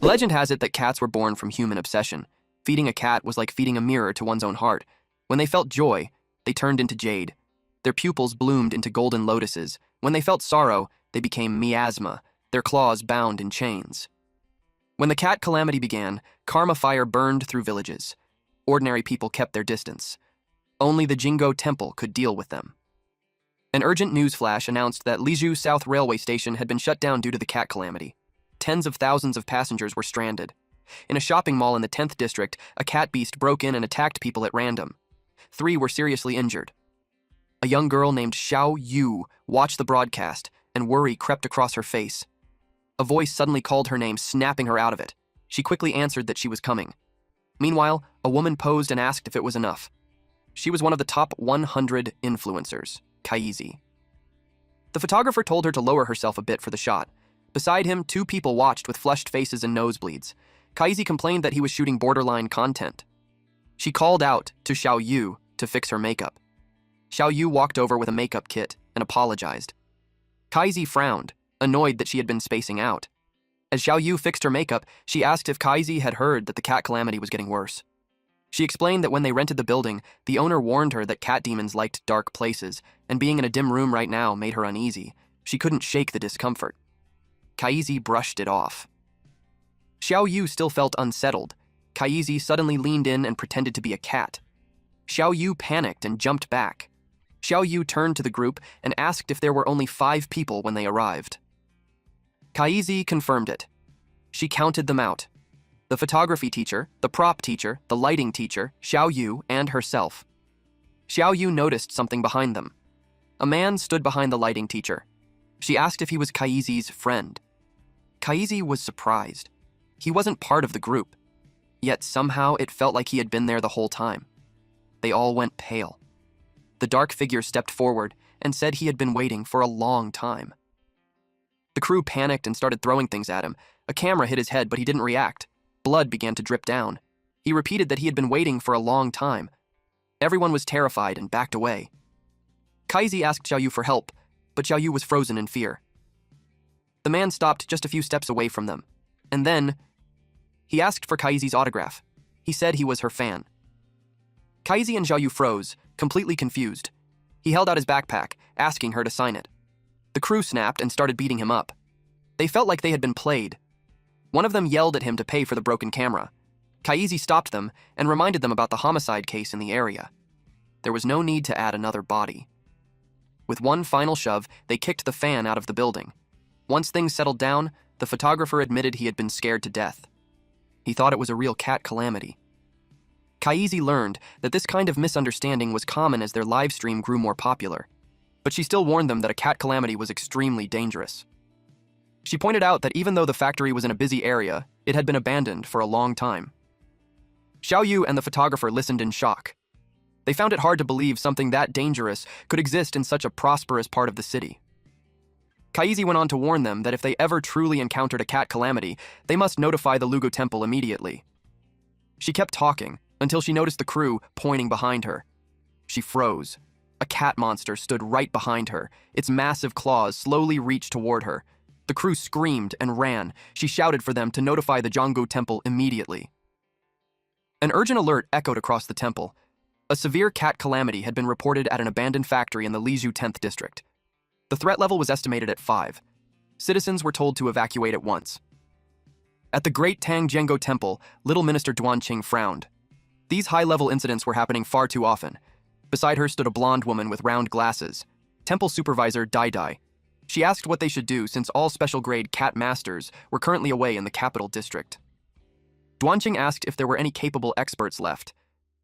Legend has it that cats were born from human obsession. Feeding a cat was like feeding a mirror to one's own heart. When they felt joy, they turned into jade. Their pupils bloomed into golden lotuses. When they felt sorrow, they became miasma, their claws bound in chains. When the cat calamity began, karma fire burned through villages. Ordinary people kept their distance. Only the Jingo Temple could deal with them. An urgent news flash announced that Liju South Railway Station had been shut down due to the cat calamity. Tens of thousands of passengers were stranded. In a shopping mall in the 10th district, a cat beast broke in and attacked people at random. 3 were seriously injured. A young girl named Xiao Yu watched the broadcast, and worry crept across her face. A voice suddenly called her name, snapping her out of it. She quickly answered that she was coming. Meanwhile, a woman posed and asked if it was enough. She was one of the top 100 influencers, Kaisi. The photographer told her to lower herself a bit for the shot. Beside him, 2 people watched with flushed faces and nosebleeds. Kaisi complained that he was shooting borderline content. She called out to Xiao Yu to fix her makeup. Xiao Yu walked over with a makeup kit and apologized. Kaisi frowned, annoyed that she had been spacing out. As Xiao Yu fixed her makeup, she asked if Kaisi had heard that the cat calamity was getting worse. She explained that when they rented the building, the owner warned her that cat demons liked dark places, and being in a dim room right now made her uneasy. She couldn't shake the discomfort. Kaisi brushed it off. Xiao Yu still felt unsettled. Kaisi suddenly leaned in and pretended to be a cat. Xiao Yu panicked and jumped back. Xiao Yu turned to the group and asked if there were only 5 people when they arrived. Kaisi confirmed it. She counted them out. The photography teacher, the prop teacher, the lighting teacher, Xiao Yu, and herself. Xiao Yu noticed something behind them. A man stood behind the lighting teacher. She asked if he was Kaisi's friend. Kaisi was surprised. He wasn't part of the group, yet somehow it felt like he had been there the whole time. They all went pale. The dark figure stepped forward and said he had been waiting for a long time. The crew panicked and started throwing things at him. A camera hit his head, but he didn't react. Blood began to drip down. He repeated that he had been waiting for a long time. Everyone was terrified and backed away. Kaisi asked Xiao Yu for help, but Xiao Yu was frozen in fear. The man stopped just a few steps away from them, and then he asked for Kaisi's autograph. He said he was her fan. Kaisi and Xiao Yu froze, completely confused. He held out his backpack, asking her to sign it. The crew snapped and started beating him up. They felt like they had been played. One of them yelled at him to pay for the broken camera. Kaisi stopped them and reminded them about the homicide case in the area. There was no need to add another body. With one final shove, they kicked the fan out of the building. Once things settled down, the photographer admitted he had been scared to death. He thought it was a real cat calamity. Kaisi learned that this kind of misunderstanding was common as their live stream grew more popular, but she still warned them that a cat calamity was extremely dangerous. She pointed out that even though the factory was in a busy area, it had been abandoned for a long time. Xiao Yu and the photographer listened in shock. They found it hard to believe something that dangerous could exist in such a prosperous part of the city. Kaisi went on to warn them that if they ever truly encountered a cat calamity, they must notify the Lugo Temple immediately. She kept talking until she noticed the crew pointing behind her. She froze. A cat monster stood right behind her. Its massive claws slowly reached toward her. The crew screamed and ran. She shouted for them to notify the Jongo Temple immediately. An urgent alert echoed across the temple. A severe cat calamity had been reported at an abandoned factory in the Liju 10th district. The threat level was estimated at 5. Citizens were told to evacuate at once. At the Great Tang Jengo Temple, Little Minister Duanqing frowned. These high-level incidents were happening far too often. Beside her stood a blonde woman with round glasses, Temple Supervisor Dai Dai. She asked what they should do since all special-grade cat masters were currently away in the capital district. Duanqing asked if there were any capable experts left.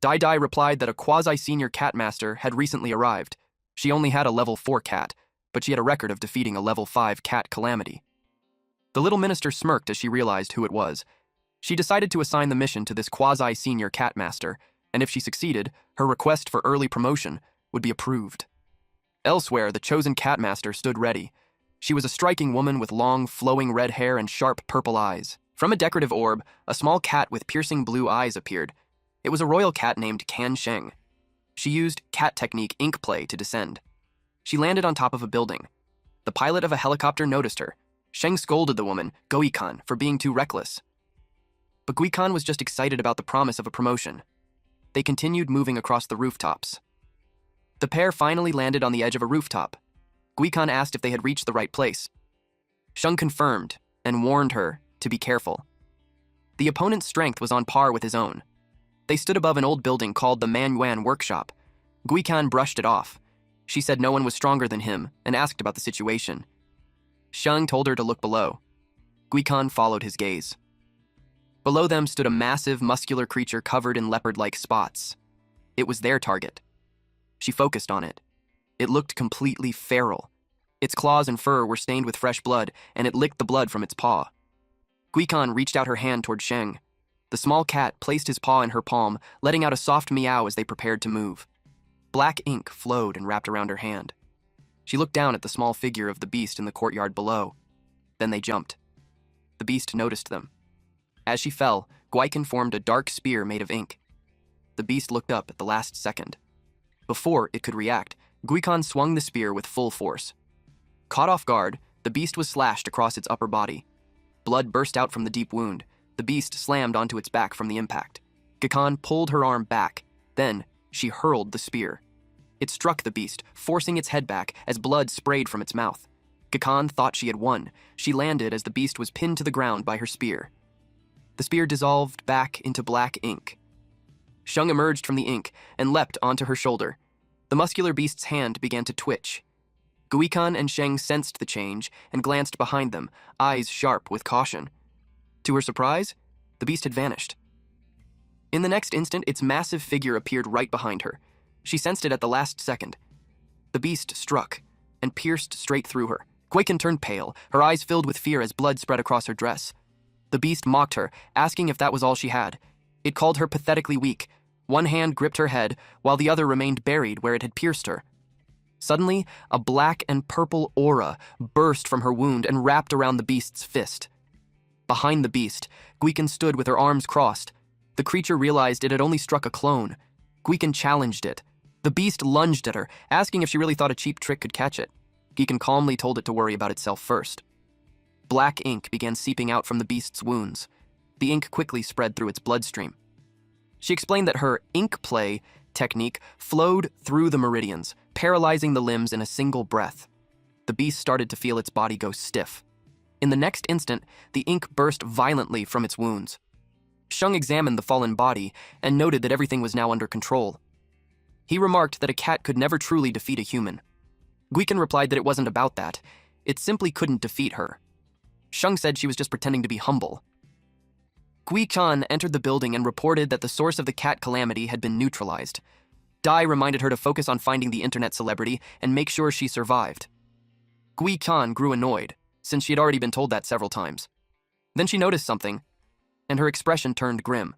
Dai Dai replied that a quasi-senior cat master had recently arrived. She only had a level 4 cat, but she had a record of defeating a level 5 cat calamity. The little minister smirked as she realized who it was. She decided to assign the mission to this quasi-senior cat master, and if she succeeded, her request for early promotion would be approved. Elsewhere, the chosen cat master stood ready. She was a striking woman with long, flowing red hair and sharp purple eyes. From a decorative orb, a small cat with piercing blue eyes appeared. It was a royal cat named Kan Sheng. She used cat technique ink play to descend. She landed on top of a building. The pilot of a helicopter noticed her. Sheng scolded the woman, Goikan, for being too reckless. but Guikan was just excited about the promise of a promotion. They continued moving across the rooftops. The pair finally landed on the edge of a rooftop. Guikan asked if they had reached the right place. Sheng confirmed and warned her to be careful. The opponent's strength was on par with his own. They stood above an old building called the Manhwa workshop. Guikan brushed it off. She said no one was stronger than him and asked about the situation. Sheng told her to look below. Guikan followed his gaze. Below them stood a massive, muscular creature covered in leopard-like spots. It was their target. She focused on it. It looked completely feral. Its claws and fur were stained with fresh blood, and it licked the blood from its paw. Guikan reached out her hand toward Sheng. The small cat placed his paw in her palm, letting out a soft meow as they prepared to move. Black ink flowed and wrapped around her hand. She looked down at the small figure of the beast in the courtyard below. Then they jumped. The beast noticed them. As she fell, Guikan formed a dark spear made of ink. The beast looked up at the last second. Before it could react, Guikan swung the spear with full force. Caught off guard, the beast was slashed across its upper body. Blood burst out from the deep wound. The beast slammed onto its back from the impact. Guikan pulled her arm back. Then, she hurled the spear. It struck the beast, forcing its head back as blood sprayed from its mouth. Guikan thought she had won. She landed as the beast was pinned to the ground by her spear. The spear dissolved back into black ink. Sheng emerged from the ink and leapt onto her shoulder. The muscular beast's hand began to twitch. Guikan and Sheng sensed the change and glanced behind them, eyes sharp with caution. To her surprise, the beast had vanished. In the next instant, its massive figure appeared right behind her. She sensed it at the last second. The beast struck and pierced straight through her. Guikan turned pale, her eyes filled with fear as blood spread across her dress. The beast mocked her, asking if that was all she had. It called her pathetically weak. One hand gripped her head, while the other remained buried where it had pierced her. Suddenly, a black and purple aura burst from her wound and wrapped around the beast's fist. Behind the beast, Guikan stood with her arms crossed. The creature realized it had only struck a clone. Guikan challenged it. The beast lunged at her, asking if she really thought a cheap trick could catch it. Guikan calmly told it to worry about itself first. Black ink began seeping out from the beast's wounds. The ink quickly spread through its bloodstream. She explained that her ink play technique flowed through the meridians, paralyzing the limbs in a single breath. The beast started to feel its body go stiff. In the next instant, the ink burst violently from its wounds. Sheng examined the fallen body and noted that everything was now under control. He remarked that a cat could never truly defeat a human. Guikan replied that it wasn't about that. It simply couldn't defeat her. Sheng said she was just pretending to be humble. Guikan entered the building and reported that the source of the cat calamity had been neutralized. Dai reminded her to focus on finding the internet celebrity and make sure she survived. Guikan grew annoyed, since she had already been told that several times. Then she noticed something, and her expression turned grim.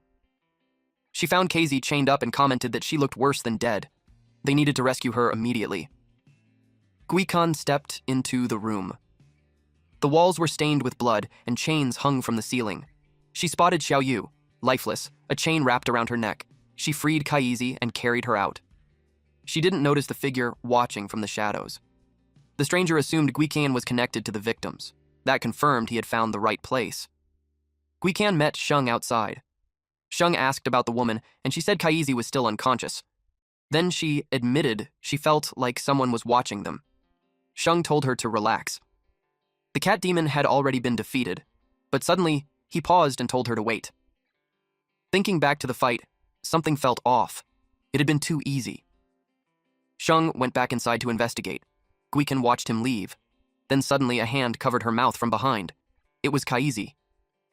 She found Kaisi chained up and commented that she looked worse than dead. They needed to rescue her immediately. Guikan stepped into the room. The walls were stained with blood, and chains hung from the ceiling. She spotted Xiaoyu, lifeless, a chain wrapped around her neck. She freed Kaisi and carried her out. She didn't notice the figure watching from the shadows. The stranger assumed Guikan was connected to the victims. That confirmed he had found the right place. Guikan met Sheng outside. Sheng asked about the woman, and she said Kaisi was still unconscious. Then she admitted she felt like someone was watching them. Sheng told her to relax. The cat demon had already been defeated, but suddenly he paused and told her to wait. Thinking back to the fight, something felt off. It had been too easy. Sheng went back inside to investigate. Guikan watched him leave. Then suddenly a hand covered her mouth from behind. It was Kaisi.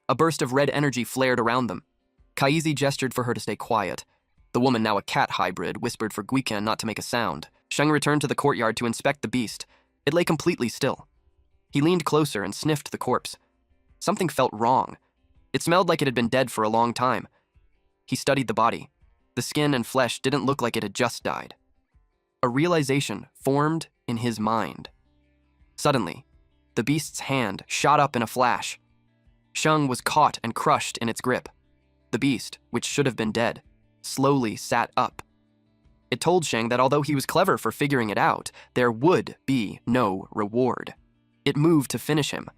A burst of red energy flared around them. Kaisi gestured for her to stay quiet. The woman, now a cat hybrid, whispered for Guikan not to make a sound. Sheng returned to the courtyard to inspect the beast. It lay completely still. He leaned closer and sniffed the corpse. Something felt wrong. It smelled like it had been dead for a long time. He studied the body. The skin and flesh didn't look like it had just died. A realization formed in his mind. Suddenly, the beast's hand shot up in a flash. Sheng was caught and crushed in its grip. The beast, which should have been dead, slowly sat up. It told Sheng that although he was clever for figuring it out, there would be no reward. It moved to finish him,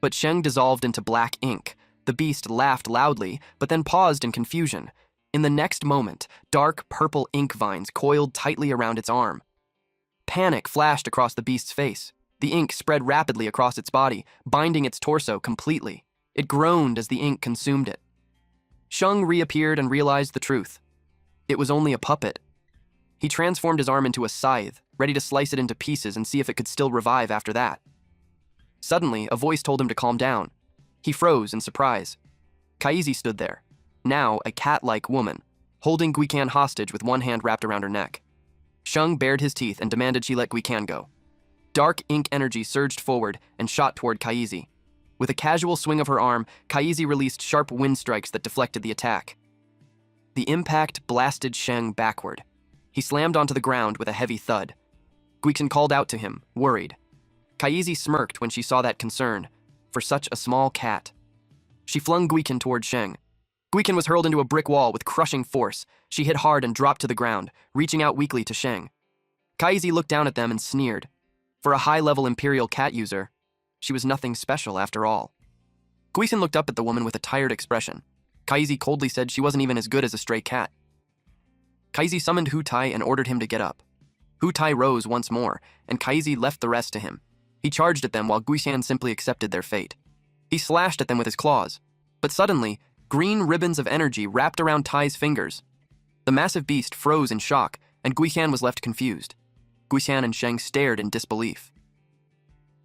but Sheng dissolved into black ink. The beast laughed loudly, but then paused in confusion. In the next moment, dark purple ink vines coiled tightly around its arm. Panic flashed across the beast's face. The ink spread rapidly across its body, binding its torso completely. It groaned as the ink consumed it. Sheng reappeared and realized the truth. It was only a puppet. He transformed his arm into a scythe, ready to slice it into pieces and see if it could still revive after that. Suddenly, a voice told him to calm down. He froze in surprise. Kaisi stood there, now a cat-like woman, holding Guican hostage with one hand wrapped around her neck. Sheng bared his teeth and demanded she let Guican go. Dark ink energy surged forward and shot toward Kaisi. With a casual swing of her arm, Kaisi released sharp wind strikes that deflected the attack. The impact blasted Sheng backward. He slammed onto the ground with a heavy thud. Guican called out to him, worried. Kaisi smirked when she saw that concern, for such a small cat. She flung Guican toward Sheng. Guican was hurled into a brick wall with crushing force. She hit hard and dropped to the ground, reaching out weakly to Sheng. Kaisi looked down at them and sneered. For a high-level Imperial cat user, she was nothing special after all. Guican looked up at the woman with a tired expression. Kaisi coldly said she wasn't even as good as a stray cat. Kaisi summoned Hu Tai and ordered him to get up. Hu Tai rose once more, and Kaisi left the rest to him. He charged at them while Guican simply accepted their fate. He slashed at them with his claws, but suddenly, green ribbons of energy wrapped around Tai's fingers. The massive beast froze in shock, and Guican was left confused. Guican and Sheng stared in disbelief.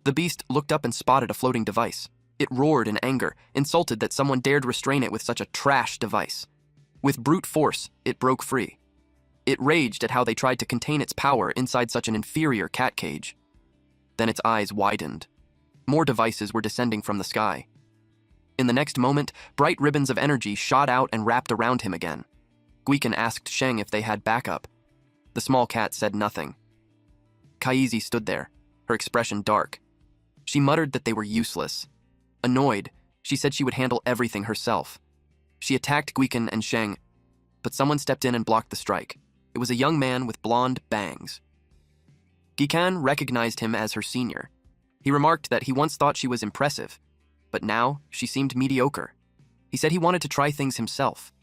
The beast looked up and spotted a floating device. It roared in anger, insulted that someone dared restrain it with such a trash device. With brute force, it broke free. It raged at how they tried to contain its power inside such an inferior cat cage. Then its eyes widened. More devices were descending from the sky. In the next moment, bright ribbons of energy shot out and wrapped around him again. Guican asked Sheng if they had backup. The small cat said nothing. Kaisi stood there, her expression dark. She muttered that they were useless. Annoyed, she said she would handle everything herself. She attacked Guican and Sheng, but someone stepped in and blocked the strike. It was a young man with blonde bangs. Guican recognized him as her senior. He remarked that he once thought she was impressive, but now she seemed mediocre. He said he wanted to try things himself.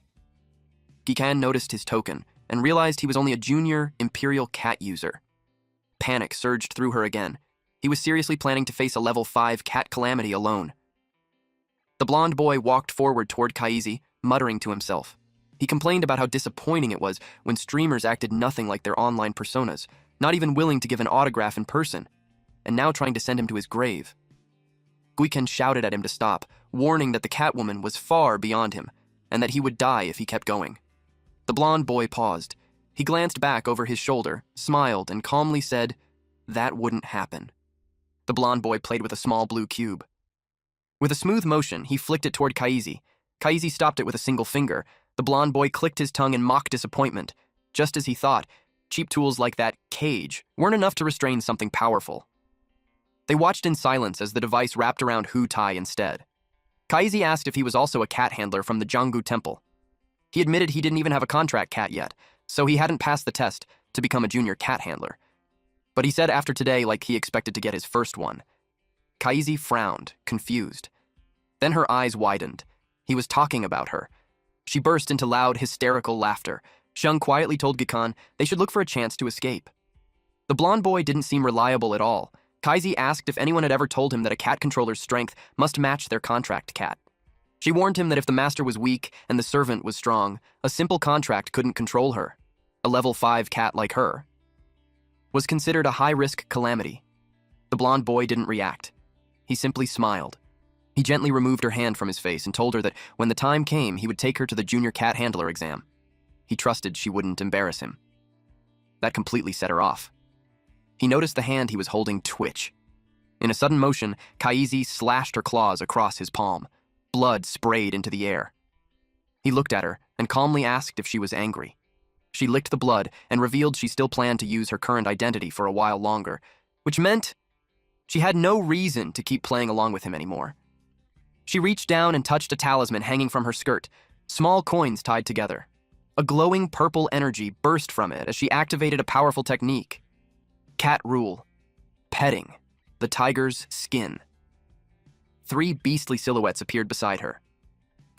Guican noticed his token and realized he was only a junior Imperial cat user. Panic surged through her again. He was seriously planning to face a level 5 cat calamity alone. The blonde boy walked forward toward Kaisi, muttering to himself. He complained about how disappointing it was when streamers acted nothing like their online personas, not even willing to give an autograph in person, and now trying to send him to his grave. Guican shouted at him to stop, warning that the Catwoman was far beyond him, and that he would die if he kept going. The blonde boy paused. He glanced back over his shoulder, smiled, and calmly said, "That wouldn't happen." The blonde boy played with a small blue cube. With a smooth motion, he flicked it toward Kaisi. Kaisi stopped it with a single finger. The blonde boy clicked his tongue in mock disappointment. Just as he thought, cheap tools like that cage weren't enough to restrain something powerful. They watched in silence as the device wrapped around Hu Tai instead. Kaisi asked if he was also a cat handler from the Jianggu Temple. He admitted he didn't even have a contract cat yet, so he hadn't passed the test to become a junior cat handler. But he said after today like he expected to get his first one. Kaisi frowned, confused. Then her eyes widened. He was talking about her. She burst into loud, hysterical laughter. Sheng quietly told Guican they should look for a chance to escape. The blonde boy didn't seem reliable at all. Kaisi asked if anyone had ever told him that a cat controller's strength must match their contract cat. She warned him that if the master was weak and the servant was strong, a simple contract couldn't control her. A level 5 cat like her was considered a high-risk calamity. The blonde boy didn't react. He simply smiled. He gently removed her hand from his face and told her that when the time came, he would take her to the junior cat handler exam. He trusted she wouldn't embarrass him. That completely set her off. He noticed the hand he was holding twitch. In a sudden motion, Kaisi slashed her claws across his palm. Blood sprayed into the air. He looked at her and calmly asked if she was angry. She licked the blood and revealed she still planned to use her current identity for a while longer, which meant she had no reason to keep playing along with him anymore. She reached down and touched a talisman hanging from her skirt, small coins tied together. A glowing purple energy burst from it as she activated a powerful technique. Cat rule. Petting. The tiger's skin. 3 beastly silhouettes appeared beside her.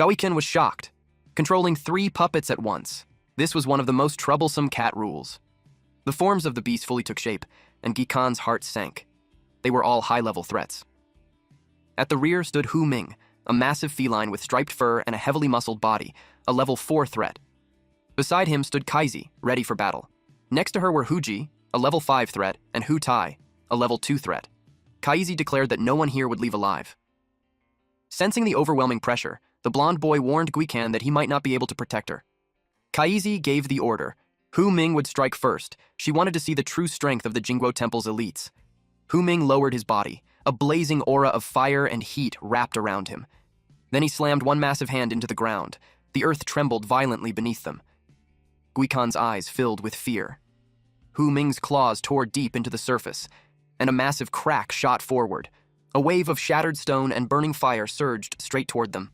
Gaoikin was shocked, controlling 3 puppets at once. This was one of the most troublesome cat rules. The forms of the beast fully took shape, and Gikan's heart sank. They were all high-level threats. At the rear stood Hu Ming, a massive feline with striped fur and a heavily muscled body, a level 4 threat. Beside him stood Kaisi, ready for battle. Next to her were Huji, a level 5 threat, and Hu Tai, a level 2 threat. Kaisi declared that no one here would leave alive. Sensing the overwhelming pressure, the blonde boy warned Guikan that he might not be able to protect her. Kaisi gave the order. Hu Ming would strike first. She wanted to see the true strength of the Jingguo Temple's elites. Hu Ming lowered his body. A blazing aura of fire and heat wrapped around him. Then he slammed one massive hand into the ground. The earth trembled violently beneath them. Guikan's eyes filled with fear. Hu Ming's claws tore deep into the surface, and a massive crack shot forward. A wave of shattered stone and burning fire surged straight toward them.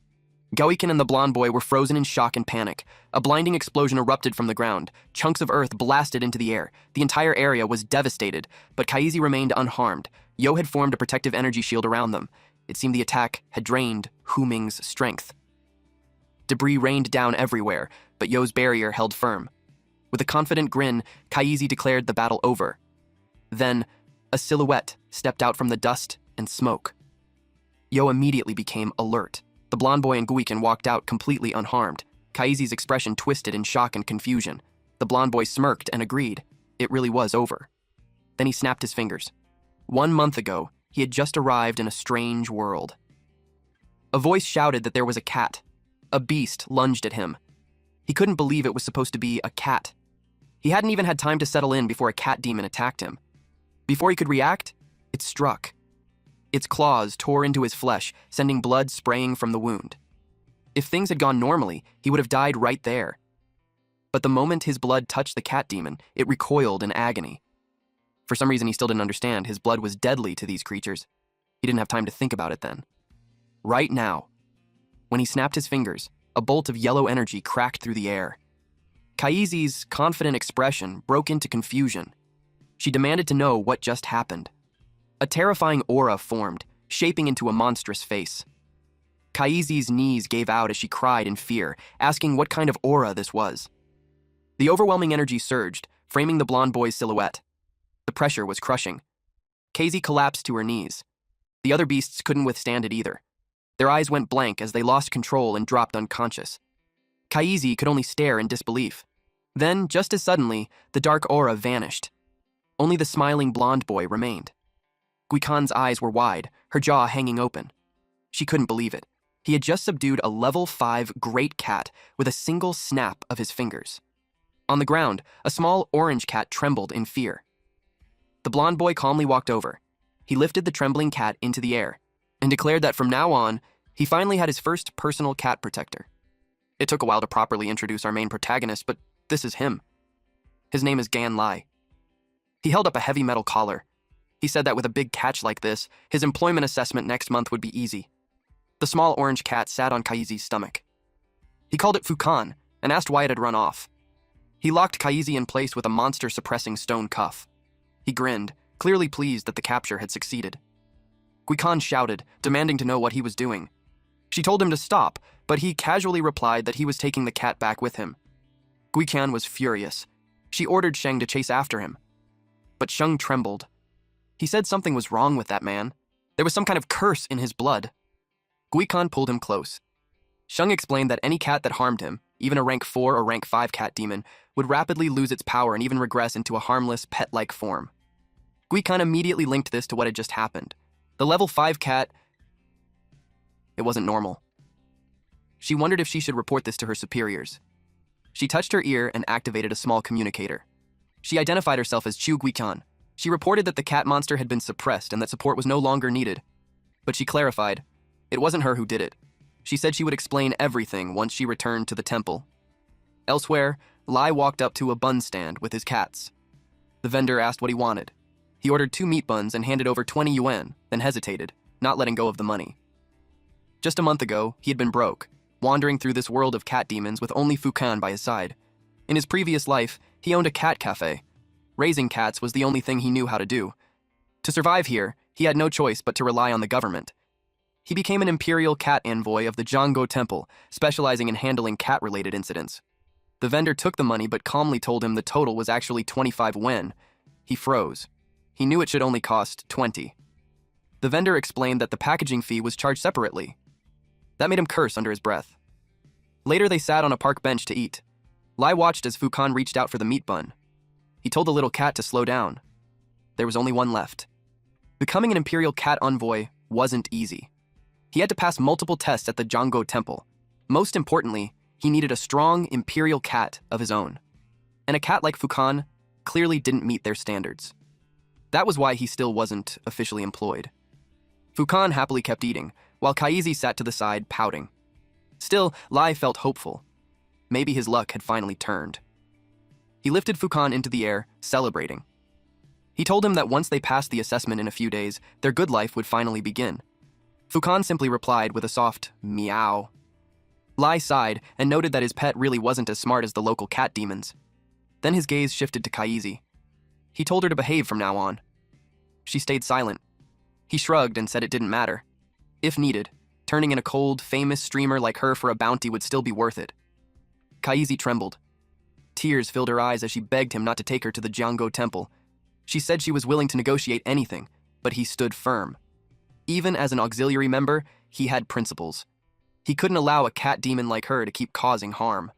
Gaoikin and the blonde boy were frozen in shock and panic. A blinding explosion erupted from the ground. Chunks of earth blasted into the air. The entire area was devastated, but Kaisi remained unharmed. Yo had formed a protective energy shield around them. It seemed the attack had drained Hu Ming's strength. Debris rained down everywhere, but Yo's barrier held firm. With a confident grin, Kaisi declared the battle over. Then, a silhouette stepped out from the dust and smoke. Yo immediately became alert. The blonde boy and Guikan walked out completely unharmed. Kaisi's expression twisted in shock and confusion. The blonde boy smirked and agreed. It really was over. Then he snapped his fingers. 1 month ago, he had just arrived in a strange world. A voice shouted that there was a cat. A beast lunged at him. He couldn't believe it was supposed to be a cat. He hadn't even had time to settle in before a cat demon attacked him. Before he could react, it struck. Its claws tore into his flesh, sending blood spraying from the wound. If things had gone normally, he would have died right there. But the moment his blood touched the cat demon, it recoiled in agony. For some reason he still didn't understand, his blood was deadly to these creatures. He didn't have time to think about it then. Right now, when he snapped his fingers, a bolt of yellow energy cracked through the air. Kaisi's confident expression broke into confusion. She demanded to know what just happened. A terrifying aura formed, shaping into a monstrous face. Kaisi's knees gave out as she cried in fear, asking what kind of aura this was. The overwhelming energy surged, framing the blonde boy's silhouette. The pressure was crushing. Kaisi collapsed to her knees. The other beasts couldn't withstand it either. Their eyes went blank as they lost control and dropped unconscious. Kaisi could only stare in disbelief. Then, just as suddenly, the dark aura vanished. Only the smiling blonde boy remained. Guikan's eyes were wide, her jaw hanging open. She couldn't believe it. He had just subdued a level 5 great cat with a single snap of his fingers. On the ground, a small orange cat trembled in fear. The blonde boy calmly walked over. He lifted the trembling cat into the air and declared that from now on, he finally had his first personal cat protector. It took a while to properly introduce our main protagonist, but this is him. His name is Gan Lie. He held up a heavy metal collar. He said that with a big catch like this, his employment assessment next month would be easy. The small orange cat sat on Kaisi's stomach. He called it Fukan and asked why it had run off. He locked Kaisi in place with a monster-suppressing stone cuff. He grinned, clearly pleased that the capture had succeeded. Guikan shouted, demanding to know what he was doing. She told him to stop, but he casually replied that he was taking the cat back with him. Guikan was furious. She ordered Sheng to chase after him. But Sheng trembled. He said something was wrong with that man. There was some kind of curse in his blood. Guikan pulled him close. Sheng explained that any cat that harmed him, even a rank 4 or rank 5 cat demon, would rapidly lose its power and even regress into a harmless, pet-like form. Guikan immediately linked this to what had just happened. The level 5 cat... It wasn't normal. She wondered if she should report this to her superiors. She touched her ear and activated a small communicator. She identified herself as Chu Guikan. She reported that the cat monster had been suppressed and that support was no longer needed. But she clarified, it wasn't her who did it. She said she would explain everything once she returned to the temple. Elsewhere, Lai walked up to a bun stand with his cats. The vendor asked what he wanted. He ordered 2 meat buns and handed over 20 yuan, then hesitated, not letting go of the money. Just a month ago, he had been broke, wandering through this world of cat demons with only Fukan by his side. In his previous life, he owned a cat cafe. Raising cats was the only thing he knew how to do. To survive here, he had no choice but to rely on the government. He became an imperial cat envoy of the Jango Temple, specializing in handling cat-related incidents. The vendor took the money but calmly told him the total was actually 25 wen. He froze. He knew it should only cost 20. The vendor explained that the packaging fee was charged separately. That made him curse under his breath. Later, they sat on a park bench to eat. Lie watched as Fukan reached out for the meat bun. He told the little cat to slow down. There was only one left. Becoming an imperial cat envoy wasn't easy. He had to pass multiple tests at the Jango Temple. Most importantly, he needed a strong imperial cat of his own. And a cat like Fukan clearly didn't meet their standards. That was why he still wasn't officially employed. Fukan happily kept eating, while Kaisi sat to the side, pouting. Still, Lie felt hopeful. Maybe his luck had finally turned. He lifted Fukan into the air, celebrating. He told him that once they passed the assessment in a few days, their good life would finally begin. Fukan simply replied with a soft meow. Lie sighed and noted that his pet really wasn't as smart as the local cat demons. Then his gaze shifted to Kaisi. He told her to behave from now on. She stayed silent. He shrugged and said it didn't matter. If needed, turning in a cold, famous streamer like her for a bounty would still be worth it. Kaisi trembled. Tears filled her eyes as she begged him not to take her to the Jango Temple. She said she was willing to negotiate anything, but he stood firm. Even as an auxiliary member, he had principles. He couldn't allow a cat demon like her to keep causing harm.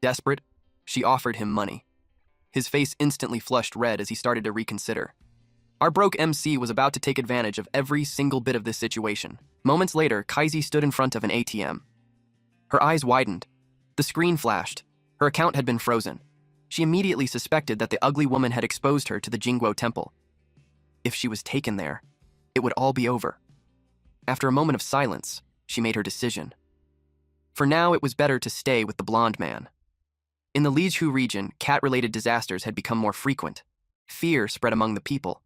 Desperate, she offered him money. His face instantly flushed red as he started to reconsider. Our broke MC was about to take advantage of every single bit of this situation. Moments later, Kaisi stood in front of an ATM. Her eyes widened. The screen flashed. Her account had been frozen. She immediately suspected that the ugly woman had exposed her to the Jingguo Temple. If she was taken there, it would all be over. After a moment of silence, she made her decision. For now, it was better to stay with the blonde man. In the Lijiu region, cat-related disasters had become more frequent. Fear spread among the people.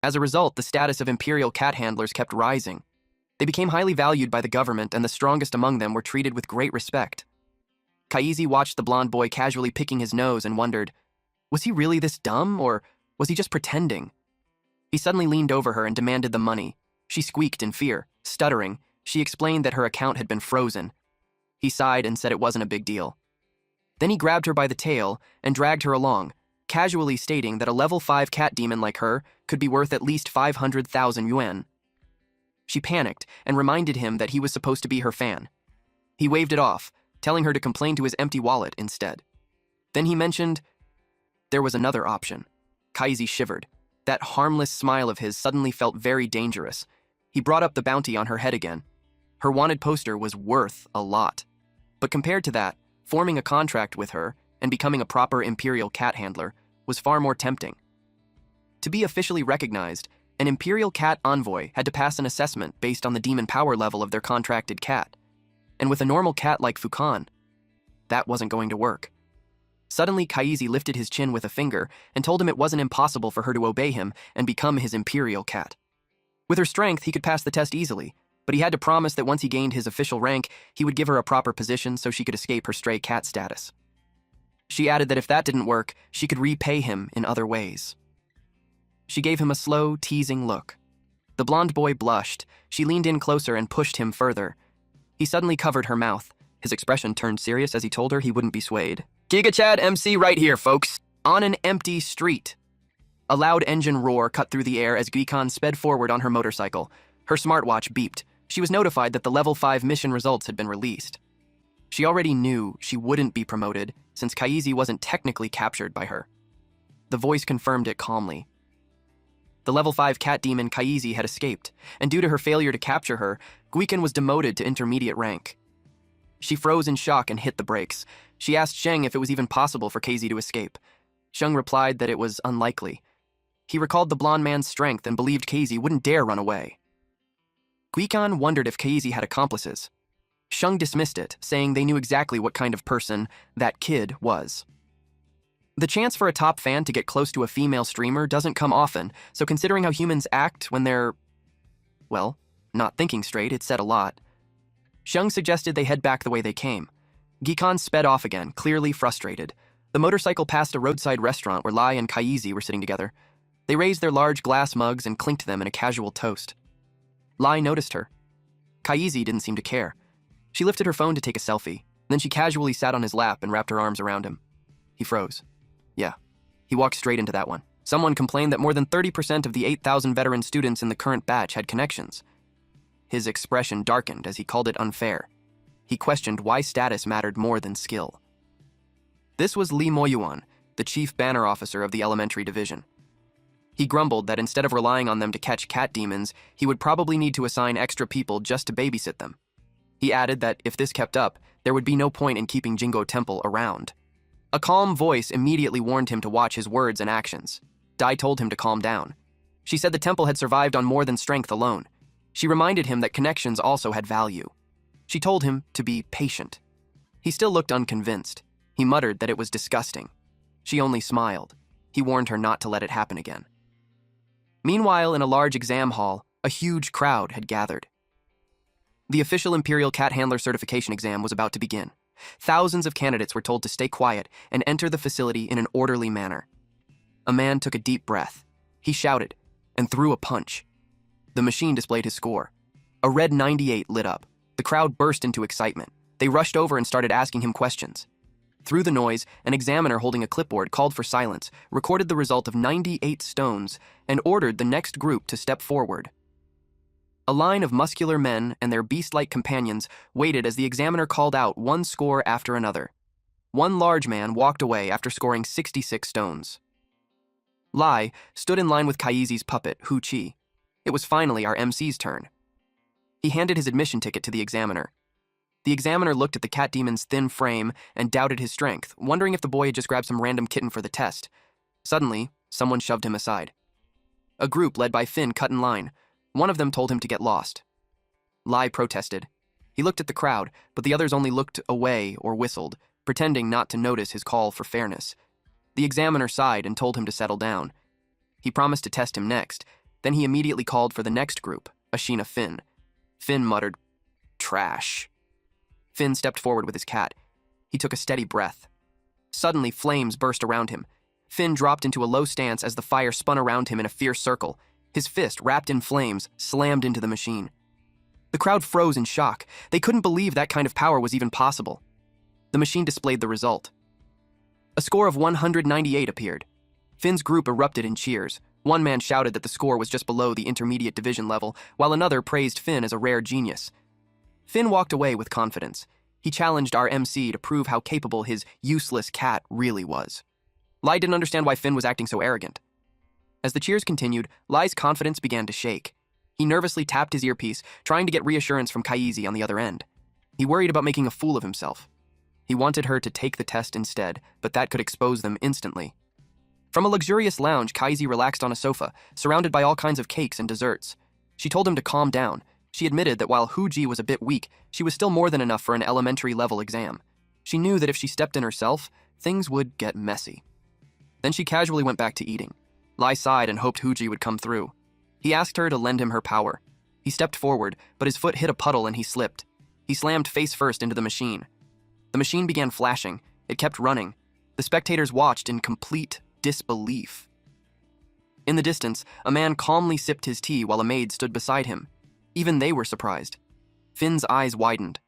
As a result, the status of imperial cat handlers kept rising. They became highly valued by the government, and the strongest among them were treated with great respect. Kaisi watched the blonde boy casually picking his nose and wondered, was he really this dumb, or was he just pretending? He suddenly leaned over her and demanded the money. She squeaked in fear. Stuttering, she explained that her account had been frozen. He sighed and said it wasn't a big deal. Then he grabbed her by the tail and dragged her along, casually stating that a level 5 cat demon like her could be worth at least 500,000 yuan. She panicked and reminded him that he was supposed to be her fan. He waved it off, telling her to complain to his empty wallet instead. Then he mentioned there was another option. Kaisi shivered. That harmless smile of his suddenly felt very dangerous. He brought up the bounty on her head again. Her wanted poster was worth a lot. But compared to that, forming a contract with her and becoming a proper imperial cat handler was far more tempting. To be officially recognized, an imperial cat envoy had to pass an assessment based on the demon power level of their contracted cat. And with a normal cat like Fukan, that wasn't going to work. Suddenly, Kaisi lifted his chin with a finger and told him it wasn't impossible for her to obey him and become his imperial cat. With her strength, he could pass the test easily, but he had to promise that once he gained his official rank, he would give her a proper position so she could escape her stray cat status. She added that if that didn't work, she could repay him in other ways. She gave him a slow, teasing look. The blonde boy blushed. She leaned in closer and pushed him further. He suddenly covered her mouth. His expression turned serious as he told her he wouldn't be swayed. Giga Chad MC right here, folks. On an empty street. A loud engine roar cut through the air as Guikan sped forward on her motorcycle. Her smartwatch beeped. She was notified that the level 5 mission results had been released. She already knew she wouldn't be promoted since Kaisi wasn't technically captured by her. The voice confirmed it calmly. The level 5 cat demon Kaisi had escaped, and due to her failure to capture her, Guikan was demoted to intermediate rank. She froze in shock and hit the brakes. She asked Sheng if it was even possible for Kaisi to escape. Sheng replied that it was unlikely. He recalled the blonde man's strength and believed Kaisi wouldn't dare run away. Guikan wondered if Kaisi had accomplices. Sheng dismissed it, saying they knew exactly what kind of person that kid was. The chance for a top fan to get close to a female streamer doesn't come often, so considering how humans act when they're, well, not thinking straight, it said a lot. Sheng suggested they head back the way they came. Gikan sped off again, clearly frustrated. The motorcycle passed a roadside restaurant where Lai and Kaisi were sitting together. They raised their large glass mugs and clinked them in a casual toast. Lie noticed her. Kaisi didn't seem to care. She lifted her phone to take a selfie, then she casually sat on his lap and wrapped her arms around him. He froze. Yeah, he walked straight into that one. Someone complained that more than 30% of the 8,000 veteran students in the current batch had connections. His expression darkened as he called it unfair. He questioned why status mattered more than skill. This was Lee Moyuan, the chief banner officer of the elementary division. He grumbled that instead of relying on them to catch cat demons, he would probably need to assign extra people just to babysit them. He added that if this kept up, there would be no point in keeping Jingo Temple around. A calm voice immediately warned him to watch his words and actions. Dai told him to calm down. She said the temple had survived on more than strength alone. She reminded him that connections also had value. She told him to be patient. He still looked unconvinced. He muttered that it was disgusting. She only smiled. He warned her not to let it happen again. Meanwhile, in a large exam hall, a huge crowd had gathered. The official Imperial Cat Handler certification exam was about to begin. Thousands of candidates were told to stay quiet and enter the facility in an orderly manner. A man took a deep breath. He shouted and threw a punch. The machine displayed his score. A red 98 lit up. The crowd burst into excitement. They rushed over and started asking him questions. Through the noise, an examiner holding a clipboard called for silence, recorded the result of 98 stones, and ordered the next group to step forward. A line of muscular men and their beast-like companions waited as the examiner called out one score after another. One large man walked away after scoring 66 stones. Lai stood in line with Kaisi's puppet, Hu Chi. It was finally our MC's turn. He handed his admission ticket to the examiner. The examiner looked at the cat demon's thin frame and doubted his strength, wondering if the boy had just grabbed some random kitten for the test. Suddenly, someone shoved him aside. A group led by Finn cut in line. One of them told him to get lost. Lai protested. He looked at the crowd, but the others only looked away or whistled, pretending not to notice his call for fairness. The examiner sighed and told him to settle down. He promised to test him next. Then he immediately called for the next group, Ashina Finn. Finn muttered, "Trash." Finn stepped forward with his cat. He took a steady breath. Suddenly, flames burst around him. Finn dropped into a low stance as the fire spun around him in a fierce circle. His fist, wrapped in flames, slammed into the machine. The crowd froze in shock. They couldn't believe that kind of power was even possible. The machine displayed the result. A score of 198 appeared. Finn's group erupted in cheers. One man shouted that the score was just below the intermediate division level, while another praised Finn as a rare genius. Finn walked away with confidence. He challenged our MC to prove how capable his useless cat really was. Lai didn't understand why Finn was acting so arrogant. As the cheers continued, Lai's confidence began to shake. He nervously tapped his earpiece, trying to get reassurance from Kaisi on the other end. He worried about making a fool of himself. He wanted her to take the test instead, but that could expose them instantly. From a luxurious lounge, Kaisi relaxed on a sofa, surrounded by all kinds of cakes and desserts. She told him to calm down. She admitted that while Huji was a bit weak, she was still more than enough for an elementary-level exam. She knew that if she stepped in herself, things would get messy. Then she casually went back to eating. Lai sighed and hoped Huji would come through. He asked her to lend him her power. He stepped forward, but his foot hit a puddle and he slipped. He slammed face first into the machine. The machine began flashing. It kept running. The spectators watched in complete disbelief. In the distance, a man calmly sipped his tea while a maid stood beside him. Even they were surprised. Finn's eyes widened.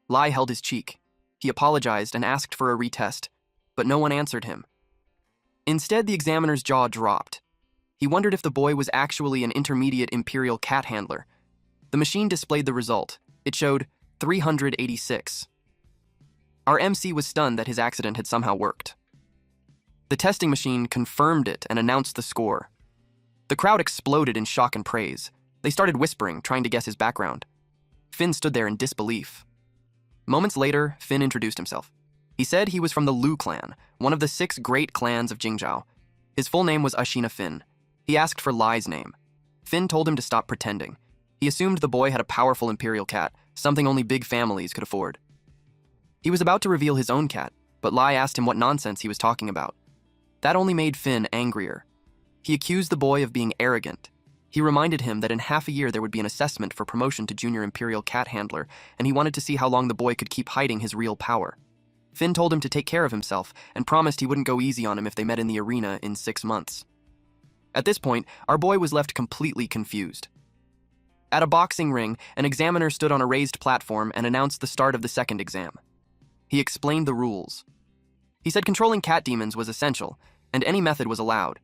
Lai held his cheek. He apologized and asked for a retest, but no one answered him. Instead, the examiner's jaw dropped. He wondered if the boy was actually an intermediate Imperial cat handler. The machine displayed the result. It showed 386. Our MC was stunned that his accident had somehow worked. The testing machine confirmed it and announced the score. The crowd exploded in shock and praise. They started whispering, trying to guess his background. Finn stood there in disbelief. Moments later, Finn introduced himself. He said he was from the Lu clan, one of the 6 great clans of Jingzhou. His full name was Ashina Finn. He asked for Lai's name. Finn told him to stop pretending. He assumed the boy had a powerful imperial cat, something only big families could afford. He was about to reveal his own cat, but Lai asked him what nonsense he was talking about. That only made Finn angrier. He accused the boy of being arrogant. He reminded him that in half a year there would be an assessment for promotion to junior imperial cat handler, and he wanted to see how long the boy could keep hiding his real power. Finn told him to take care of himself and promised he wouldn't go easy on him if they met in the arena in 6 months. At this point, our boy was left completely confused. At a boxing ring, an examiner stood on a raised platform and announced the start of the second exam. He explained the rules. He said controlling cat demons was essential, and any method was allowed.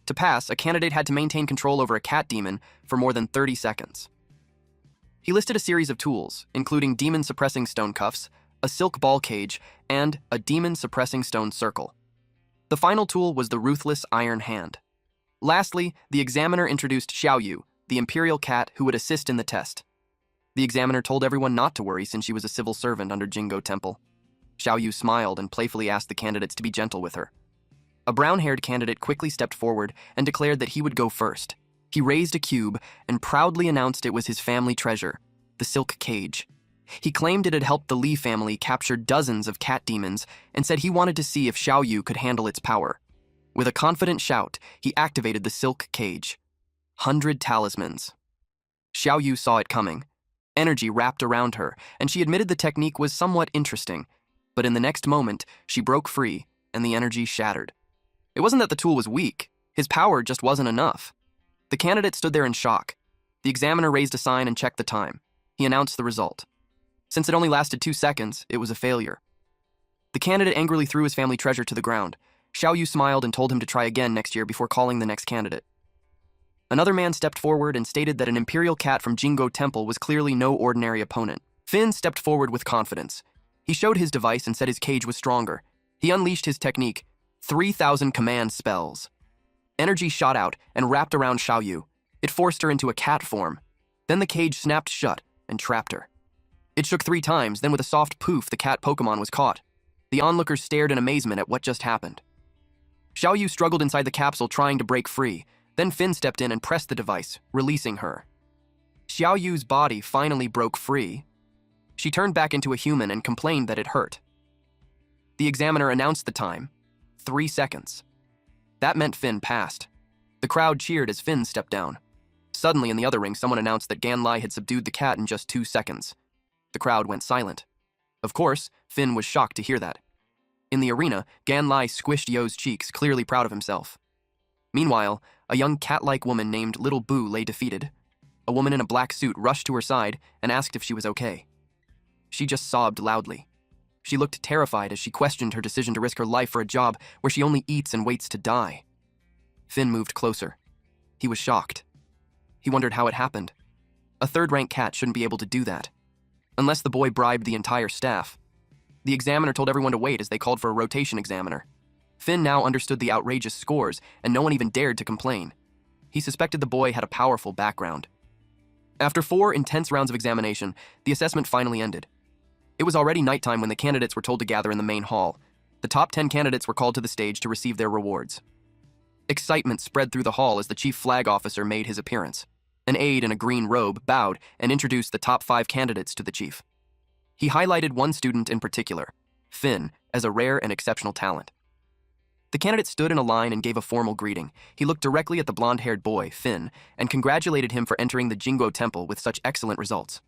To pass, a candidate had to maintain control over a cat demon for more than 30 seconds. He listed a series of tools, including demon-suppressing stone cuffs, a silk ball cage, and a demon-suppressing stone circle. The final tool was the ruthless iron hand. Lastly, the examiner introduced Xiaoyu, the imperial cat who would assist in the test. The examiner told everyone not to worry since she was a civil servant under Jingo Temple. Xiaoyu smiled and playfully asked the candidates to be gentle with her. A brown-haired candidate quickly stepped forward and declared that he would go first. He raised a cube and proudly announced it was his family treasure, the silk cage. He claimed it had helped the Li family capture dozens of cat demons and said he wanted to see if Xiaoyu could handle its power. With a confident shout, he activated the silk cage. 100 talismans. Xiaoyu saw it coming. Energy wrapped around her, and she admitted the technique was somewhat interesting. But in the next moment, she broke free, and the energy shattered. It wasn't that the tool was weak. His power just wasn't enough. The candidate stood there in shock. The examiner raised a sign and checked the time. He announced the result. Since it only lasted 2 seconds, it was a failure. The candidate angrily threw his family treasure to the ground. Xiaoyu smiled and told him to try again next year before calling the next candidate. Another man stepped forward and stated that an imperial cat from Jingo Temple was clearly no ordinary opponent. Finn stepped forward with confidence. He showed his device and said his cage was stronger. He unleashed his technique, 3,000 command spells. Energy shot out and wrapped around Xiaoyu. It forced her into a cat form. Then the cage snapped shut and trapped her. It shook 3 times, then with a soft poof, the cat Pokemon was caught. The onlookers stared in amazement at what just happened. Xiaoyu struggled inside the capsule trying to break free. Then Finn stepped in and pressed the device, releasing her. Xiaoyu's body finally broke free. She turned back into a human and complained that it hurt. The examiner announced the time, 3 seconds. That meant Finn passed. The crowd cheered as Finn stepped down. Suddenly, in the other ring, someone announced that Gan Lie had subdued the cat in just 2 seconds. The crowd went silent. Of course, Finn was shocked to hear that. In the arena, Gan Lie squished Yo's cheeks, clearly proud of himself. Meanwhile, a young cat-like woman named Little Boo lay defeated. A woman in a black suit rushed to her side and asked if she was okay. She just sobbed loudly. She looked terrified as she questioned her decision to risk her life for a job where she only eats and waits to die. Finn moved closer. He was shocked. He wondered how it happened. A third-rank cat shouldn't be able to do that. Unless the boy bribed the entire staff. The examiner told everyone to wait as they called for a rotation examiner. Finn now understood the outrageous scores, and no one even dared to complain. He suspected the boy had a powerful background. After 4 intense rounds of examination, the assessment finally ended. It was already nighttime when the candidates were told to gather in the main hall. The top 10 candidates were called to the stage to receive their rewards. Excitement spread through the hall as the chief flag officer made his appearance. An aide in a green robe bowed and introduced the top 5 candidates to the chief. He highlighted one student in particular, Finn, as a rare and exceptional talent. The candidate stood in a line and gave a formal greeting. He looked directly at the blonde-haired boy, Finn, and congratulated him for entering the Jingo Temple with such excellent results.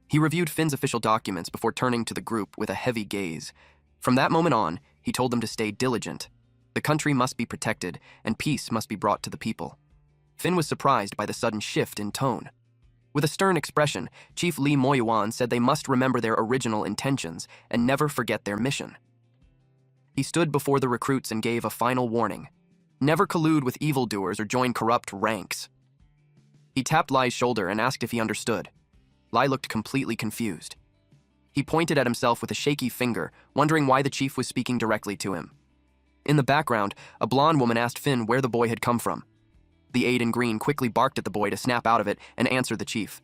He reviewed Finn's official documents before turning to the group with a heavy gaze. From that moment on, he told them to stay diligent. The country must be protected, and peace must be brought to the people. Finn was surprised by the sudden shift in tone. With a stern expression, Chief Li Moyuan said they must remember their original intentions and never forget their mission. He stood before the recruits and gave a final warning. Never collude with evildoers or join corrupt ranks. He tapped Lai's shoulder and asked if he understood. Lai looked completely confused. He pointed at himself with a shaky finger, wondering why the chief was speaking directly to him. In the background, a blonde woman asked Finn where the boy had come from. The aide in green quickly barked at the boy to snap out of it and answer the chief.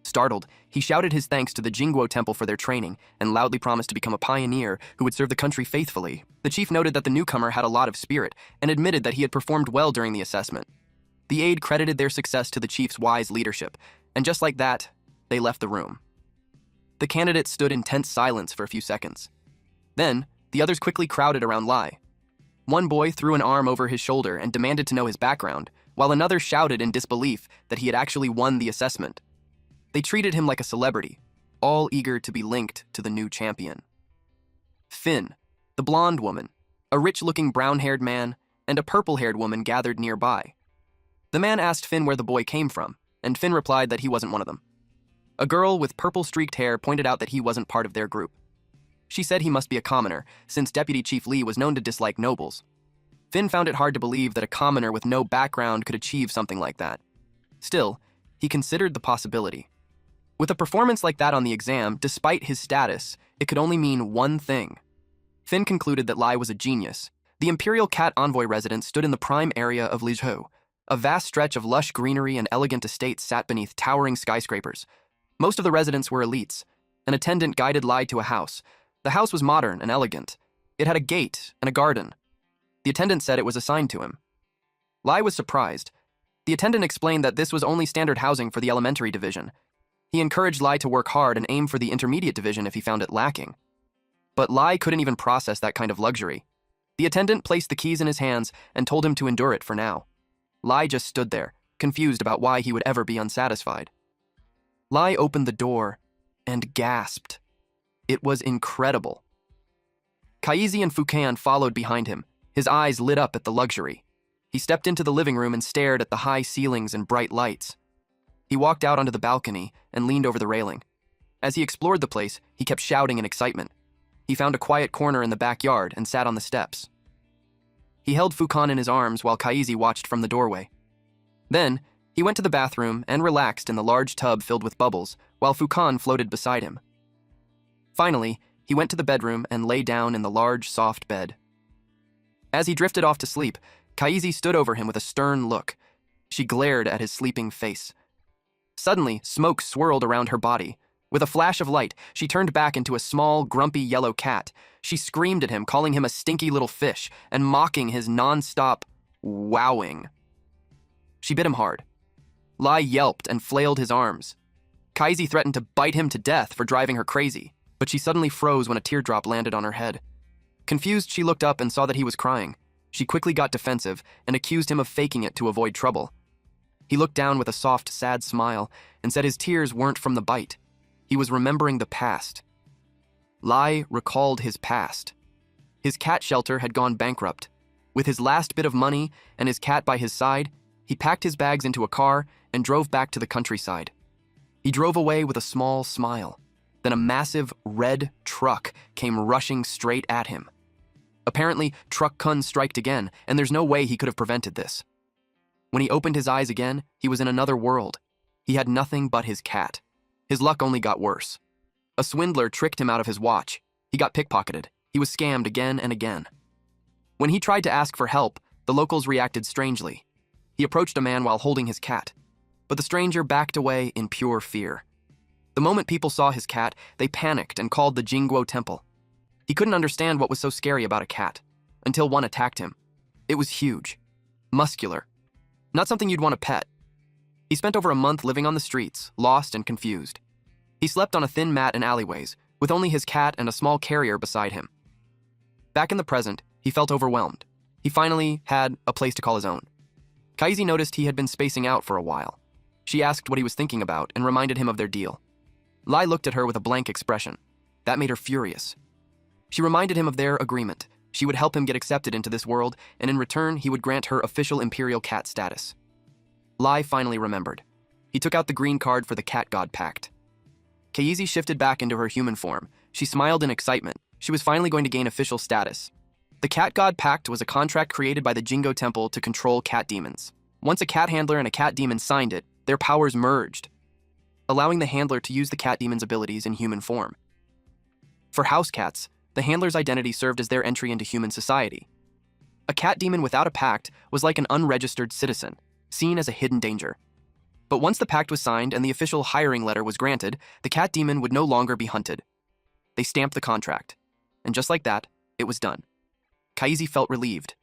Startled, he shouted his thanks to the Jinguo Temple for their training and loudly promised to become a pioneer who would serve the country faithfully. The chief noted that the newcomer had a lot of spirit and admitted that he had performed well during the assessment. The aide credited their success to the chief's wise leadership, and just like that, they left the room. The candidates stood in tense silence for a few seconds. Then, the others quickly crowded around Lai. One boy threw an arm over his shoulder and demanded to know his background, while another shouted in disbelief that he had actually won the assessment. They treated him like a celebrity, all eager to be linked to the new champion. Finn, the blonde woman, a rich-looking brown-haired man, and a purple-haired woman gathered nearby. The man asked Finn where the boy came from, and Finn replied that he wasn't one of them. A girl with purple-streaked hair pointed out that he wasn't part of their group. She said he must be a commoner, since Deputy Chief Lee was known to dislike nobles. Finn found it hard to believe that a commoner with no background could achieve something like that. Still, he considered the possibility. With a performance like that on the exam, despite his status, it could only mean one thing. Finn concluded that Lie was a genius. The Imperial Cat Envoy residence stood in the prime area of Lijou. A vast stretch of lush greenery and elegant estates sat beneath towering skyscrapers. Most of the residents were elites. An attendant guided Lie to a house. The house was modern and elegant. It had a gate and a garden. The attendant said it was assigned to him. Lie was surprised. The attendant explained that this was only standard housing for the elementary division. He encouraged Lie to work hard and aim for the intermediate division if he found it lacking. But Lie couldn't even process that kind of luxury. The attendant placed the keys in his hands and told him to endure it for now. Lie just stood there, confused about why he would ever be unsatisfied. Lie opened the door and gasped. It was incredible. Kaisi and Fukan followed behind him, his eyes lit up at the luxury. He stepped into the living room and stared at the high ceilings and bright lights. He walked out onto the balcony and leaned over the railing. As he explored the place, he kept shouting in excitement. He found a quiet corner in the backyard and sat on the steps. He held Fukan in his arms while Kaisi watched from the doorway. Then, he went to the bathroom and relaxed in the large tub filled with bubbles while Fukan floated beside him. Finally, he went to the bedroom and lay down in the large, soft bed. As he drifted off to sleep, Kaisi stood over him with a stern look. She glared at his sleeping face. Suddenly, smoke swirled around her body. With a flash of light, she turned back into a small, grumpy yellow cat. She screamed at him, calling him a stinky little fish, and mocking his non-stop wowing. She bit him hard. Lie yelped and flailed his arms. Kaisi threatened to bite him to death for driving her crazy, but she suddenly froze when a teardrop landed on her head. Confused, she looked up and saw that he was crying. She quickly got defensive and accused him of faking it to avoid trouble. He looked down with a soft, sad smile and said his tears weren't from the bite. He was remembering the past. Lie recalled his past. His cat shelter had gone bankrupt. With his last bit of money and his cat by his side, he packed his bags into a car and drove back to the countryside. He drove away with a small smile. Then a massive red truck came rushing straight at him. Apparently, Truck Kun striked again, and there's no way he could have prevented this. When he opened his eyes again, he was in another world. He had nothing but his cat. His luck only got worse. A swindler tricked him out of his watch. He got pickpocketed. He was scammed again and again. When he tried to ask for help, the locals reacted strangely. He approached a man while holding his cat, but the stranger backed away in pure fear. The moment people saw his cat, they panicked and called the Jingguo Temple. He couldn't understand what was so scary about a cat, until one attacked him. It was huge, muscular, not something you'd want to pet. He spent over a month living on the streets, lost and confused. He slept on a thin mat in alleyways, with only his cat and a small carrier beside him. Back in the present, he felt overwhelmed. He finally had a place to call his own. Kaisi noticed he had been spacing out for a while. She asked what he was thinking about and reminded him of their deal. Lie looked at her with a blank expression. That made her furious. She reminded him of their agreement. She would help him get accepted into this world, and in return, he would grant her official imperial cat status. Lie finally remembered. He took out the green card for the cat god pact. Kaisi shifted back into her human form. She smiled in excitement. She was finally going to gain official status. The cat god pact was a contract created by the Jingo Temple to control cat demons. Once a cat handler and a cat demon signed it, their powers merged, allowing the handler to use the cat demon's abilities in human form. For house cats, the handler's identity served as their entry into human society. A cat demon without a pact was like an unregistered citizen, seen as a hidden danger. But once the pact was signed and the official hiring letter was granted, the cat demon would no longer be hunted. They stamped the contract, and just like that, it was done. Kaisi felt relieved.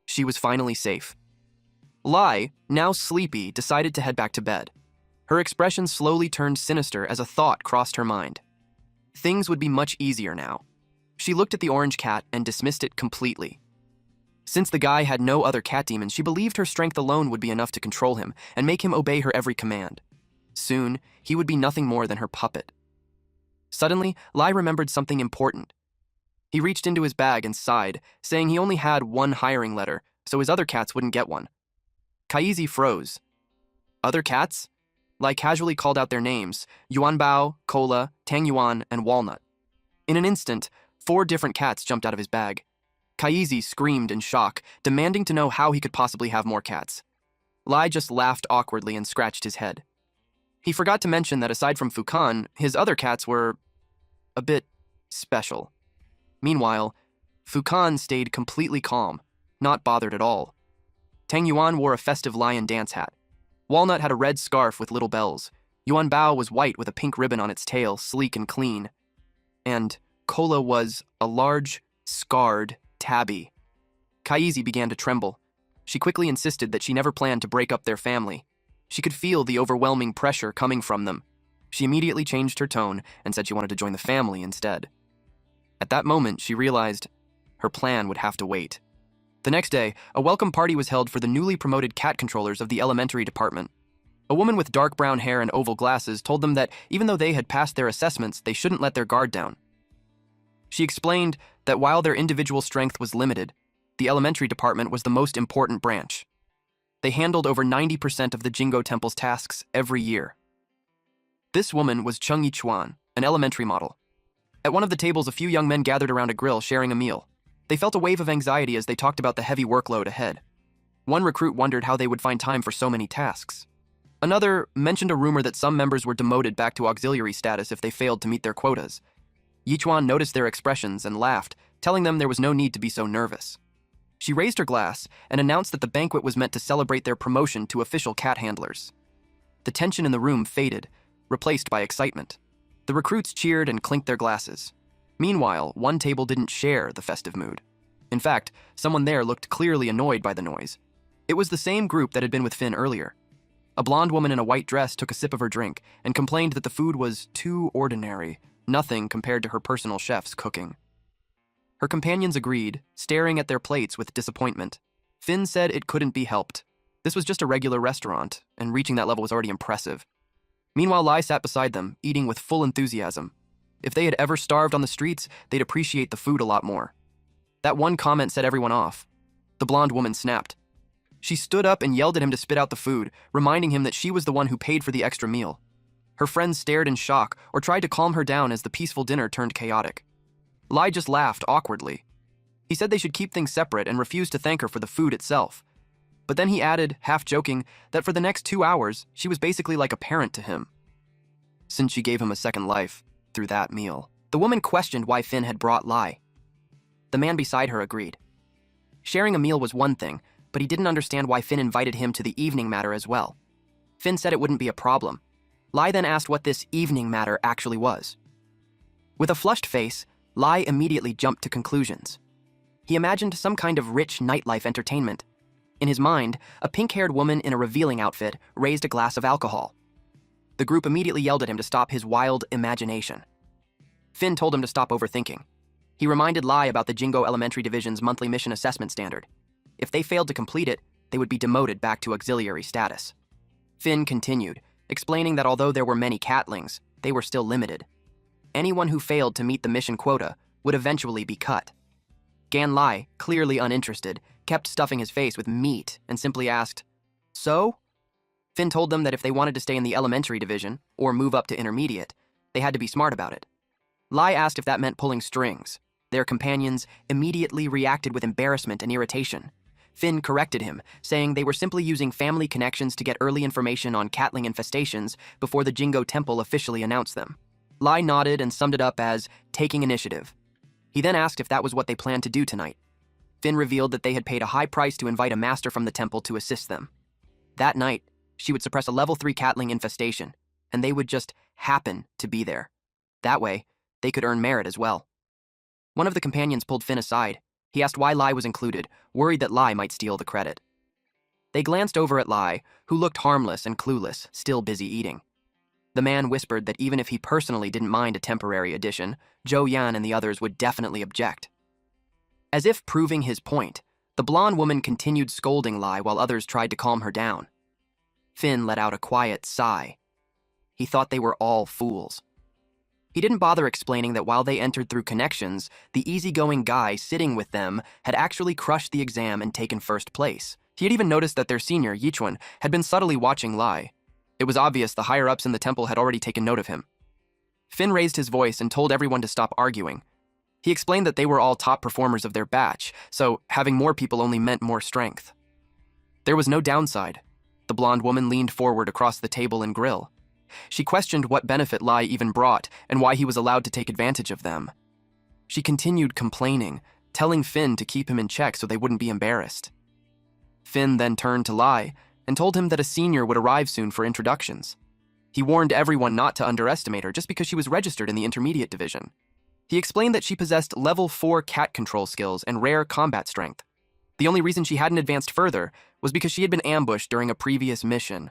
She was finally safe. Lie, now sleepy, decided to head back to bed. Her expression slowly turned sinister as a thought crossed her mind. Things would be much easier now. She looked at the orange cat and dismissed it completely. Since the guy had no other cat demons, she believed her strength alone would be enough to control him and make him obey her every command. Soon, he would be nothing more than her puppet. Suddenly, Lie remembered something important. He reached into his bag and sighed, saying he only had one hiring letter, so his other cats wouldn't get one. Kaisi froze. Other cats? Lai casually called out their names: Yuanbao, Cola, Tang Yuan, and Walnut. In an instant, 4 different cats jumped out of his bag. Kaisi screamed in shock, demanding to know how he could possibly have more cats. Lai just laughed awkwardly and scratched his head. He forgot to mention that aside from Fukan, his other cats were a bit special. Meanwhile, Fukan stayed completely calm, not bothered at all. Tang Yuan wore a festive lion dance hat. Walnut had a red scarf with little bells. Yuan Bao was white with a pink ribbon on its tail, sleek and clean. And Cola was a large, scarred tabby. Kaisi began to tremble. She quickly insisted that she never planned to break up their family. She could feel the overwhelming pressure coming from them. She immediately changed her tone and said she wanted to join the family instead. At that moment, she realized her plan would have to wait. The next day, a welcome party was held for the newly promoted cat controllers of the elementary department. A woman with dark brown hair and oval glasses told them that even though they had passed their assessments, they shouldn't let their guard down. She explained that while their individual strength was limited, the elementary department was the most important branch. They handled over 90% of the Jingo Temple's tasks every year. This woman was Chung Yichuan, an elementary model. At one of the tables, a few young men gathered around a grill sharing a meal. They felt a wave of anxiety as they talked about the heavy workload ahead. One recruit wondered how they would find time for so many tasks. Another mentioned a rumor that some members were demoted back to auxiliary status if they failed to meet their quotas. Yichuan noticed their expressions and laughed, telling them there was no need to be so nervous. She raised her glass and announced that the banquet was meant to celebrate their promotion to official cat handlers. The tension in the room faded, replaced by excitement. The recruits cheered and clinked their glasses. Meanwhile, one table didn't share the festive mood. In fact, someone there looked clearly annoyed by the noise. It was the same group that had been with Finn earlier. A blonde woman in a white dress took a sip of her drink and complained that the food was too ordinary, nothing compared to her personal chef's cooking. Her companions agreed, staring at their plates with disappointment. Finn said it couldn't be helped. This was just a regular restaurant, and reaching that level was already impressive. Meanwhile, Lai sat beside them, eating with full enthusiasm. If they had ever starved on the streets, they'd appreciate the food a lot more. That one comment set everyone off. The blonde woman snapped. She stood up and yelled at him to spit out the food, reminding him that she was the one who paid for the extra meal. Her friends stared in shock or tried to calm her down as the peaceful dinner turned chaotic. Lai just laughed awkwardly. He said they should keep things separate and refused to thank her for the food itself. But then he added, half joking, that for the next 2 hours, she was basically like a parent to him, since she gave him a second life through that meal. The woman questioned why Finn had brought Lai. The man beside her agreed. Sharing a meal was one thing, but he didn't understand why Finn invited him to the evening matter as well. Finn said it wouldn't be a problem. Lai then asked what this evening matter actually was. With a flushed face, Lai immediately jumped to conclusions. He imagined some kind of rich nightlife entertainment. In his mind, a pink-haired woman in a revealing outfit raised a glass of alcohol. The group immediately yelled at him to stop his wild imagination. Finn told him to stop overthinking. He reminded Lai about the Jingo Elementary Division's monthly mission assessment standard. If they failed to complete it, they would be demoted back to auxiliary status. Finn continued, explaining that although there were many catlings, they were still limited. Anyone who failed to meet the mission quota would eventually be cut. Gan Lie, clearly uninterested, kept stuffing his face with meat and simply asked, "So?" Finn told them that if they wanted to stay in the elementary division, or move up to intermediate, they had to be smart about it. Lai asked if that meant pulling strings. Their companions immediately reacted with embarrassment and irritation. Finn corrected him, saying they were simply using family connections to get early information on catling infestations before the Jingo Temple officially announced them. Lai nodded and summed it up as taking initiative. He then asked if that was what they planned to do tonight. Finn revealed that they had paid a high price to invite a master from the temple to assist them. That night, she would suppress a level 3 catling infestation, and they would just happen to be there. That way, they could earn merit as well. One of the companions pulled Finn aside. He asked why Lai was included, worried that Lai might steal the credit. They glanced over at Lai, who looked harmless and clueless, still busy eating. The man whispered that even if he personally didn't mind a temporary addition, Zhou Yan and the others would definitely object. As if proving his point, the blonde woman continued scolding Lai while others tried to calm her down. Finn let out a quiet sigh. He thought they were all fools. He didn't bother explaining that while they entered through connections, the easygoing guy sitting with them had actually crushed the exam and taken first place. He had even noticed that their senior, Yichuan, had been subtly watching Lai. It was obvious the higher-ups in the temple had already taken note of him. Finn raised his voice and told everyone to stop arguing. He explained that they were all top performers of their batch, so having more people only meant more strength. There was no downside. The blonde woman leaned forward across the table and grill. She questioned what benefit Lie even brought and why he was allowed to take advantage of them. She continued complaining, telling Finn to keep him in check so they wouldn't be embarrassed. Finn then turned to Lie and told him that a senior would arrive soon for introductions. He warned everyone not to underestimate her just because she was registered in the intermediate division. He explained that she possessed level 4 cat control skills and rare combat strength. The only reason she hadn't advanced further was because she had been ambushed during a previous mission.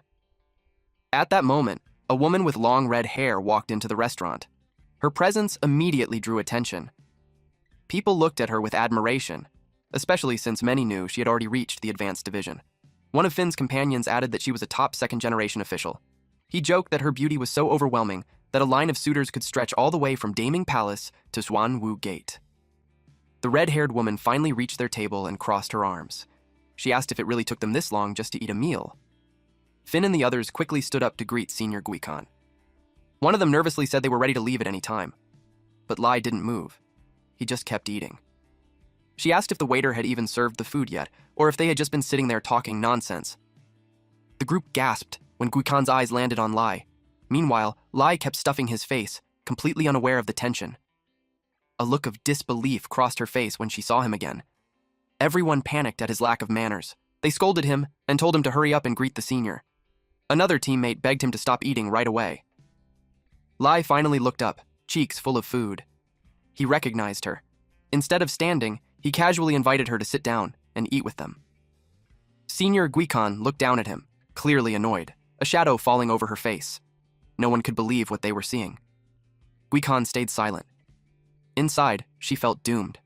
At that moment, a woman with long red hair walked into the restaurant. Her presence immediately drew attention. People looked at her with admiration, especially since many knew she had already reached the advanced division. One of Finn's companions added that she was a top second-generation official. He joked that her beauty was so overwhelming that a line of suitors could stretch all the way from Daming Palace to Xuanwu Gate. The red-haired woman finally reached their table and crossed her arms. She asked if it really took them this long just to eat a meal. Finn and the others quickly stood up to greet Senior Guikan. One of them nervously said they were ready to leave at any time. But Lie didn't move. He just kept eating. She asked if the waiter had even served the food yet, or if they had just been sitting there talking nonsense. The group gasped when Guikan's eyes landed on Lie. Meanwhile, Lie kept stuffing his face, completely unaware of the tension. A look of disbelief crossed her face when she saw him again. Everyone panicked at his lack of manners. They scolded him and told him to hurry up and greet the senior. Another teammate begged him to stop eating right away. Lie finally looked up, cheeks full of food. He recognized her. Instead of standing, he casually invited her to sit down and eat with them. Senior Guikan looked down at him, clearly annoyed, a shadow falling over her face. No one could believe what they were seeing. Guikan stayed silent. Inside, she felt doomed.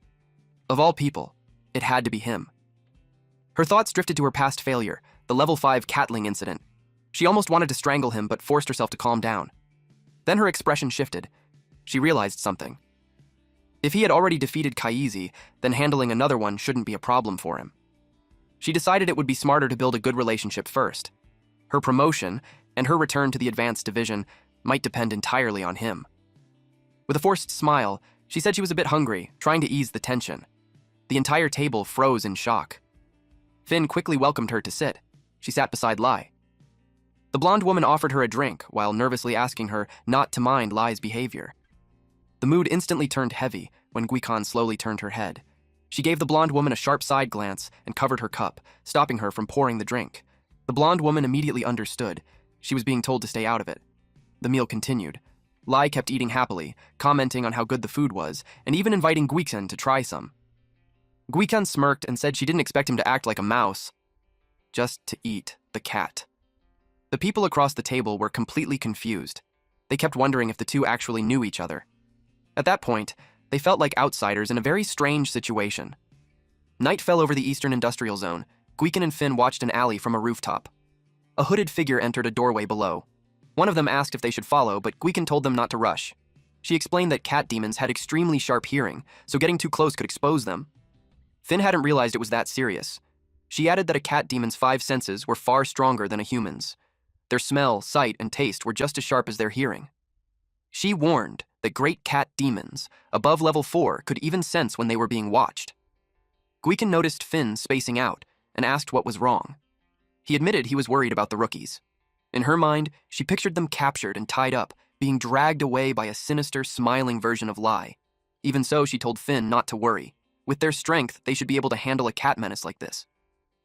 Of all people, it had to be him. Her thoughts drifted to her past failure, the level 5 catling incident. She almost wanted to strangle him but forced herself to calm down. Then her expression shifted. She realized something. If he had already defeated Kaisi, then handling another one shouldn't be a problem for him. She decided it would be smarter to build a good relationship first. Her promotion and her return to the advanced division might depend entirely on him. With a forced smile, she said she was a bit hungry, trying to ease the tension. The entire table froze in shock. Finn quickly welcomed her to sit. She sat beside Lie. The blonde woman offered her a drink while nervously asking her not to mind Lie's behavior. The mood instantly turned heavy when Guikan slowly turned her head. She gave the blonde woman a sharp side glance and covered her cup, stopping her from pouring the drink. The blonde woman immediately understood. She was being told to stay out of it. The meal continued. Lie kept eating happily, commenting on how good the food was, and even inviting Guikan to try some. Guikan smirked and said she didn't expect him to act like a mouse, just to eat the cat. The people across the table were completely confused. They kept wondering if the two actually knew each other. At that point, they felt like outsiders in a very strange situation. Night fell over the eastern industrial zone. Guikan and Finn watched an alley from a rooftop. A hooded figure entered a doorway below. One of them asked if they should follow, but Guikan told them not to rush. She explained that cat demons had extremely sharp hearing, so getting too close could expose them. Finn hadn't realized it was that serious. She added that a cat demon's 5 senses were far stronger than a human's. Their smell, sight, and taste were just as sharp as their hearing. She warned that great cat demons, above level 4, could even sense when they were being watched. Guikan noticed Finn spacing out and asked what was wrong. He admitted he was worried about the rookies. In her mind, she pictured them captured and tied up, being dragged away by a sinister, smiling version of Lie. Even so, she told Finn not to worry. With their strength, they should be able to handle a cat menace like this.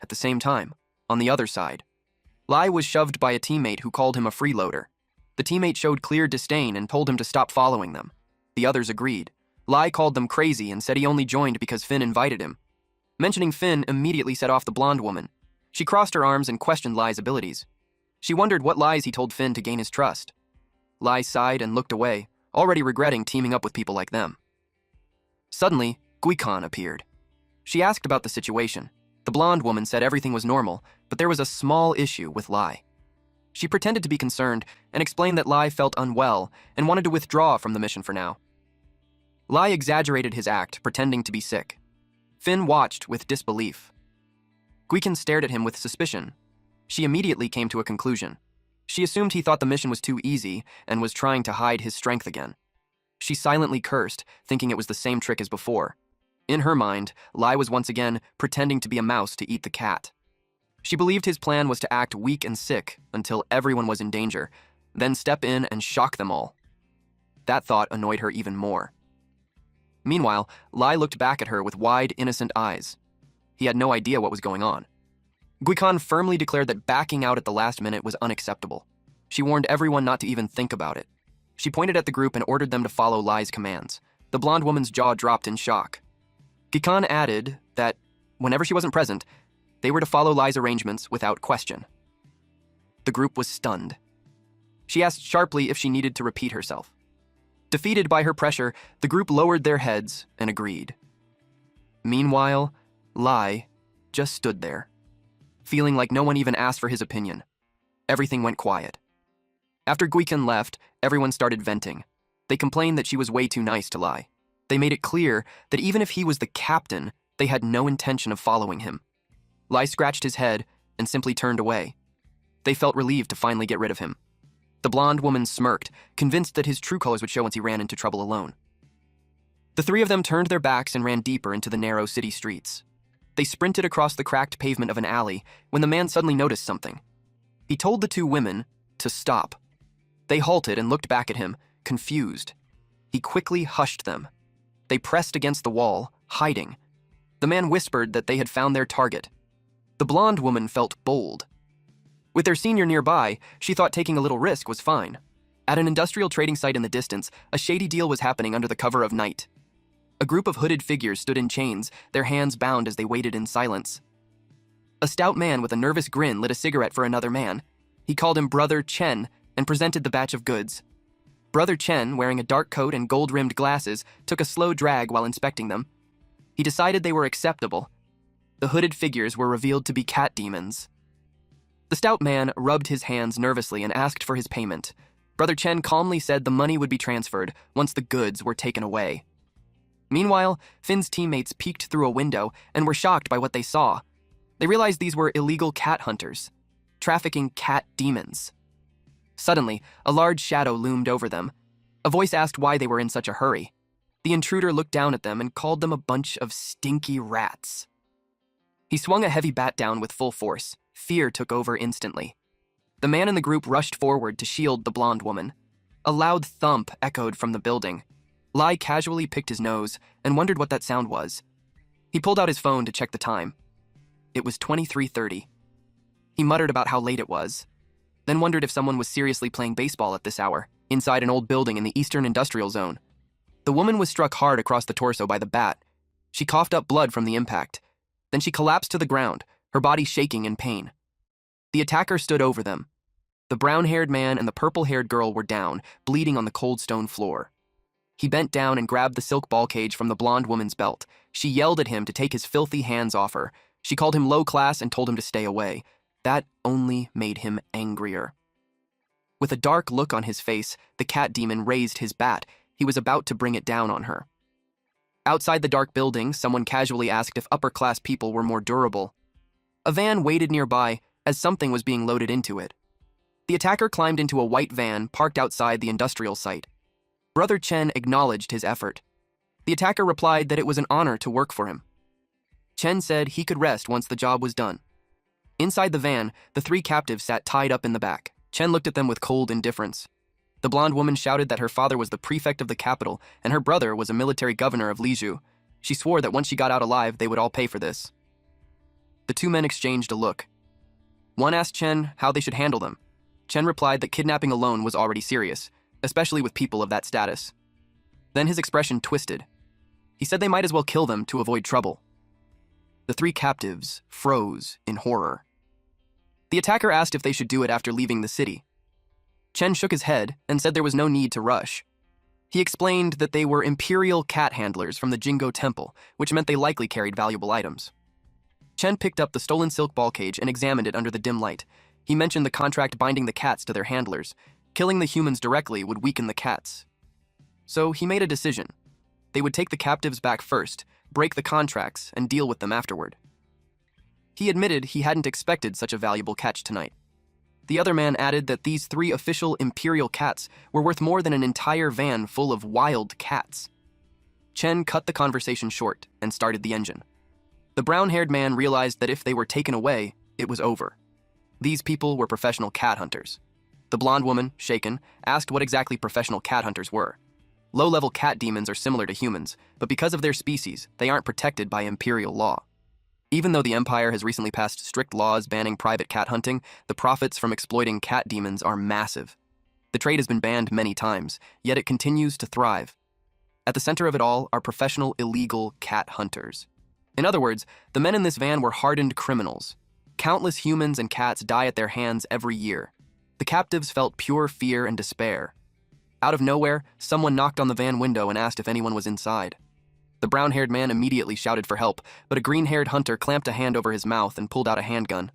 At the same time, on the other side, Lie was shoved by a teammate who called him a freeloader. The teammate showed clear disdain and told him to stop following them. The others agreed. Lie called them crazy and said he only joined because Finn invited him. Mentioning Finn immediately set off the blonde woman. She crossed her arms and questioned Lie's abilities. She wondered what lies he told Finn to gain his trust. Lie sighed and looked away, already regretting teaming up with people like them. Suddenly, Guikan appeared. She asked about the situation. The blonde woman said everything was normal, but there was a small issue with Lie. She pretended to be concerned and explained that Lie felt unwell and wanted to withdraw from the mission for now. Lie exaggerated his act, pretending to be sick. Finn watched with disbelief. Guikan stared at him with suspicion. She immediately came to a conclusion. She assumed he thought the mission was too easy and was trying to hide his strength again. She silently cursed, thinking it was the same trick as before. In her mind, Lie was once again pretending to be a mouse to eat the cat. She believed his plan was to act weak and sick until everyone was in danger, then step in and shock them all. That thought annoyed her even more. Meanwhile, Lie looked back at her with wide, innocent eyes. He had no idea what was going on. Guikan firmly declared that backing out at the last minute was unacceptable. She warned everyone not to even think about it. She pointed at the group and ordered them to follow Lie's commands. The blonde woman's jaw dropped in shock. Guikan added that, whenever she wasn't present, they were to follow Lie's arrangements without question. The group was stunned. She asked sharply if she needed to repeat herself. Defeated by her pressure, the group lowered their heads and agreed. Meanwhile, Lie just stood there, feeling like no one even asked for his opinion. Everything went quiet. After Guikan left, everyone started venting. They complained that she was way too nice to Lie. They made it clear that even if he was the captain, they had no intention of following him. Lie scratched his head and simply turned away. They felt relieved to finally get rid of him. The blonde woman smirked, convinced that his true colors would show once he ran into trouble alone. The three of them turned their backs and ran deeper into the narrow city streets. They sprinted across the cracked pavement of an alley when the man suddenly noticed something. He told the two women to stop. They halted and looked back at him, confused. He quickly hushed them. They pressed against the wall, hiding. The man whispered that they had found their target. The blonde woman felt bold. With their senior nearby, she thought taking a little risk was fine. At an industrial trading site in the distance, a shady deal was happening under the cover of night. A group of hooded figures stood in chains, their hands bound as they waited in silence. A stout man with a nervous grin lit a cigarette for another man. He called him Brother Chen and presented the batch of goods. Brother Chen, wearing a dark coat and gold-rimmed glasses, took a slow drag while inspecting them. He decided they were acceptable. The hooded figures were revealed to be cat demons. The stout man rubbed his hands nervously and asked for his payment. Brother Chen calmly said the money would be transferred once the goods were taken away. Meanwhile, Finn's teammates peeked through a window and were shocked by what they saw. They realized these were illegal cat hunters, trafficking cat demons. Suddenly, a large shadow loomed over them. A voice asked why they were in such a hurry. The intruder looked down at them and called them a bunch of stinky rats. He swung a heavy bat down with full force. Fear took over instantly. The man in the group rushed forward to shield the blonde woman. A loud thump echoed from the building. Lie casually picked his nose and wondered what that sound was. He pulled out his phone to check the time. It was 23:30. He muttered about how late it was, then wondered if someone was seriously playing baseball at this hour, inside an old building in the Eastern Industrial Zone. The woman was struck hard across the torso by the bat. She coughed up blood from the impact. Then she collapsed to the ground, her body shaking in pain. The attacker stood over them. The brown-haired man and the purple-haired girl were down, bleeding on the cold stone floor. He bent down and grabbed the silk ball cage from the blonde woman's belt. She yelled at him to take his filthy hands off her. She called him low class and told him to stay away. That only made him angrier. With a dark look on his face, the cat demon raised his bat. He was about to bring it down on her. Outside the dark building, someone casually asked if upper-class people were more durable. A van waited nearby as something was being loaded into it. The attacker climbed into a white van parked outside the industrial site. Brother Chen acknowledged his effort. The attacker replied that it was an honor to work for him. Chen said he could rest once the job was done. Inside the van, the three captives sat tied up in the back. Chen looked at them with cold indifference. The blonde woman shouted that her father was the prefect of the capital and her brother was a military governor of Liju. She swore that once she got out alive, they would all pay for this. The two men exchanged a look. One asked Chen how they should handle them. Chen replied that kidnapping alone was already serious, especially with people of that status. Then his expression twisted. He said they might as well kill them to avoid trouble. The three captives froze in horror. The attacker asked if they should do it after leaving the city. Chen shook his head and said there was no need to rush. He explained that they were imperial cat handlers from the Jingo Temple, which meant they likely carried valuable items. Chen picked up the stolen silk ball cage and examined it under the dim light. He mentioned the contract binding the cats to their handlers. Killing the humans directly would weaken the cats. So he made a decision. They would take the captives back first, break the contracts, and deal with them afterward. He admitted he hadn't expected such a valuable catch tonight. The other man added that these 3 official imperial cats were worth more than an entire van full of wild cats. Chen cut the conversation short and started the engine. The brown-haired man realized that if they were taken away, it was over. These people were professional cat hunters. The blonde woman, shaken, asked what exactly professional cat hunters were. Low-level cat demons are similar to humans, but because of their species, they aren't protected by imperial law. Even though the Empire has recently passed strict laws banning private cat hunting, the profits from exploiting cat demons are massive. The trade has been banned many times, yet it continues to thrive. At the center of it all are professional illegal cat hunters. In other words, the men in this van were hardened criminals. Countless humans and cats die at their hands every year. The captives felt pure fear and despair. Out of nowhere, someone knocked on the van window and asked if anyone was inside. The brown-haired man immediately shouted for help, but a green-haired hunter clamped a hand over his mouth and pulled out a handgun.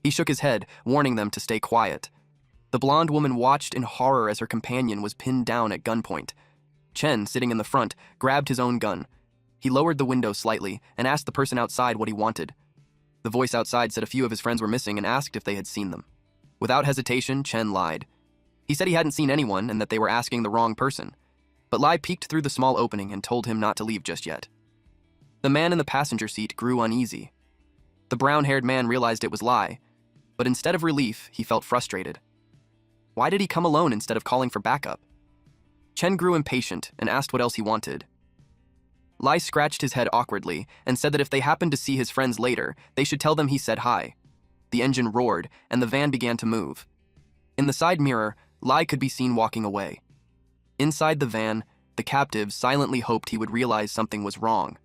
He shook his head, warning them to stay quiet. The blonde woman watched in horror as her companion was pinned down at gunpoint. Chen, sitting in the front, grabbed his own gun. He lowered the window slightly and asked the person outside what he wanted. The voice outside said a few of his friends were missing and asked if they had seen them. Without hesitation, Chen lied. He said he hadn't seen anyone and that they were asking the wrong person. But Lie peeked through the small opening and told him not to leave just yet. The man in the passenger seat grew uneasy. The brown-haired man realized it was Lie, but instead of relief, he felt frustrated. Why did he come alone instead of calling for backup? Chen grew impatient and asked what else he wanted. Lie scratched his head awkwardly and said that if they happened to see his friends later, they should tell them he said hi. The engine roared, and the van began to move. In the side mirror, Lie could be seen walking away. Inside the van, the captives silently hoped he would realize something was wrong.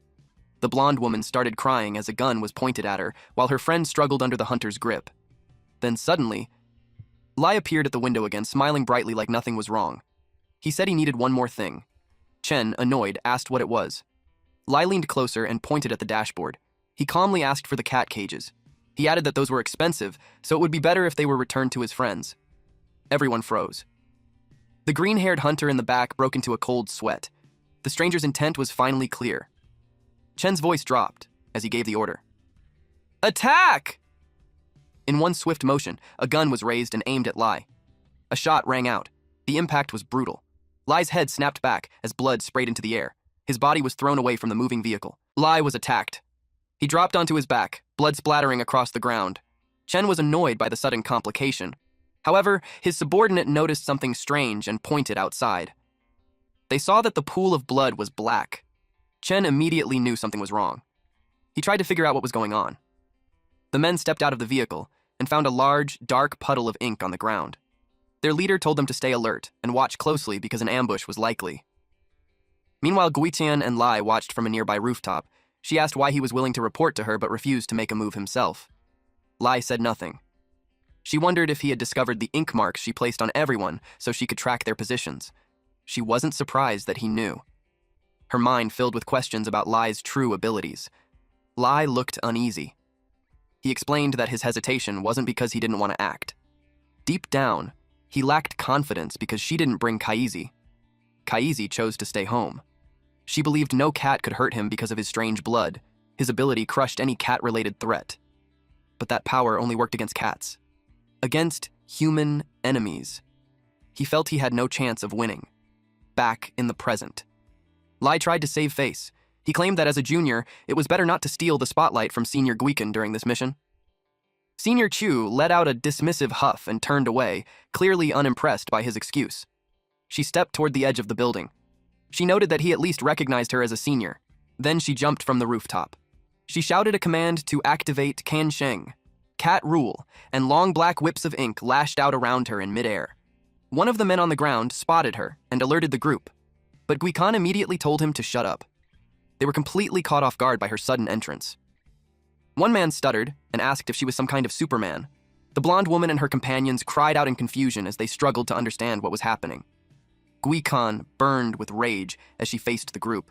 The blonde woman started crying as a gun was pointed at her, while her friend struggled under the hunter's grip. Then suddenly, Lie appeared at the window again, smiling brightly like nothing was wrong. He said he needed one more thing. Chen, annoyed, asked what it was. Lie leaned closer and pointed at the dashboard. He calmly asked for the cat cages. He added that those were expensive, so it would be better if they were returned to his friends. Everyone froze. The green-haired hunter in the back broke into a cold sweat. The stranger's intent was finally clear. Chen's voice dropped as he gave the order. Attack! In one swift motion, a gun was raised and aimed at Lie. A shot rang out. The impact was brutal. Lie's head snapped back as blood sprayed into the air. His body was thrown away from the moving vehicle. Lie was attacked. He dropped onto his back, blood splattering across the ground. Chen was annoyed by the sudden complication. However, his subordinate noticed something strange and pointed outside. They saw that the pool of blood was black. Chen immediately knew something was wrong. He tried to figure out what was going on. The men stepped out of the vehicle and found a large, dark puddle of ink on the ground. Their leader told them to stay alert and watch closely because an ambush was likely. Meanwhile, Guitian and Lie watched from a nearby rooftop. She asked why he was willing to report to her but refused to make a move himself. Lie said nothing. She wondered if he had discovered the ink marks she placed on everyone so she could track their positions. She wasn't surprised that he knew. Her mind filled with questions about Lie's true abilities. Lie looked uneasy. He explained that his hesitation wasn't because he didn't want to act. Deep down, he lacked confidence because she didn't bring Kaisi. Kaisi chose to stay home. She believed no cat could hurt him because of his strange blood. His ability crushed any cat-related threat. But that power only worked against cats. Against human enemies. He felt he had no chance of winning. Back in the present. Lie tried to save face. He claimed that as a junior, it was better not to steal the spotlight from Senior Guican during this mission. Senior Chu let out a dismissive huff and turned away, clearly unimpressed by his excuse. She stepped toward the edge of the building. She noted that he at least recognized her as a senior. Then she jumped from the rooftop. She shouted a command to activate Kansheng, cat rule, and long black whips of ink lashed out around her in midair. One of the men on the ground spotted her and alerted the group, but Guican immediately told him to shut up. They were completely caught off guard by her sudden entrance. One man stuttered and asked if she was some kind of Superman. The blonde woman and her companions cried out in confusion as they struggled to understand what was happening. Guican burned with rage as she faced the group.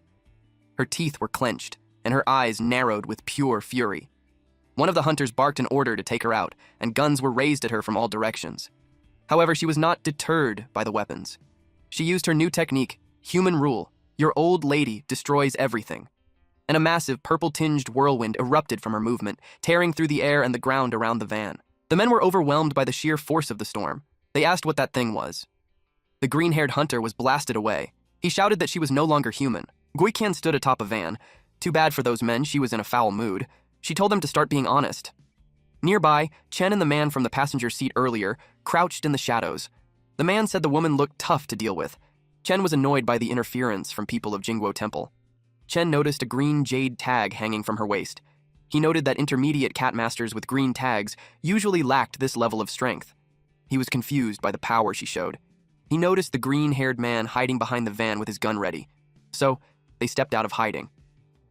Her teeth were clenched, and her eyes narrowed with pure fury. One of the hunters barked an order to take her out, and guns were raised at her from all directions. However, she was not deterred by the weapons. She used her new technique, human rule, your old lady destroys everything. And a massive purple-tinged whirlwind erupted from her movement, tearing through the air and the ground around the van. The men were overwhelmed by the sheer force of the storm. They asked what that thing was. The green-haired hunter was blasted away. He shouted that she was no longer human. Guikan stood atop a van. Too bad for those men, she was in a foul mood. She told them to start being honest. Nearby, Chen and the man from the passenger seat earlier crouched in the shadows. The man said the woman looked tough to deal with. Chen was annoyed by the interference from people of Jingguo Temple. Chen noticed a green jade tag hanging from her waist. He noted that intermediate cat masters with green tags usually lacked this level of strength. He was confused by the power she showed. He noticed the green-haired man hiding behind the van with his gun ready. So, they stepped out of hiding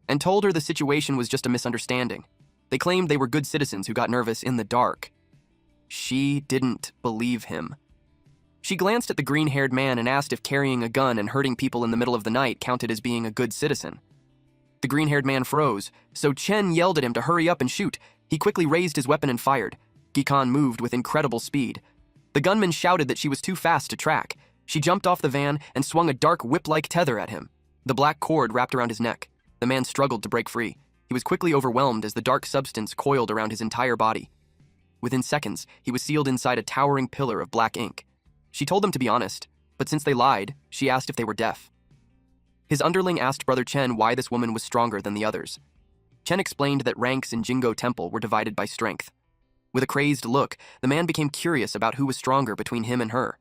and told her the situation was just a misunderstanding. They claimed they were good citizens who got nervous in the dark. She didn't believe him. She glanced at the green-haired man and asked if carrying a gun and hurting people in the middle of the night counted as being a good citizen. The green-haired man froze, so Chen yelled at him to hurry up and shoot. He quickly raised his weapon and fired. Guikan moved with incredible speed. The gunman shouted that she was too fast to track. She jumped off the van and swung a dark whip-like tether at him. The black cord wrapped around his neck. The man struggled to break free. He was quickly overwhelmed as the dark substance coiled around his entire body. Within seconds, he was sealed inside a towering pillar of black ink. She told them to be honest, but since they lied, she asked if they were deaf. His underling asked Brother Chen why this woman was stronger than the others. Chen explained that ranks in Jingguo Temple were divided by strength. With a crazed look, the man became curious about who was stronger between him and her.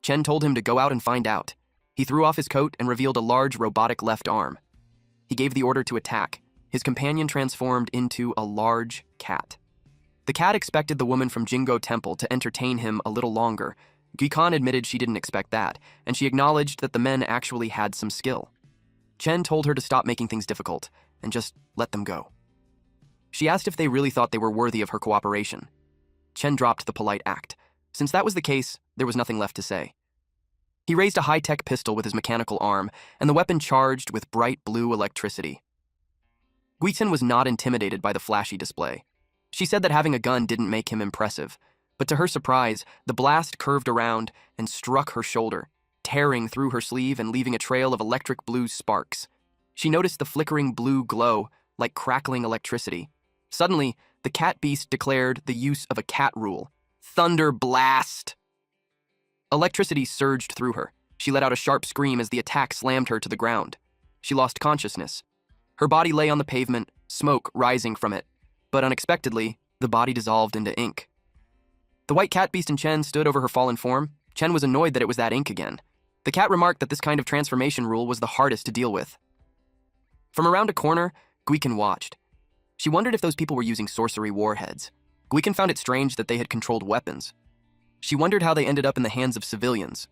Chen told him to go out and find out. He threw off his coat and revealed a large robotic left arm. He gave the order to attack. His companion transformed into a large cat. The cat expected the woman from Jingguo Temple to entertain him a little longer. Guikan admitted she didn't expect that, and she acknowledged that the men actually had some skill. Chen told her to stop making things difficult and just let them go. She asked if they really thought they were worthy of her cooperation. Chen dropped the polite act. Since that was the case, there was nothing left to say. He raised a high-tech pistol with his mechanical arm, and the weapon charged with bright blue electricity. Guitan was not intimidated by the flashy display. She said that having a gun didn't make him impressive, but to her surprise, the blast curved around and struck her shoulder, tearing through her sleeve and leaving a trail of electric blue sparks. She noticed the flickering blue glow, like crackling electricity. Suddenly, the cat beast declared the use of a cat rule. Thunder blast! Electricity surged through her. She let out a sharp scream as the attack slammed her to the ground. She lost consciousness. Her body lay on the pavement, smoke rising from it. But unexpectedly, the body dissolved into ink. The white cat beast and Chen stood over her fallen form. Chen was annoyed that it was that ink again. The cat remarked that this kind of transformation rule was the hardest to deal with. From around a corner, Guikan watched. She wondered if those people were using sorcery warheads. Guikan found it strange that they had controlled weapons. She wondered how they ended up in the hands of civilians.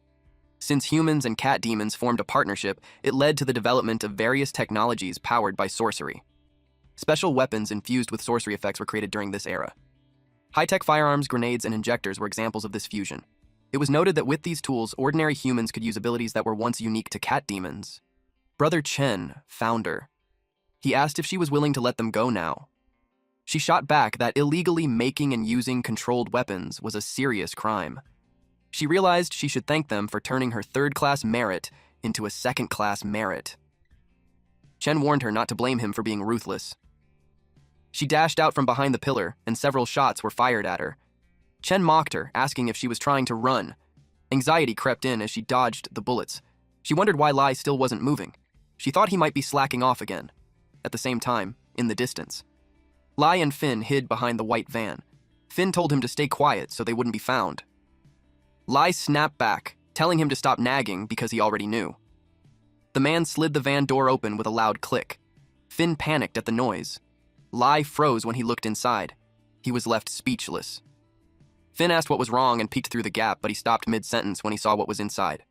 Since humans and cat demons formed a partnership, it led to the development of various technologies powered by sorcery. Special weapons infused with sorcery effects were created during this era. High-tech firearms, grenades, and injectors were examples of this fusion. It was noted that with these tools, ordinary humans could use abilities that were once unique to cat demons. Brother Chen found her. He asked if she was willing to let them go now. She shot back that illegally making and using controlled weapons was a serious crime. She realized she should thank them for turning her third-class merit into a second-class merit. Chen warned her not to blame him for being ruthless. She dashed out from behind the pillar, and several shots were fired at her. Chen mocked her, asking if she was trying to run. Anxiety crept in as she dodged the bullets. She wondered why Lie still wasn't moving. She thought he might be slacking off again. At the same time, in the distance, Lie and Finn hid behind the white van. Finn told him to stay quiet so they wouldn't be found. Lie snapped back, telling him to stop nagging because he already knew. The man slid the van door open with a loud click. Finn panicked at the noise. Lie froze when he looked inside. He was left speechless. Finn asked what was wrong and peeked through the gap, but he stopped mid-sentence when he saw what was inside.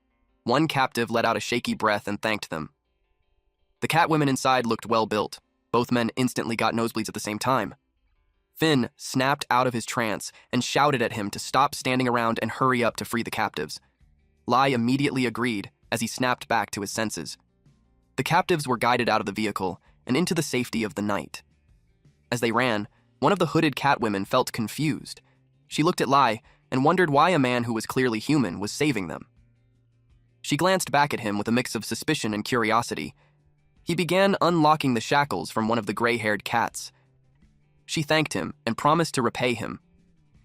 One captive let out a shaky breath and thanked them. The cat women inside looked well-built. Both men instantly got nosebleeds at the same time. Finn snapped out of his trance and shouted at him to stop standing around and hurry up to free the captives. Lie immediately agreed as he snapped back to his senses. The captives were guided out of the vehicle and into the safety of the night. As they ran, one of the hooded cat women felt confused. She looked at Lie and wondered why a man who was clearly human was saving them. She glanced back at him with a mix of suspicion and curiosity. He began unlocking the shackles from one of the gray-haired cats. She thanked him and promised to repay him.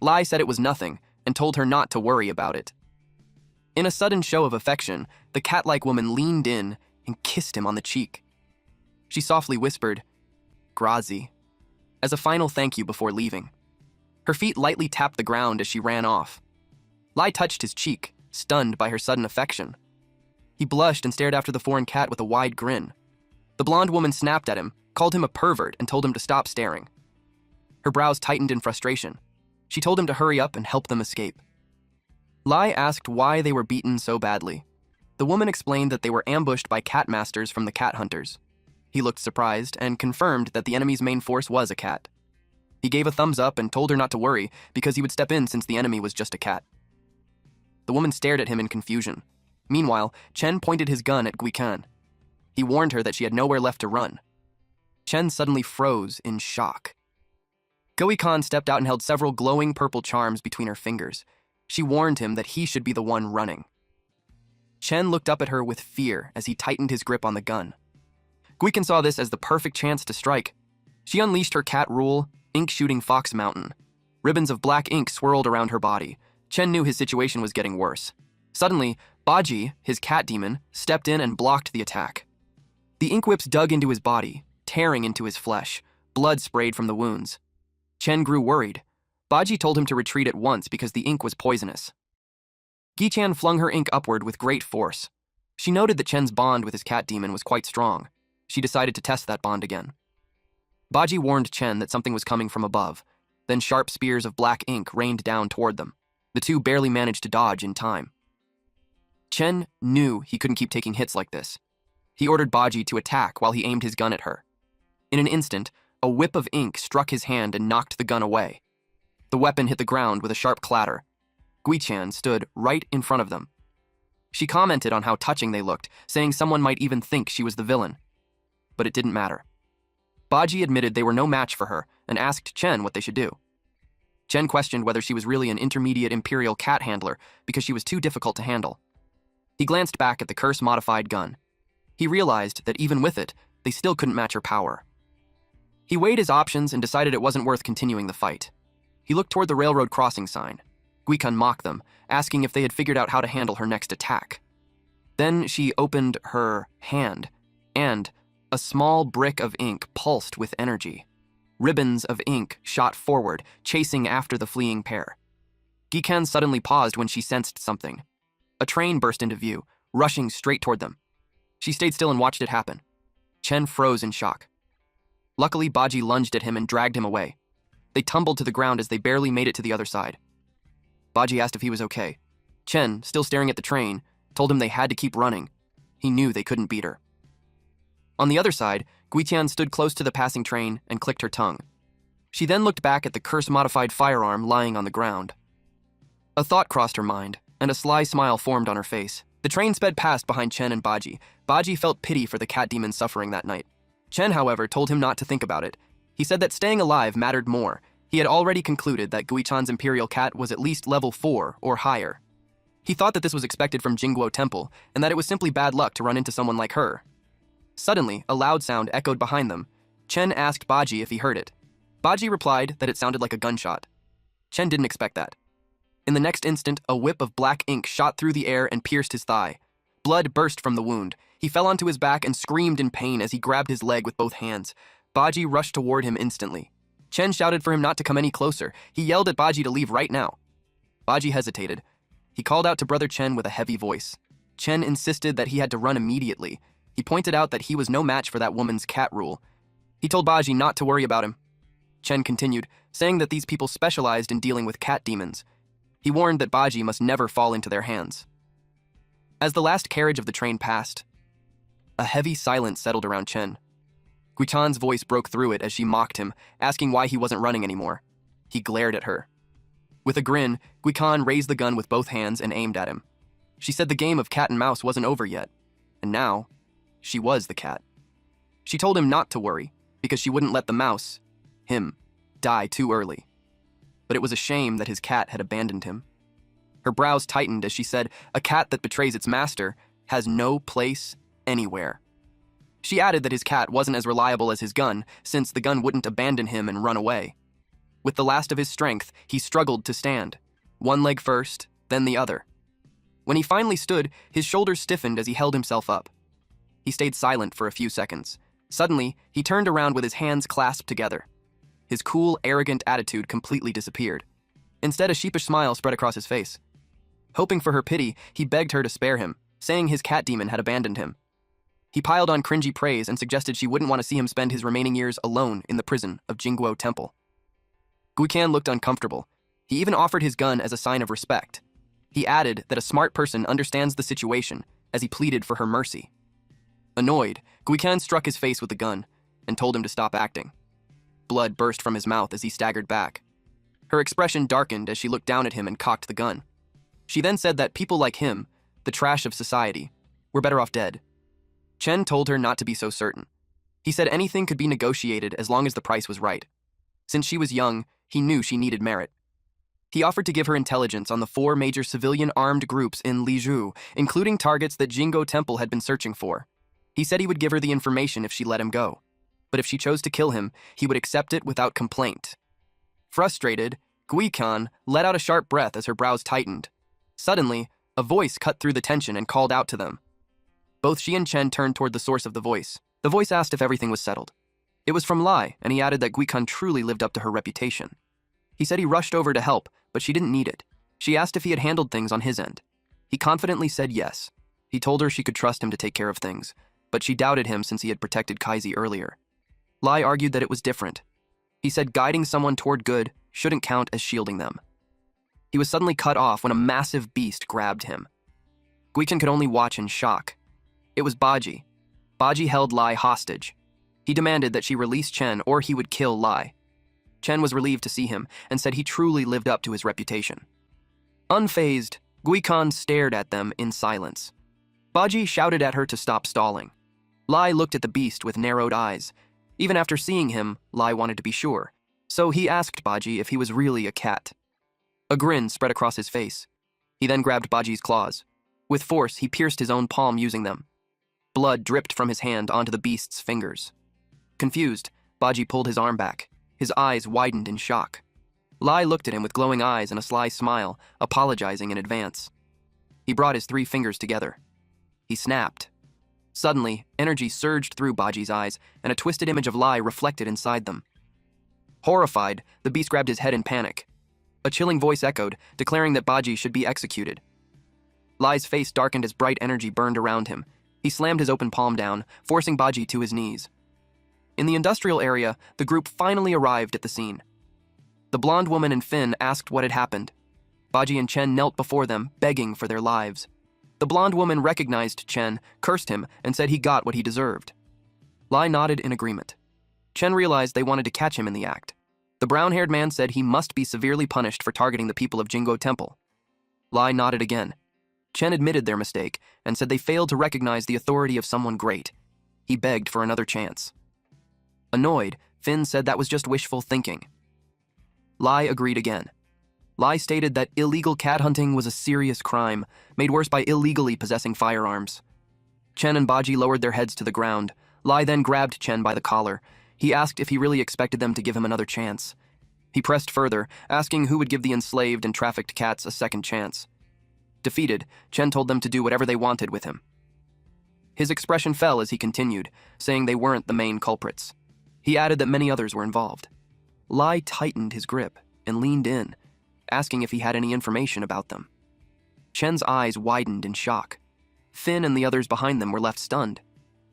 Lie said it was nothing and told her not to worry about it. In a sudden show of affection, the cat-like woman leaned in and kissed him on the cheek. She softly whispered, "Grazie," as a final thank you before leaving. Her feet lightly tapped the ground as she ran off. Lie touched his cheek, stunned by her sudden affection. He blushed and stared after the foreign cat with a wide grin. The blonde woman snapped at him, called him a pervert, and told him to stop staring. Her brows tightened in frustration. She told him to hurry up and help them escape. Lie asked why they were beaten so badly. The woman explained that they were ambushed by cat masters from the cat hunters. He looked surprised and confirmed that the enemy's main force was a cat. He gave a thumbs up and told her not to worry because he would step in since the enemy was just a cat. The woman stared at him in confusion. Meanwhile, Chen pointed his gun at Guikan. He warned her that she had nowhere left to run. Chen suddenly froze in shock. Guikan stepped out and held several glowing purple charms between her fingers. She warned him that he should be the one running. Chen looked up at her with fear as he tightened his grip on the gun. Guikan saw this as the perfect chance to strike. She unleashed her cat rule, ink-shooting Fox Mountain. Ribbons of black ink swirled around her body. Chen knew his situation was getting worse. Suddenly, Baji, his cat demon, stepped in and blocked the attack. The ink whips dug into his body, tearing into his flesh. Blood sprayed from the wounds. Chen grew worried. Baji told him to retreat at once because the ink was poisonous. Gichan flung her ink upward with great force. She noted that Chen's bond with his cat demon was quite strong. She decided to test that bond again. Baji warned Chen that something was coming from above. Then sharp spears of black ink rained down toward them. The two barely managed to dodge in time. Chen knew he couldn't keep taking hits like this. He ordered Baji to attack while he aimed his gun at her. In an instant, a whip of ink struck his hand and knocked the gun away. The weapon hit the ground with a sharp clatter. Guichan stood right in front of them. She commented on how touching they looked, saying someone might even think she was the villain. But it didn't matter. Baji admitted they were no match for her and asked Chen what they should do. Chen questioned whether she was really an intermediate imperial cat handler because she was too difficult to handle. He glanced back at the curse-modified gun. He realized that even with it, they still couldn't match her power. He weighed his options and decided it wasn't worth continuing the fight. He looked toward the railroad crossing sign. Guikan mocked them, asking if they had figured out how to handle her next attack. Then she opened her hand, and a small brick of ink pulsed with energy. Ribbons of ink shot forward, chasing after the fleeing pair. Guikan suddenly paused when she sensed something. A train burst into view, rushing straight toward them. She stayed still and watched it happen. Chen froze in shock. Luckily, Baji lunged at him and dragged him away. They tumbled to the ground as they barely made it to the other side. Baji asked if he was okay. Chen, still staring at the train, told him they had to keep running. He knew they couldn't beat her. On the other side, Guitian stood close to the passing train and clicked her tongue. She then looked back at the curse-modified firearm lying on the ground. A thought crossed her mind, and a sly smile formed on her face. The train sped past behind Chen and Baji. Baji felt pity for the cat demon suffering that night. Chen, however, told him not to think about it. He said that staying alive mattered more. He had already concluded that Guichan's imperial cat was at least level 4 or higher. He thought that this was expected from Jingguo Temple, and that it was simply bad luck to run into someone like her. Suddenly, a loud sound echoed behind them. Chen asked Baji if he heard it. Baji replied that it sounded like a gunshot. Chen didn't expect that. In the next instant, a whip of black ink shot through the air and pierced his thigh. Blood burst from the wound. He fell onto his back and screamed in pain as he grabbed his leg with both hands. Baji rushed toward him instantly. Chen shouted for him not to come any closer. He yelled at Baji to leave right now. Baji hesitated. He called out to Brother Chen with a heavy voice. Chen insisted that he had to run immediately. He pointed out that he was no match for that woman's cat rule. He told Baji not to worry about him. Chen continued, saying that these people specialized in dealing with cat demons. He warned that Baji must never fall into their hands. As the last carriage of the train passed, a heavy silence settled around Chen. Guichan's voice broke through it as she mocked him, asking why he wasn't running anymore. He glared at her. With a grin, Guichan raised the gun with both hands and aimed at him. She said the game of cat and mouse wasn't over yet, and now, she was the cat. She told him not to worry, because she wouldn't let the mouse, him, die too early. But it was a shame that his cat had abandoned him. Her brows tightened as she said, a cat that betrays its master has no place anywhere. She added that his cat wasn't as reliable as his gun, since the gun wouldn't abandon him and run away. With the last of his strength, he struggled to stand. One leg first, then the other. When he finally stood, his shoulders stiffened as he held himself up. He stayed silent for a few seconds. Suddenly, he turned around with his hands clasped together. His cool, arrogant attitude completely disappeared. Instead, a sheepish smile spread across his face. Hoping for her pity, he begged her to spare him, saying his cat demon had abandoned him. He piled on cringy praise and suggested she wouldn't want to see him spend his remaining years alone in the prison of Jingguo Temple. Guikan looked uncomfortable. He even offered his gun as a sign of respect. He added that a smart person understands the situation as he pleaded for her mercy. Annoyed, Guikan struck his face with the gun and told him to stop acting. Blood burst from his mouth as he staggered back. Her expression darkened as she looked down at him and cocked the gun. She then said that people like him, the trash of society, were better off dead. Chen told her not to be so certain. He said anything could be negotiated as long as the price was right. Since she was young, he knew she needed merit. He offered to give her intelligence on the 4 major civilian armed groups in Lizhu, including targets that Jingguo Temple had been searching for. He said he would give her the information if she let him go. But if she chose to kill him, he would accept it without complaint. Frustrated, Guikan let out a sharp breath as her brows tightened. Suddenly, a voice cut through the tension and called out to them. Both she and Chen turned toward the source of the voice. The voice asked if everything was settled. It was from Lie, and he added that Guikan truly lived up to her reputation. He said he rushed over to help, but she didn't need it. She asked if he had handled things on his end. He confidently said yes. He told her she could trust him to take care of things, but she doubted him since he had protected Kaisi earlier. Lie argued that it was different. He said guiding someone toward good shouldn't count as shielding them. He was suddenly cut off when a massive beast grabbed him. Guikan could only watch in shock. It was Baji. Baji held Lie hostage. He demanded that she release Chen or he would kill Lie. Chen was relieved to see him and said he truly lived up to his reputation. Unfazed, Guikan stared at them in silence. Baji shouted at her to stop stalling. Lie looked at the beast with narrowed eyes. Even after seeing him, Lie wanted to be sure, so he asked Baji if he was really a cat. A grin spread across his face. He then grabbed Baji's claws. With force, he pierced his own palm using them. Blood dripped from his hand onto the beast's fingers. Confused, Baji pulled his arm back. His eyes widened in shock. Lie looked at him with glowing eyes and a sly smile, apologizing in advance. He brought his 3 fingers together. He snapped. Suddenly, energy surged through Baji's eyes, and a twisted image of Lie reflected inside them. Horrified, the beast grabbed his head in panic. A chilling voice echoed, declaring that Baji should be executed. Lie's face darkened as bright energy burned around him. He slammed his open palm down, forcing Baji to his knees. In the industrial area, the group finally arrived at the scene. The blonde woman and Finn asked what had happened. Baji and Chen knelt before them, begging for their lives. The blonde woman recognized Chen, cursed him, and said he got what he deserved. Lie nodded in agreement. Chen realized they wanted to catch him in the act. The brown-haired man said he must be severely punished for targeting the people of Jingguo Temple. Lie nodded again. Chen admitted their mistake and said they failed to recognize the authority of someone great. He begged for another chance. Annoyed, Finn said that was just wishful thinking. Lie agreed again. Lie stated that illegal cat hunting was a serious crime, made worse by illegally possessing firearms. Chen and Baji lowered their heads to the ground. Lie then grabbed Chen by the collar. He asked if he really expected them to give him another chance. He pressed further, asking who would give the enslaved and trafficked cats a second chance. Defeated, Chen told them to do whatever they wanted with him. His expression fell as he continued, saying they weren't the main culprits. He added that many others were involved. Lie tightened his grip and leaned in, asking if he had any information about them. Chen's eyes widened in shock. Finn and the others behind them were left stunned.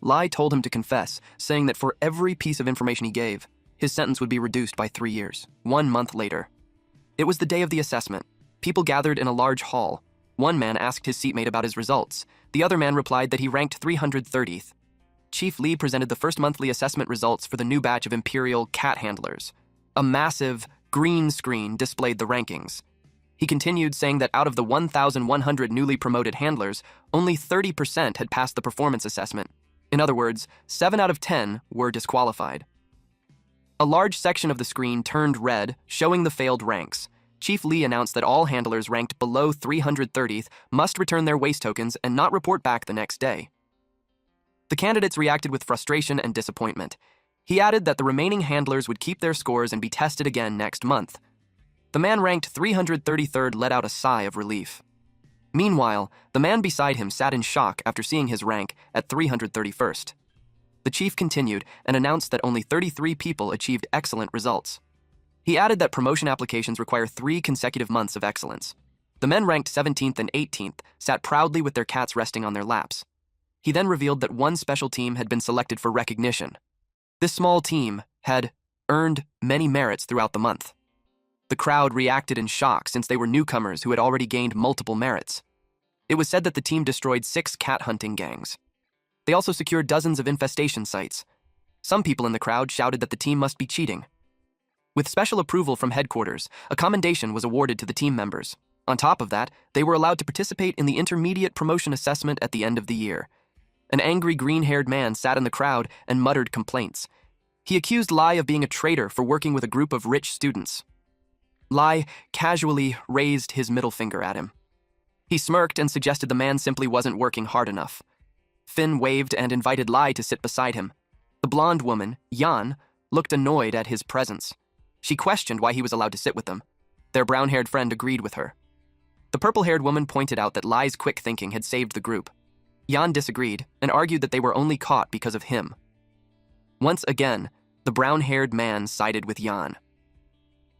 Lie told him to confess, saying that for every piece of information he gave, his sentence would be reduced by 3 years. 1 month later. It was the day of the assessment. People gathered in a large hall. One man asked his seatmate about his results. The other man replied that he ranked 330th. Chief Lee presented the first monthly assessment results for the new batch of Imperial cat handlers. A massive, green screen displayed the rankings. He continued, saying that out of the 1,100 newly promoted handlers, only 30% had passed the performance assessment. In other words, 7 out of 10 were disqualified. A large section of the screen turned red, showing the failed ranks. Chief Lee announced that all handlers ranked below 330th must return their waste tokens and not report back the next day. The candidates reacted with frustration and disappointment. He added that the remaining handlers would keep their scores and be tested again next month. The man ranked 333rd let out a sigh of relief. Meanwhile, the man beside him sat in shock after seeing his rank at 331st. The chief continued and announced that only 33 people achieved excellent results. He added that promotion applications require 3 consecutive months of excellence. The men ranked 17th and 18th sat proudly with their cats resting on their laps. He then revealed that one special team had been selected for recognition. This small team had earned many merits throughout the month. The crowd reacted in shock since they were newcomers who had already gained multiple merits. It was said that the team destroyed 6 cat hunting gangs. They also secured dozens of infestation sites. Some people in the crowd shouted that the team must be cheating. With special approval from headquarters, a commendation was awarded to the team members. On top of that, they were allowed to participate in the intermediate promotion assessment at the end of the year. An angry green-haired man sat in the crowd and muttered complaints. He accused Lie of being a traitor for working with a group of rich students. Lie casually raised his middle finger at him. He smirked and suggested the man simply wasn't working hard enough. Finn waved and invited Lie to sit beside him. The blonde woman, Yan, looked annoyed at his presence. She questioned why he was allowed to sit with them. Their brown-haired friend agreed with her. The purple-haired woman pointed out that Lie's quick thinking had saved the group. Yan disagreed and argued that they were only caught because of him. Once again, the brown-haired man sided with Yan.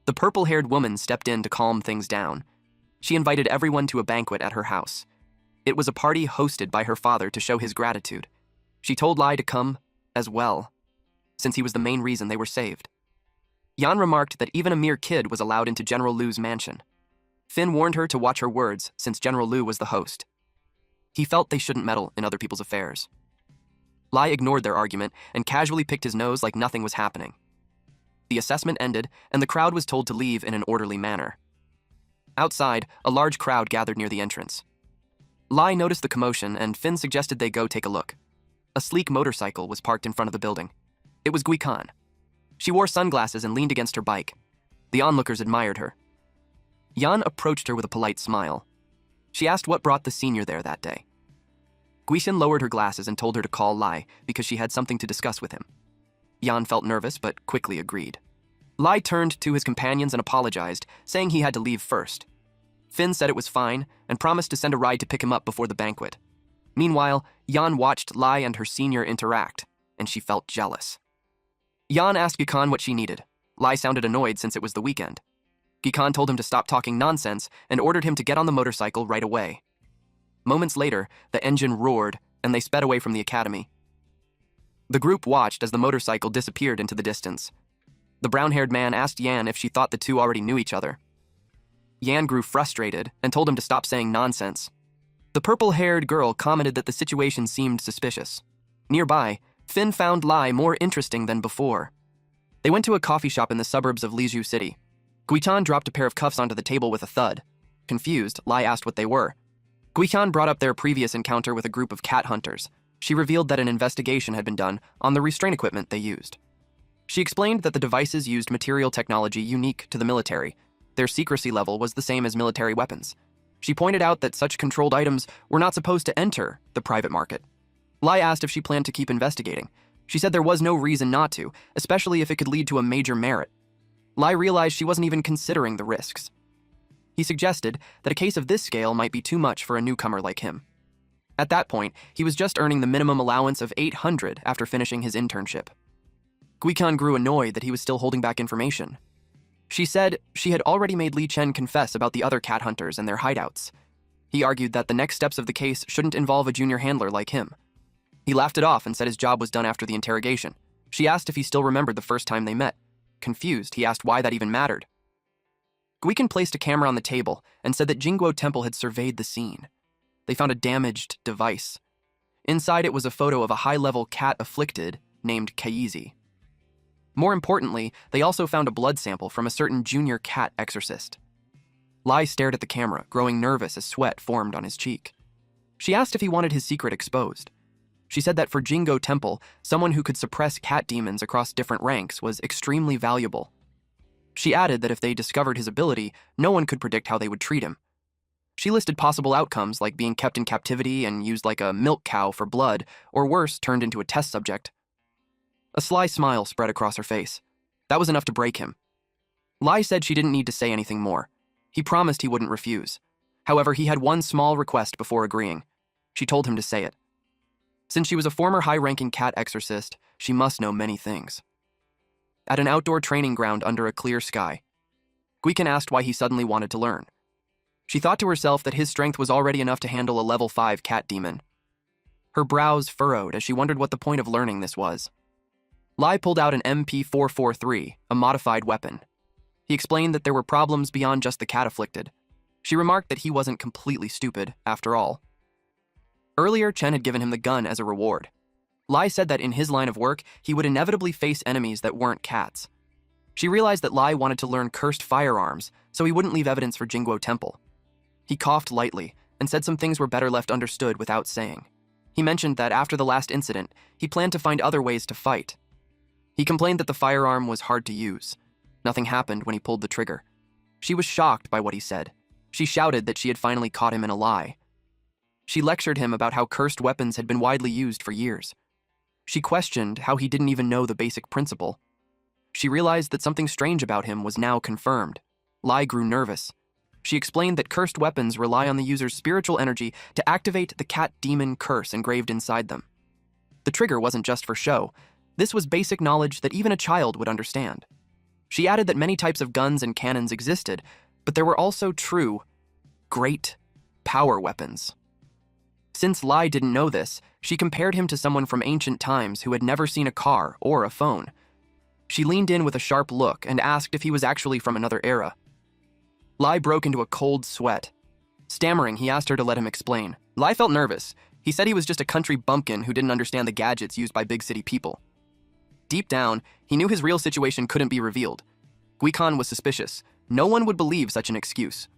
The purple-haired woman stepped in to calm things down. She invited everyone to a banquet at her house. It was a party hosted by her father to show his gratitude. She told Lie to come as well, since he was the main reason they were saved. Yan remarked that even a mere kid was allowed into General Lu's mansion. Finn warned her to watch her words since General Lu was the host. He felt they shouldn't meddle in other people's affairs. Lie ignored their argument and casually picked his nose like nothing was happening. The assessment ended, and the crowd was told to leave in an orderly manner. Outside, a large crowd gathered near the entrance. Lie noticed the commotion, and Finn suggested they go take a look. A sleek motorcycle was parked in front of the building. It was Guikan. She wore sunglasses and leaned against her bike. The onlookers admired her. Yan approached her with a polite smile. She asked what brought the senior there that day. Guishan lowered her glasses and told her to call Lie because she had something to discuss with him. Yan felt nervous but quickly agreed. Lie turned to his companions and apologized, saying he had to leave first. Finn said it was fine and promised to send a ride to pick him up before the banquet. Meanwhile, Yan watched Lie and her senior interact, and she felt jealous. Yan asked Gikan what she needed. Lie sounded annoyed since it was the weekend. Gikan told him to stop talking nonsense and ordered him to get on the motorcycle right away. Moments later, the engine roared, and they sped away from the academy. The group watched as the motorcycle disappeared into the distance. The brown-haired man asked Yan if she thought the two already knew each other. Yan grew frustrated and told him to stop saying nonsense. The purple-haired girl commented that the situation seemed suspicious. Nearby, Finn found Lie more interesting than before. They went to a coffee shop in the suburbs of Lizhu City. Guichan dropped a pair of cuffs onto the table with a thud. Confused, Lie asked what they were. Guichan brought up their previous encounter with a group of cat hunters. She revealed that an investigation had been done on the restraint equipment they used. She explained that the devices used material technology unique to the military. Their secrecy level was the same as military weapons. She pointed out that such controlled items were not supposed to enter the private market. Lie asked if she planned to keep investigating. She said there was no reason not to, especially if it could lead to a major merit. Lie realized she wasn't even considering the risks. He suggested that a case of this scale might be too much for a newcomer like him. At that point, he was just earning the minimum allowance of 800 after finishing his internship. Guikan grew annoyed that he was still holding back information. She said she had already made Li Chen confess about the other cat hunters and their hideouts. He argued that the next steps of the case shouldn't involve a junior handler like him. He laughed it off and said his job was done after the interrogation. She asked if he still remembered the first time they met. Confused, he asked why that even mattered. Guikan placed a camera on the table and said that Jingguo Temple had surveyed the scene. They found a damaged device. Inside it was a photo of a high-level cat afflicted named Kaisi. More importantly, they also found a blood sample from a certain junior cat exorcist. Lie stared at the camera, growing nervous as sweat formed on his cheek. She asked if he wanted his secret exposed. She said that for Jingguo Temple, someone who could suppress cat demons across different ranks was extremely valuable. She added that if they discovered his ability, no one could predict how they would treat him. She listed possible outcomes like being kept in captivity and used like a milk cow for blood, or worse, turned into a test subject. A sly smile spread across her face. That was enough to break him. Lai said she didn't need to say anything more. He promised he wouldn't refuse. However, he had one small request before agreeing. She told him to say it. Since she was a former high-ranking cat exorcist, she must know many things. At an outdoor training ground under a clear sky, Guikan asked why he suddenly wanted to learn. She thought to herself that his strength was already enough to handle a level 5 cat demon. Her brows furrowed as she wondered what the point of learning this was. Lai pulled out an MP443, a modified weapon. He explained that there were problems beyond just the cat-afflicted. She remarked that he wasn't completely stupid, after all. Earlier, Chen had given him the gun as a reward. Lai said that in his line of work, he would inevitably face enemies that weren't cats. She realized that Lai wanted to learn cursed firearms, so he wouldn't leave evidence for Jingguo Temple. He coughed lightly and said some things were better left understood without saying. He mentioned that after the last incident, he planned to find other ways to fight. He complained that the firearm was hard to use. Nothing happened when he pulled the trigger. She was shocked by what he said. She shouted that she had finally caught him in a lie. She lectured him about how cursed weapons had been widely used for years. She questioned how he didn't even know the basic principle. She realized that something strange about him was now confirmed. Lai grew nervous. She explained that cursed weapons rely on the user's spiritual energy to activate the cat demon curse engraved inside them. The trigger wasn't just for show. This was basic knowledge that even a child would understand. She added that many types of guns and cannons existed, but there were also true, great power weapons. Since Lai didn't know this, she compared him to someone from ancient times who had never seen a car or a phone. She leaned in with a sharp look and asked if he was actually from another era. Lai broke into a cold sweat. Stammering, he asked her to let him explain. Lai felt nervous. He said he was just a country bumpkin who didn't understand the gadgets used by big city people. Deep down, he knew his real situation couldn't be revealed. Guikan was suspicious. No one would believe such an excuse.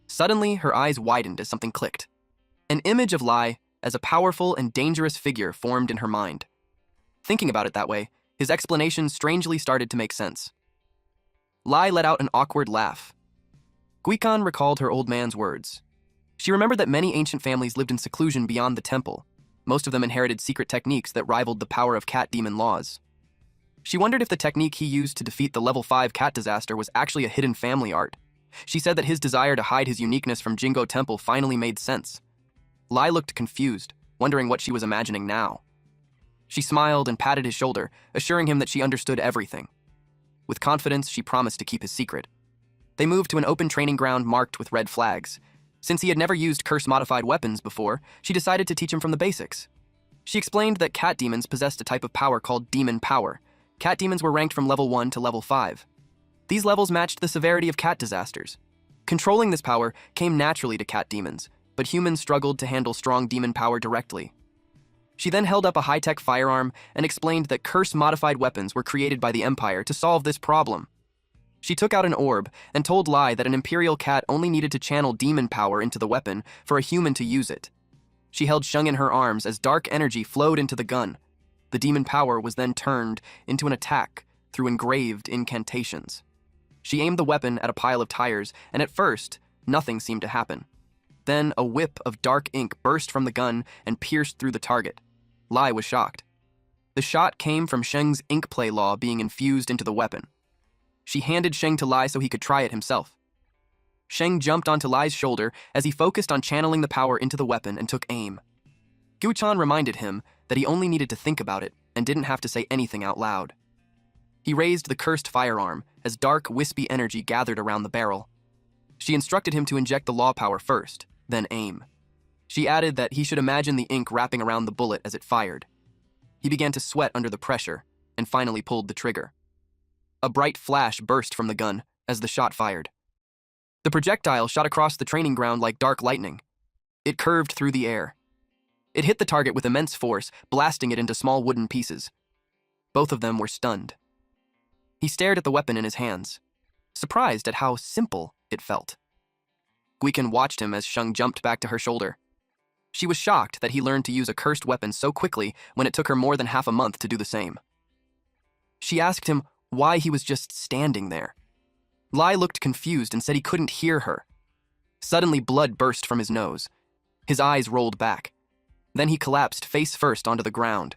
Suddenly, her eyes widened as something clicked. An image of Lai as a powerful and dangerous figure formed in her mind. Thinking about it that way, his explanation strangely started to make sense. Lai let out an awkward laugh. Guikan recalled her old man's words. She remembered that many ancient families lived in seclusion beyond the temple. Most of them inherited secret techniques that rivaled the power of cat demon laws. She wondered if the technique he used to defeat the level 5 cat disaster was actually a hidden family art. She said that his desire to hide his uniqueness from Jingguo Temple finally made sense. Lai looked confused, wondering what she was imagining now. She smiled and patted his shoulder, assuring him that she understood everything. With confidence, she promised to keep his secret. They moved to an open training ground marked with red flags. Since he had never used curse-modified weapons before, she decided to teach him from the basics. She explained that cat demons possessed a type of power called demon power. Cat demons were ranked from level 1 to level 5. These levels matched the severity of cat disasters. Controlling this power came naturally to cat demons, but humans struggled to handle strong demon power directly. She then held up a high-tech firearm and explained that curse-modified weapons were created by the Empire to solve this problem. She took out an orb and told Lai that an imperial cat only needed to channel demon power into the weapon for a human to use it. She held Sheng in her arms as dark energy flowed into the gun. The demon power was then turned into an attack through engraved incantations. She aimed the weapon at a pile of tires, and at first, nothing seemed to happen. Then a whip of dark ink burst from the gun and pierced through the target. Lai was shocked. The shot came from Sheng's ink play law being infused into the weapon. She handed Sheng to Lai so he could try it himself. Sheng jumped onto Lai's shoulder as he focused on channeling the power into the weapon and took aim. Guchan reminded him that he only needed to think about it and didn't have to say anything out loud. He raised the cursed firearm as dark, wispy energy gathered around the barrel. She instructed him to inject the law power first, then aim. She added that he should imagine the ink wrapping around the bullet as it fired. He began to sweat under the pressure and finally pulled the trigger. A bright flash burst from the gun as the shot fired. The projectile shot across the training ground like dark lightning. It curved through the air. It hit the target with immense force, blasting it into small wooden pieces. Both of them were stunned. He stared at the weapon in his hands, surprised at how simple it felt. Guikan watched him as Sheng jumped back to her shoulder. She was shocked that he learned to use a cursed weapon so quickly when it took her more than half a month to do the same. She asked him why he was just standing there. Lai looked confused and said he couldn't hear her. Suddenly, blood burst from his nose. His eyes rolled back. Then he collapsed face first onto the ground.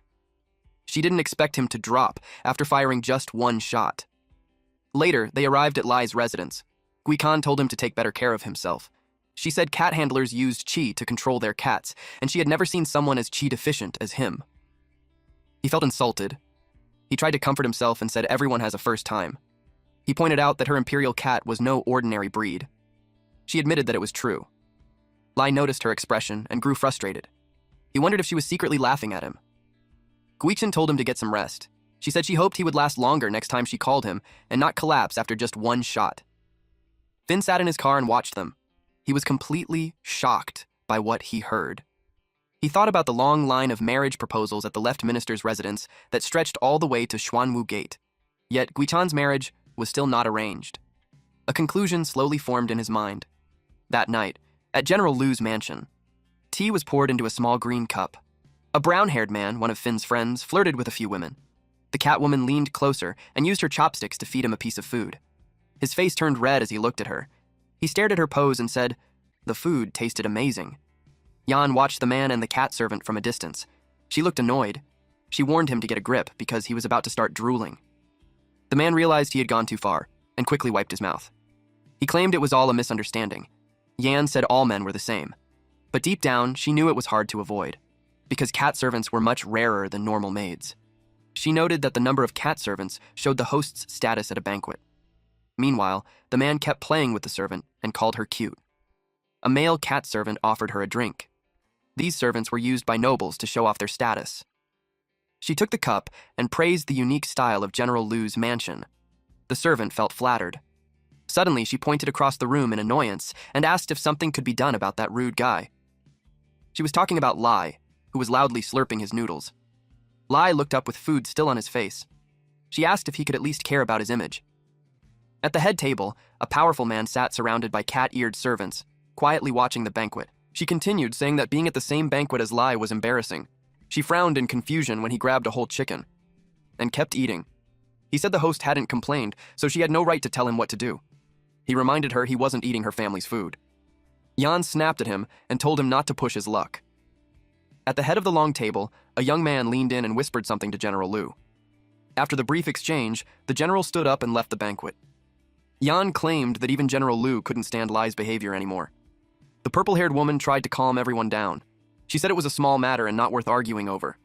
She didn't expect him to drop after firing just one shot. Later, they arrived at Lie's residence. Guikan told him to take better care of himself. She said cat handlers used qi to control their cats, and she had never seen someone as qi deficient as him. He felt insulted. He tried to comfort himself and said everyone has a first time. He pointed out that her imperial cat was no ordinary breed. She admitted that it was true. Lie noticed her expression and grew frustrated. He wondered if she was secretly laughing at him. Guichen told him to get some rest. She said she hoped he would last longer next time she called him and not collapse after just one shot. Finn sat in his car and watched them. He was completely shocked by what he heard. He thought about the long line of marriage proposals at the left minister's residence that stretched all the way to Xuanwu Gate. Yet Guichan's marriage was still not arranged. A conclusion slowly formed in his mind. That night, at General Lu's mansion, tea was poured into a small green cup. A brown-haired man, one of Finn's friends, flirted with a few women. The Catwoman leaned closer and used her chopsticks to feed him a piece of food. His face turned red as he looked at her. He stared at her pose and said, "The food tasted amazing." Jan watched the man and the cat servant from a distance. She looked annoyed. She warned him to get a grip because he was about to start drooling. The man realized he had gone too far and quickly wiped his mouth. He claimed it was all a misunderstanding. Yan said all men were the same. But deep down, she knew it was hard to avoid, because cat servants were much rarer than normal maids. She noted that the number of cat servants showed the host's status at a banquet. Meanwhile, the man kept playing with the servant and called her cute. A male cat servant offered her a drink. These servants were used by nobles to show off their status. She took the cup and praised the unique style of General Lu's mansion. The servant felt flattered. Suddenly, she pointed across the room in annoyance and asked if something could be done about that rude guy. She was talking about Lie, who was loudly slurping his noodles. Lie looked up with food still on his face. She asked if he could at least care about his image. At the head table, a powerful man sat surrounded by cat-eared servants, quietly watching the banquet. She continued, saying that being at the same banquet as Lie was embarrassing. She frowned in confusion when he grabbed a whole chicken, and kept eating. He said the host hadn't complained, so she had no right to tell him what to do. He reminded her he wasn't eating her family's food. Jan snapped at him and told him not to push his luck. At the head of the long table, a young man leaned in and whispered something to General Lu. After the brief exchange, the general stood up and left the banquet. Jan claimed that even General Lu couldn't stand Lie's behavior anymore. The purple-haired woman tried to calm everyone down. She said it was a small matter and not worth arguing over.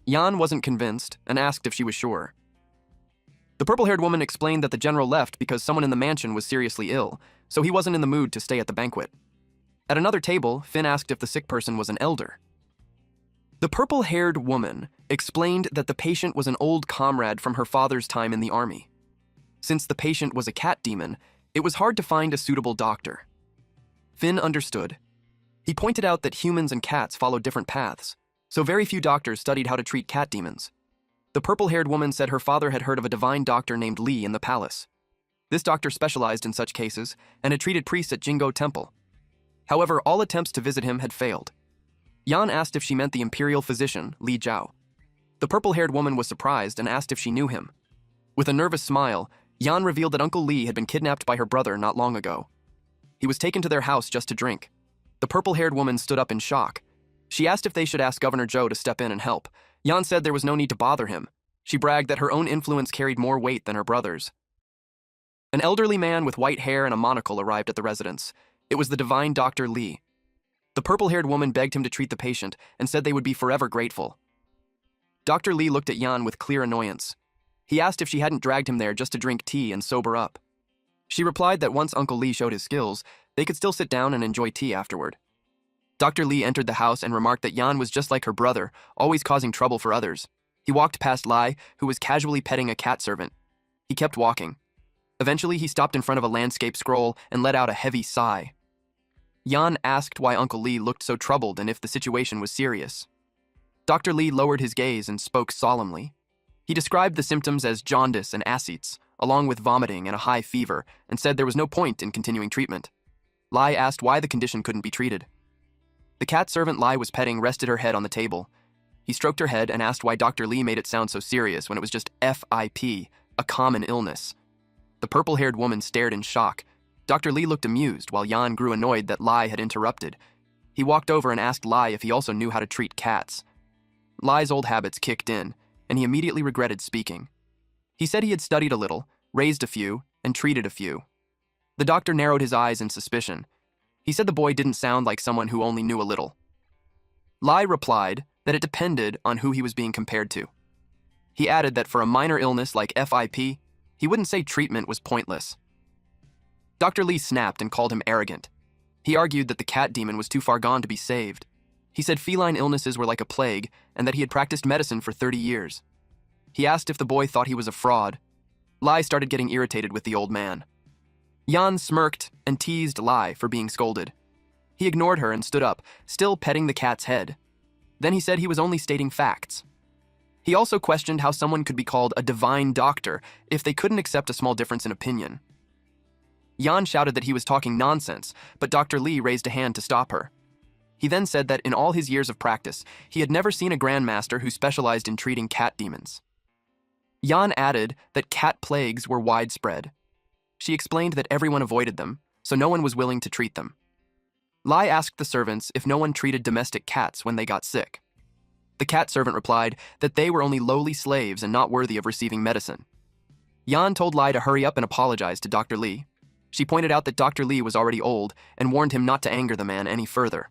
Jan wasn't convinced and asked if she was sure. The purple-haired woman explained that the general left because someone in the mansion was seriously ill, so he wasn't in the mood to stay at the banquet. At another table, Finn asked if the sick person was an elder. The purple-haired woman explained that the patient was an old comrade from her father's time in the army. Since the patient was a cat demon, it was hard to find a suitable doctor. Finn understood. He pointed out that humans and cats followed different paths, so very few doctors studied how to treat cat demons. The purple-haired woman said her father had heard of a divine doctor named Lee in the palace. This doctor specialized in such cases and had treated priests at Jingo Temple. However, all attempts to visit him had failed. Yan asked if she meant the imperial physician, Li Zhao. The purple-haired woman was surprised and asked if she knew him. With a nervous smile, Yan revealed that Uncle Li had been kidnapped by her brother not long ago. He was taken to their house just to drink. The purple-haired woman stood up in shock. She asked if they should ask Governor Zhou to step in and help. Yan said there was no need to bother him. She bragged that her own influence carried more weight than her brother's. An elderly man with white hair and a monocle arrived at the residence. It was the divine Dr. Li. The purple-haired woman begged him to treat the patient and said they would be forever grateful. Dr. Li looked at Yan with clear annoyance. He asked if she hadn't dragged him there just to drink tea and sober up. She replied that once Uncle Li showed his skills, they could still sit down and enjoy tea afterward. Dr. Li entered the house and remarked that Yan was just like her brother, always causing trouble for others. He walked past Lai, who was casually petting a cat servant. He kept walking. Eventually, he stopped in front of a landscape scroll and let out a heavy sigh. Yan asked why Uncle Li looked so troubled and if the situation was serious. Dr. Li lowered his gaze and spoke solemnly. He described the symptoms as jaundice and ascites, along with vomiting and a high fever, and said there was no point in continuing treatment. Lai asked why the condition couldn't be treated. The cat servant Lai was petting rested her head on the table. He stroked her head and asked why Dr. Li made it sound so serious when it was just FIP, a common illness. The purple-haired woman stared in shock. Dr. Li looked amused while Yan grew annoyed that Lai had interrupted. He walked over and asked Lai if he also knew how to treat cats. Lai's old habits kicked in, and he immediately regretted speaking. He said he had studied a little, raised a few, and treated a few. The doctor narrowed his eyes in suspicion. He said the boy didn't sound like someone who only knew a little. Lie replied that it depended on who he was being compared to. He added that for a minor illness like FIP, he wouldn't say treatment was pointless. Dr. Lee snapped and called him arrogant. He argued that the cat demon was too far gone to be saved. He said feline illnesses were like a plague and that he had practiced medicine for 30 years. He asked if the boy thought he was a fraud. Lie started getting irritated with the old man. Jan smirked and teased Lie for being scolded. He ignored her and stood up, still petting the cat's head. Then he said he was only stating facts. He also questioned how someone could be called a divine doctor if they couldn't accept a small difference in opinion. Jan shouted that he was talking nonsense, but Dr. Lee raised a hand to stop her. He then said that in all his years of practice, he had never seen a grandmaster who specialized in treating cat demons. Jan added that cat plagues were widespread. She explained that everyone avoided them, so no one was willing to treat them. Lie asked the servants if no one treated domestic cats when they got sick. The cat servant replied that they were only lowly slaves and not worthy of receiving medicine. Jan told Lie to hurry up and apologize to Dr. Lee. She pointed out that Dr. Lee was already old and warned him not to anger the man any further.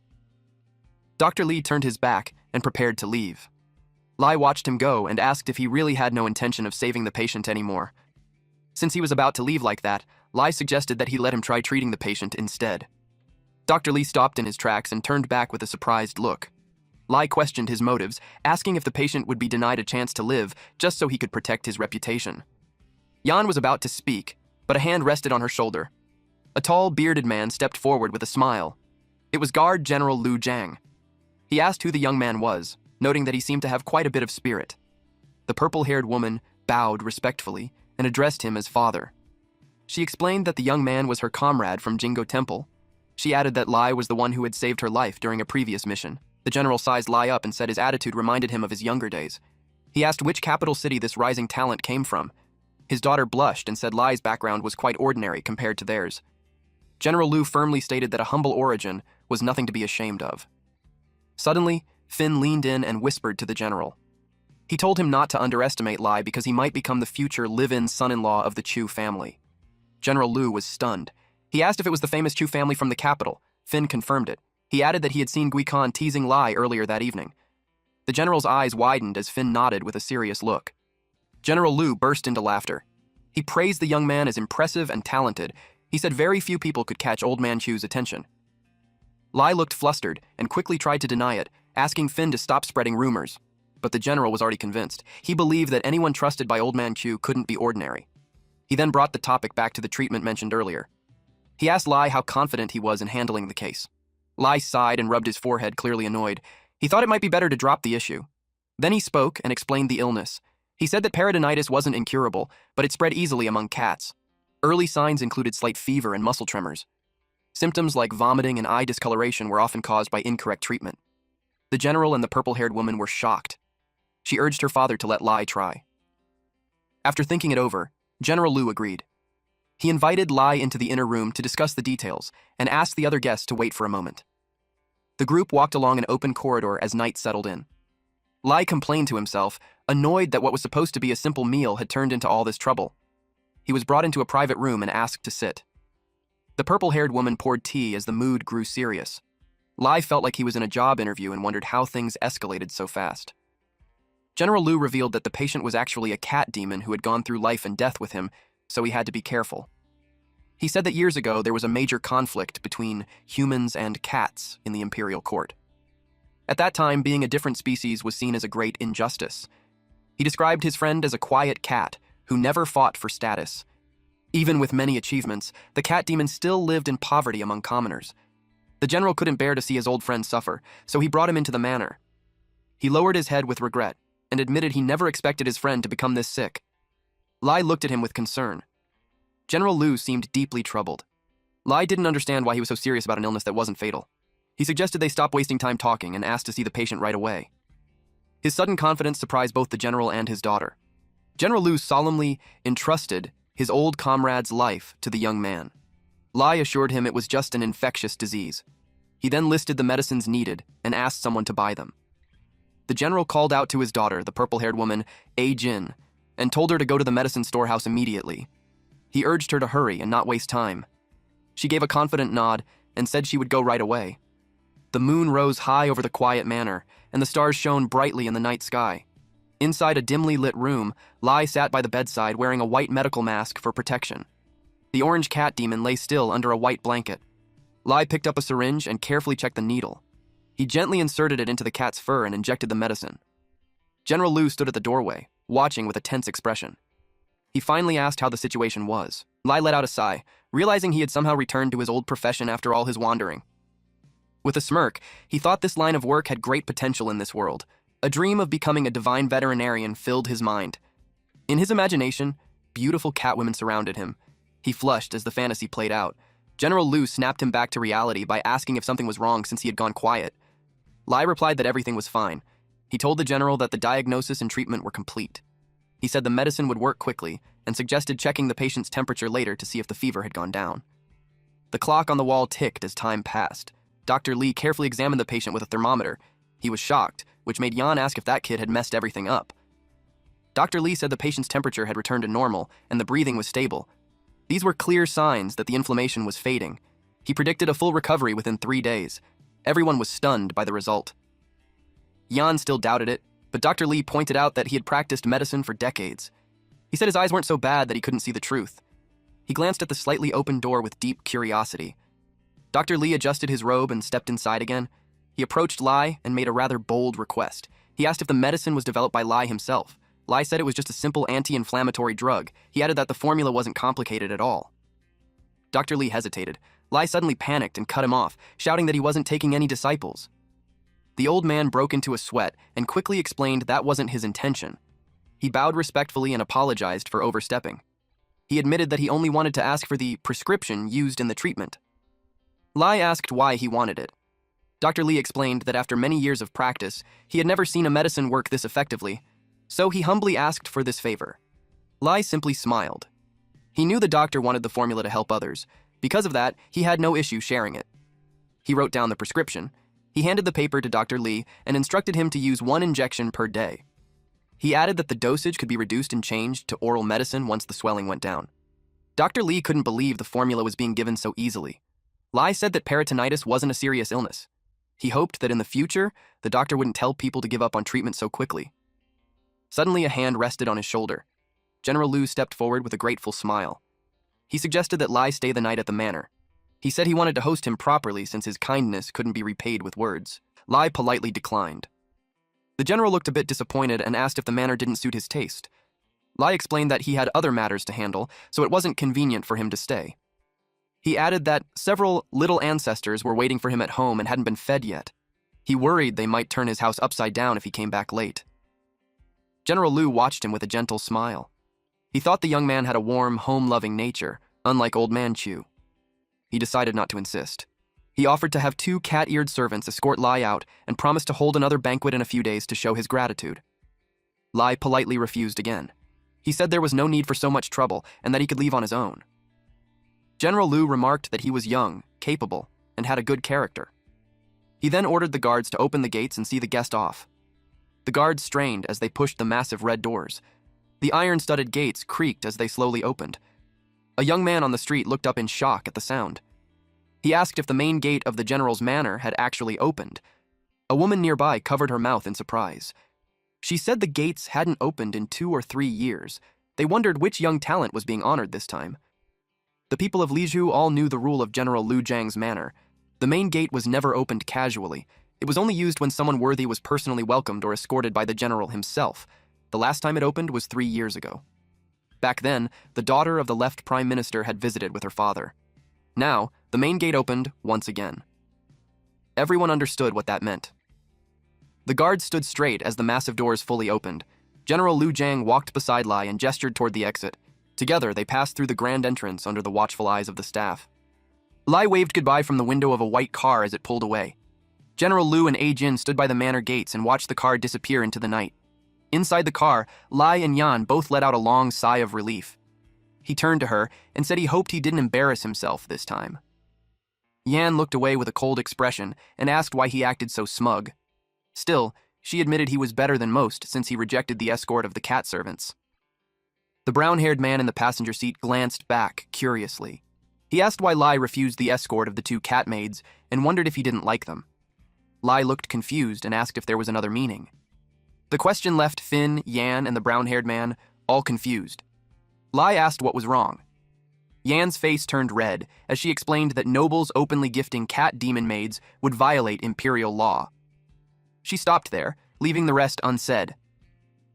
Dr. Lee turned his back and prepared to leave. Lie watched him go and asked if he really had no intention of saving the patient anymore. Since he was about to leave like that, Lie suggested that he let him try treating the patient instead. Dr. Lee stopped in his tracks and turned back with a surprised look. Lie questioned his motives, asking if the patient would be denied a chance to live just so he could protect his reputation. Jan was about to speak, but a hand rested on her shoulder. A tall, bearded man stepped forward with a smile. It was Guard General Lu Jiang. He asked who the young man was, noting that he seemed to have quite a bit of spirit. The purple-haired woman bowed respectfully and addressed him as father. She explained that the young man was her comrade from Jingo Temple. She added that Lie was the one who had saved her life during a previous mission. The general sized Lie up and said his attitude reminded him of his younger days. He asked which capital city this rising talent came from. His daughter blushed and said Lie's background was quite ordinary compared to theirs. General Lu firmly stated that a humble origin was nothing to be ashamed of. Suddenly, Finn leaned in and whispered to the general. He told him not to underestimate Lie because he might become the future live-in son-in-law of the Chu family. General Lu was stunned. He asked if it was the famous Chu family from the capital. Finn confirmed it. He added that he had seen Gui Khan teasing Lie earlier that evening. The general's eyes widened as Finn nodded with a serious look. General Lu burst into laughter. He praised the young man as impressive and talented. He said very few people could catch Old Man Chu's attention. Lie looked flustered and quickly tried to deny it, asking Finn to stop spreading rumors. But the general was already convinced. He believed that anyone trusted by Old Man Chu couldn't be ordinary. He then brought the topic back to the treatment mentioned earlier. He asked Lie how confident he was in handling the case. Lie sighed and rubbed his forehead, clearly annoyed. He thought it might be better to drop the issue. Then he spoke and explained the illness. He said that peritonitis wasn't incurable, but it spread easily among cats. Early signs included slight fever and muscle tremors. Symptoms like vomiting and eye discoloration were often caused by incorrect treatment. The general and the purple-haired woman were shocked. She urged her father to let Lie try. After thinking it over, General Lu agreed. He invited Lie into the inner room to discuss the details and asked the other guests to wait for a moment. The group walked along an open corridor as night settled in. Lie complained to himself, annoyed that what was supposed to be a simple meal had turned into all this trouble. He was brought into a private room and asked to sit. The purple-haired woman poured tea as the mood grew serious. Lie felt like he was in a job interview and wondered how things escalated so fast. General Lu revealed that the patient was actually a cat demon who had gone through life and death with him, so he had to be careful. He said that years ago there was a major conflict between humans and cats in the imperial court. At that time, being a different species was seen as a great injustice. He described his friend as a quiet cat who never fought for status. Even with many achievements, the cat demon still lived in poverty among commoners. The general couldn't bear to see his old friend suffer, so he brought him into the manor. He lowered his head with regret and admitted he never expected his friend to become this sick. Lie looked at him with concern. General Lu seemed deeply troubled. Lie didn't understand why he was so serious about an illness that wasn't fatal. He suggested they stop wasting time talking and asked to see the patient right away. His sudden confidence surprised both the general and his daughter. General Lu solemnly entrusted his old comrade's life to the young man. Lie assured him it was just an infectious disease. He then listed the medicines needed and asked someone to buy them. The general called out to his daughter, the purple-haired woman, Jin, and told her to go to the medicine storehouse immediately. He urged her to hurry and not waste time. She gave a confident nod and said she would go right away. The moon rose high over the quiet manor, and the stars shone brightly in the night sky. Inside a dimly lit room, Lie sat by the bedside wearing a white medical mask for protection. The orange cat demon lay still under a white blanket. Lie picked up a syringe and carefully checked the needle. He gently inserted it into the cat's fur and injected the medicine. General Lu stood at the doorway, watching with a tense expression. He finally asked how the situation was. Lie let out a sigh, realizing he had somehow returned to his old profession after all his wandering. With a smirk, he thought this line of work had great potential in this world. A dream of becoming a divine veterinarian filled his mind. In his imagination, beautiful catwomen surrounded him. He flushed as the fantasy played out. General Lu snapped him back to reality by asking if something was wrong since he had gone quiet. Lie replied that everything was fine. He told the general that the diagnosis and treatment were complete. He said the medicine would work quickly and suggested checking the patient's temperature later to see if the fever had gone down. The clock on the wall ticked as time passed. Dr. Lee carefully examined the patient with a thermometer. He was shocked, which made Yan ask if that kid had messed everything up. Dr. Lee said the patient's temperature had returned to normal and the breathing was stable. These were clear signs that the inflammation was fading. He predicted a full recovery within 3 days. Everyone was stunned by the result. Yan still doubted it, but Dr. Lee pointed out that he had practiced medicine for decades. He said his eyes weren't so bad that he couldn't see the truth. He glanced at the slightly open door with deep curiosity. Dr. Lee adjusted his robe and stepped inside again. He approached Lie and made a rather bold request. He asked if the medicine was developed by Lie himself. Lie said it was just a simple anti-inflammatory drug. He added that the formula wasn't complicated at all. Dr. Lee hesitated. Lie suddenly panicked and cut him off, shouting that he wasn't taking any disciples. The old man broke into a sweat and quickly explained that wasn't his intention. He bowed respectfully and apologized for overstepping. He admitted that he only wanted to ask for the prescription used in the treatment. Lie asked why he wanted it. Dr. Lee explained that after many years of practice, he had never seen a medicine work this effectively, so he humbly asked for this favor. Lie simply smiled. He knew the doctor wanted the formula to help others. Because of that, he had no issue sharing it. He wrote down the prescription. He handed the paper to Dr. Lee and instructed him to use 1 injection per day. He added that the dosage could be reduced and changed to oral medicine once the swelling went down. Dr. Lee couldn't believe the formula was being given so easily. Lie said that peritonitis wasn't a serious illness. He hoped that in the future, the doctor wouldn't tell people to give up on treatment so quickly. Suddenly, a hand rested on his shoulder. General Lu stepped forward with a grateful smile. He suggested that Lie stay the night at the manor. He said he wanted to host him properly since his kindness couldn't be repaid with words. Lie politely declined. The general looked a bit disappointed and asked if the manor didn't suit his taste. Lie explained that he had other matters to handle, so it wasn't convenient for him to stay. He added that several little ancestors were waiting for him at home and hadn't been fed yet. He worried they might turn his house upside down if he came back late. General Lu watched him with a gentle smile. He thought the young man had a warm, home-loving nature, unlike Old Man Chu. He decided not to insist. He offered to have 2 cat-eared servants escort Lie out and promised to hold another banquet in a few days to show his gratitude. Lie politely refused again. He said there was no need for so much trouble and that he could leave on his own. General Lu remarked that he was young, capable, and had a good character. He then ordered the guards to open the gates and see the guest off. The guards strained as they pushed the massive red doors. The iron-studded gates creaked as they slowly opened. A young man on the street looked up in shock at the sound. He asked if the main gate of the general's manor had actually opened. A woman nearby covered her mouth in surprise. She said the gates hadn't opened in 2 or 3 years. They wondered which young talent was being honored this time. The people of Liju all knew the rule of General Lu Jiang's manor. The main gate was never opened casually. It was only used when someone worthy was personally welcomed or escorted by the general himself. The last time it opened was 3 years ago. Back then, the daughter of the left prime minister had visited with her father. Now, the main gate opened once again. Everyone understood what that meant. The guards stood straight as the massive doors fully opened. General Lu Jiang walked beside Lie and gestured toward the exit. Together, they passed through the grand entrance under the watchful eyes of the staff. Lie waved goodbye from the window of a white car as it pulled away. General Lu and Jin stood by the manor gates and watched the car disappear into the night. Inside the car, Lie and Yan both let out a long sigh of relief. He turned to her and said he hoped he didn't embarrass himself this time. Yan looked away with a cold expression and asked why he acted so smug. Still, She admitted he was better than most since he rejected the escort of the cat servants. The brown-haired man in the passenger seat glanced back curiously. He asked why Lie refused the escort of the two cat maids and wondered if he didn't like them. Lie looked confused and asked if there was another meaning. The question left Finn, Yan, and the brown-haired man all confused. Lie asked what was wrong. Yan's face turned red as she explained that nobles openly gifting cat demon maids would violate imperial law. She stopped there, leaving the rest unsaid.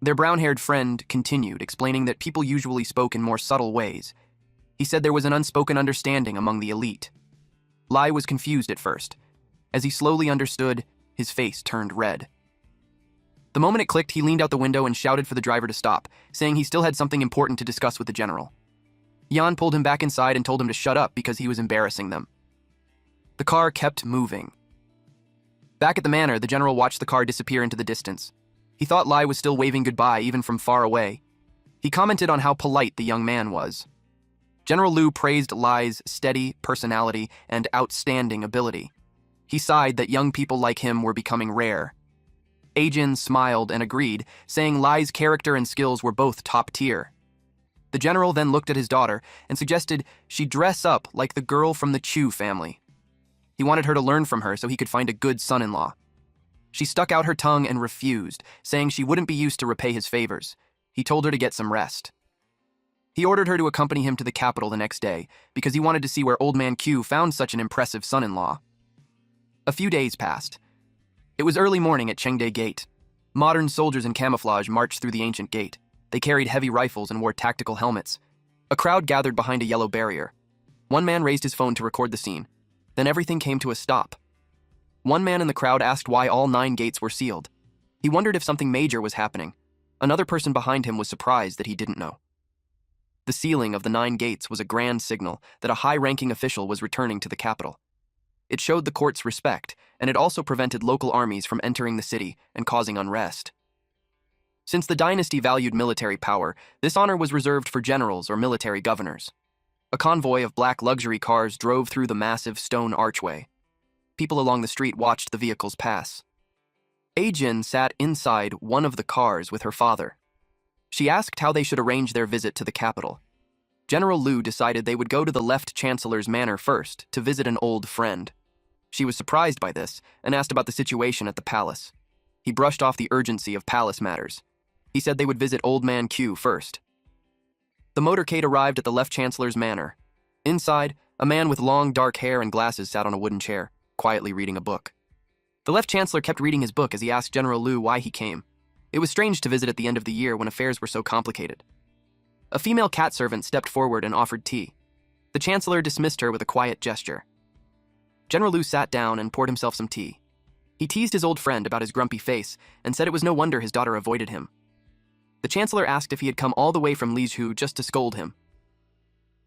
Their brown-haired friend continued, explaining that people usually spoke in more subtle ways. He said there was an unspoken understanding among the elite. Lie was confused at first. As he slowly understood, his face turned red. The moment it clicked, he leaned out the window and shouted for the driver to stop, saying he still had something important to discuss with the general. Yan pulled him back inside and told him to shut up because he was embarrassing them. The car kept moving. Back at the manor, the general watched the car disappear into the distance. He thought Lie was still waving goodbye even from far away. He commented on how polite the young man was. General Lu praised Lie's steady personality and outstanding ability. He sighed that young people like him were becoming rare. Ajin smiled and agreed, saying Lie's character and skills were both top tier. The general then looked at his daughter and suggested she dress up like the girl from the Chu family. He wanted her to learn from her so he could find a good son-in-law. She stuck out her tongue and refused, saying she wouldn't be used to repay his favors. He told her to get some rest. He ordered her to accompany him to the capital the next day because he wanted to see where Old Man Q found such an impressive son-in-law. A few days passed. It was early morning at Chengde Gate. Modern soldiers in camouflage marched through the ancient gate. They carried heavy rifles and wore tactical helmets. A crowd gathered behind a yellow barrier. One man raised his phone to record the scene. Then everything came to a stop. One man in the crowd asked why all 9 gates were sealed. He wondered if something major was happening. Another person behind him was surprised that he didn't know. The sealing of the 9 gates was a grand signal that a high-ranking official was returning to the capital. It showed the court's respect, and it also prevented local armies from entering the city and causing unrest. Since the dynasty valued military power, this honor was reserved for generals or military governors. A convoy of black luxury cars drove through the massive stone archway. People along the street watched the vehicles pass. Ajin sat inside one of the cars with her father. She asked how they should arrange their visit to the capital. General Lu decided they would go to the left chancellor's manor first to visit an old friend. She was surprised by this and asked about the situation at the palace. He brushed off the urgency of palace matters. He said they would visit Old Man Q first. The motorcade arrived at the left chancellor's manor. Inside, a man with long dark hair and glasses sat on a wooden chair, quietly reading a book. The left chancellor kept reading his book as he asked General Lu why he came. It was strange to visit at the end of the year when affairs were so complicated. A female cat servant stepped forward and offered tea. The chancellor dismissed her with a quiet gesture. General Lu sat down and poured himself some tea. He teased his old friend about his grumpy face and said it was no wonder his daughter avoided him. The chancellor asked if he had come all the way from Lizhu just to scold him.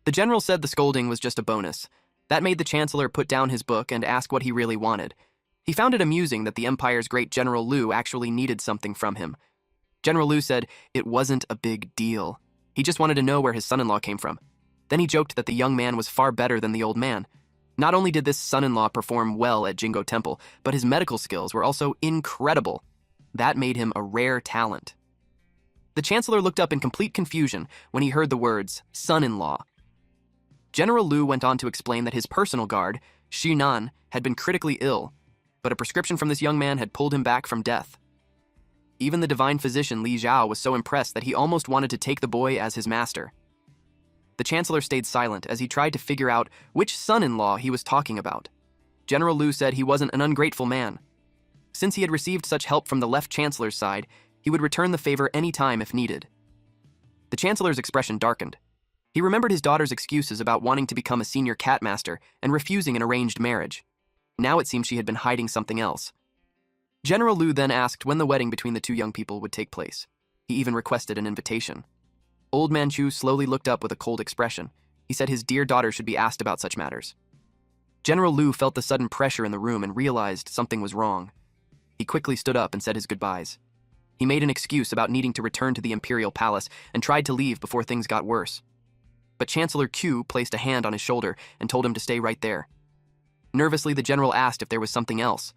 The general said the scolding was just a bonus. That made the chancellor put down his book and ask what he really wanted. He found it amusing that the empire's great General Lu actually needed something from him. General Lu said it wasn't a big deal. He just wanted to know where his son-in-law came from. Then he joked that the young man was far better than the old man. Not only did this son-in-law perform well at Jingo Temple, but his medical skills were also incredible. That made him a rare talent. The chancellor looked up in complete confusion when he heard the words, son-in-law. General Lu went on to explain that his personal guard, Xu Nan, had been critically ill, but a prescription from this young man had pulled him back from death. Even the divine physician Li Zhao was so impressed that he almost wanted to take the boy as his master. The chancellor stayed silent as he tried to figure out which son-in-law he was talking about. General Lu said he wasn't an ungrateful man. Since he had received such help from the left chancellor's side, he would return the favor any time if needed. The chancellor's expression darkened. He remembered his daughter's excuses about wanting to become a senior cat master and refusing an arranged marriage. Now it seemed she had been hiding something else. General Lu then asked when the wedding between the two young people would take place. He even requested an invitation. Old Man Chu slowly looked up with a cold expression. He said his dear daughter should be asked about such matters. General Lu felt the sudden pressure in the room and realized something was wrong. He quickly stood up and said his goodbyes. He made an excuse about needing to return to the imperial palace and tried to leave before things got worse. But Chancellor Q placed a hand on his shoulder and told him to stay right there. Nervously, the general asked if there was something else.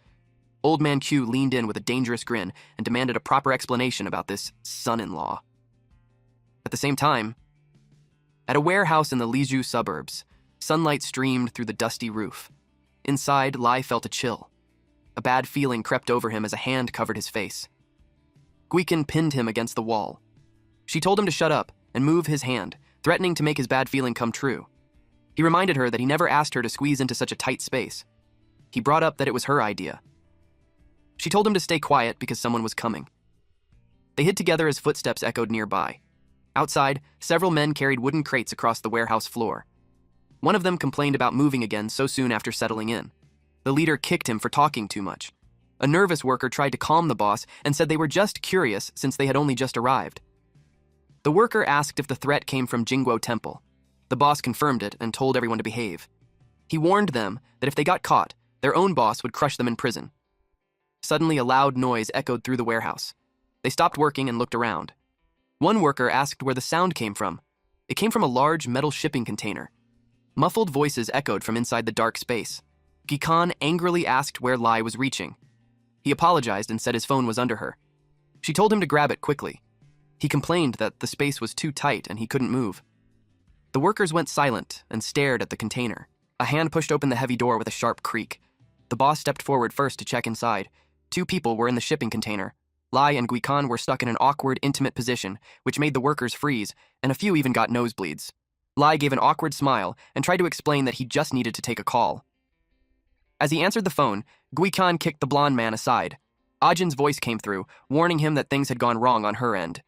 Old Man Q leaned in with a dangerous grin and demanded a proper explanation about this son-in-law. At the same time, at a warehouse in the Liju suburbs, sunlight streamed through the dusty roof. Inside, Lai felt a chill. A bad feeling crept over him as a hand covered his face. Guikan pinned him against the wall. She told him to shut up and move his hand, threatening to make his bad feeling come true. He reminded her that he never asked her to squeeze into such a tight space. He brought up that it was her idea. She told him to stay quiet because someone was coming. They hid together as footsteps echoed nearby. Outside, several men carried wooden crates across the warehouse floor. One of them complained about moving again so soon after settling in. The leader kicked him for talking too much. A nervous worker tried to calm the boss and said they were just curious since they had only just arrived. The worker asked if the threat came from Jingguo Temple. The boss confirmed it and told everyone to behave. He warned them that if they got caught, their own boss would crush them in prison. Suddenly, a loud noise echoed through the warehouse. They stopped working and looked around. One worker asked where the sound came from. It came from a large metal shipping container. Muffled voices echoed from inside the dark space. Gikan angrily asked where Lai was reaching. He apologized and said his phone was under her. She told him to grab it quickly. He complained that the space was too tight and he couldn't move. The workers went silent and stared at the container. A hand pushed open the heavy door with a sharp creak. The boss stepped forward first to check inside. 2 people were in the shipping container. Lai and Guikan were stuck in an awkward, intimate position, which made the workers freeze, and a few even got nosebleeds. Lai gave an awkward smile and tried to explain that he just needed to take a call. As he answered the phone, Guikan kicked the blonde man aside. Ajin's voice came through, warning him that things had gone wrong on her end.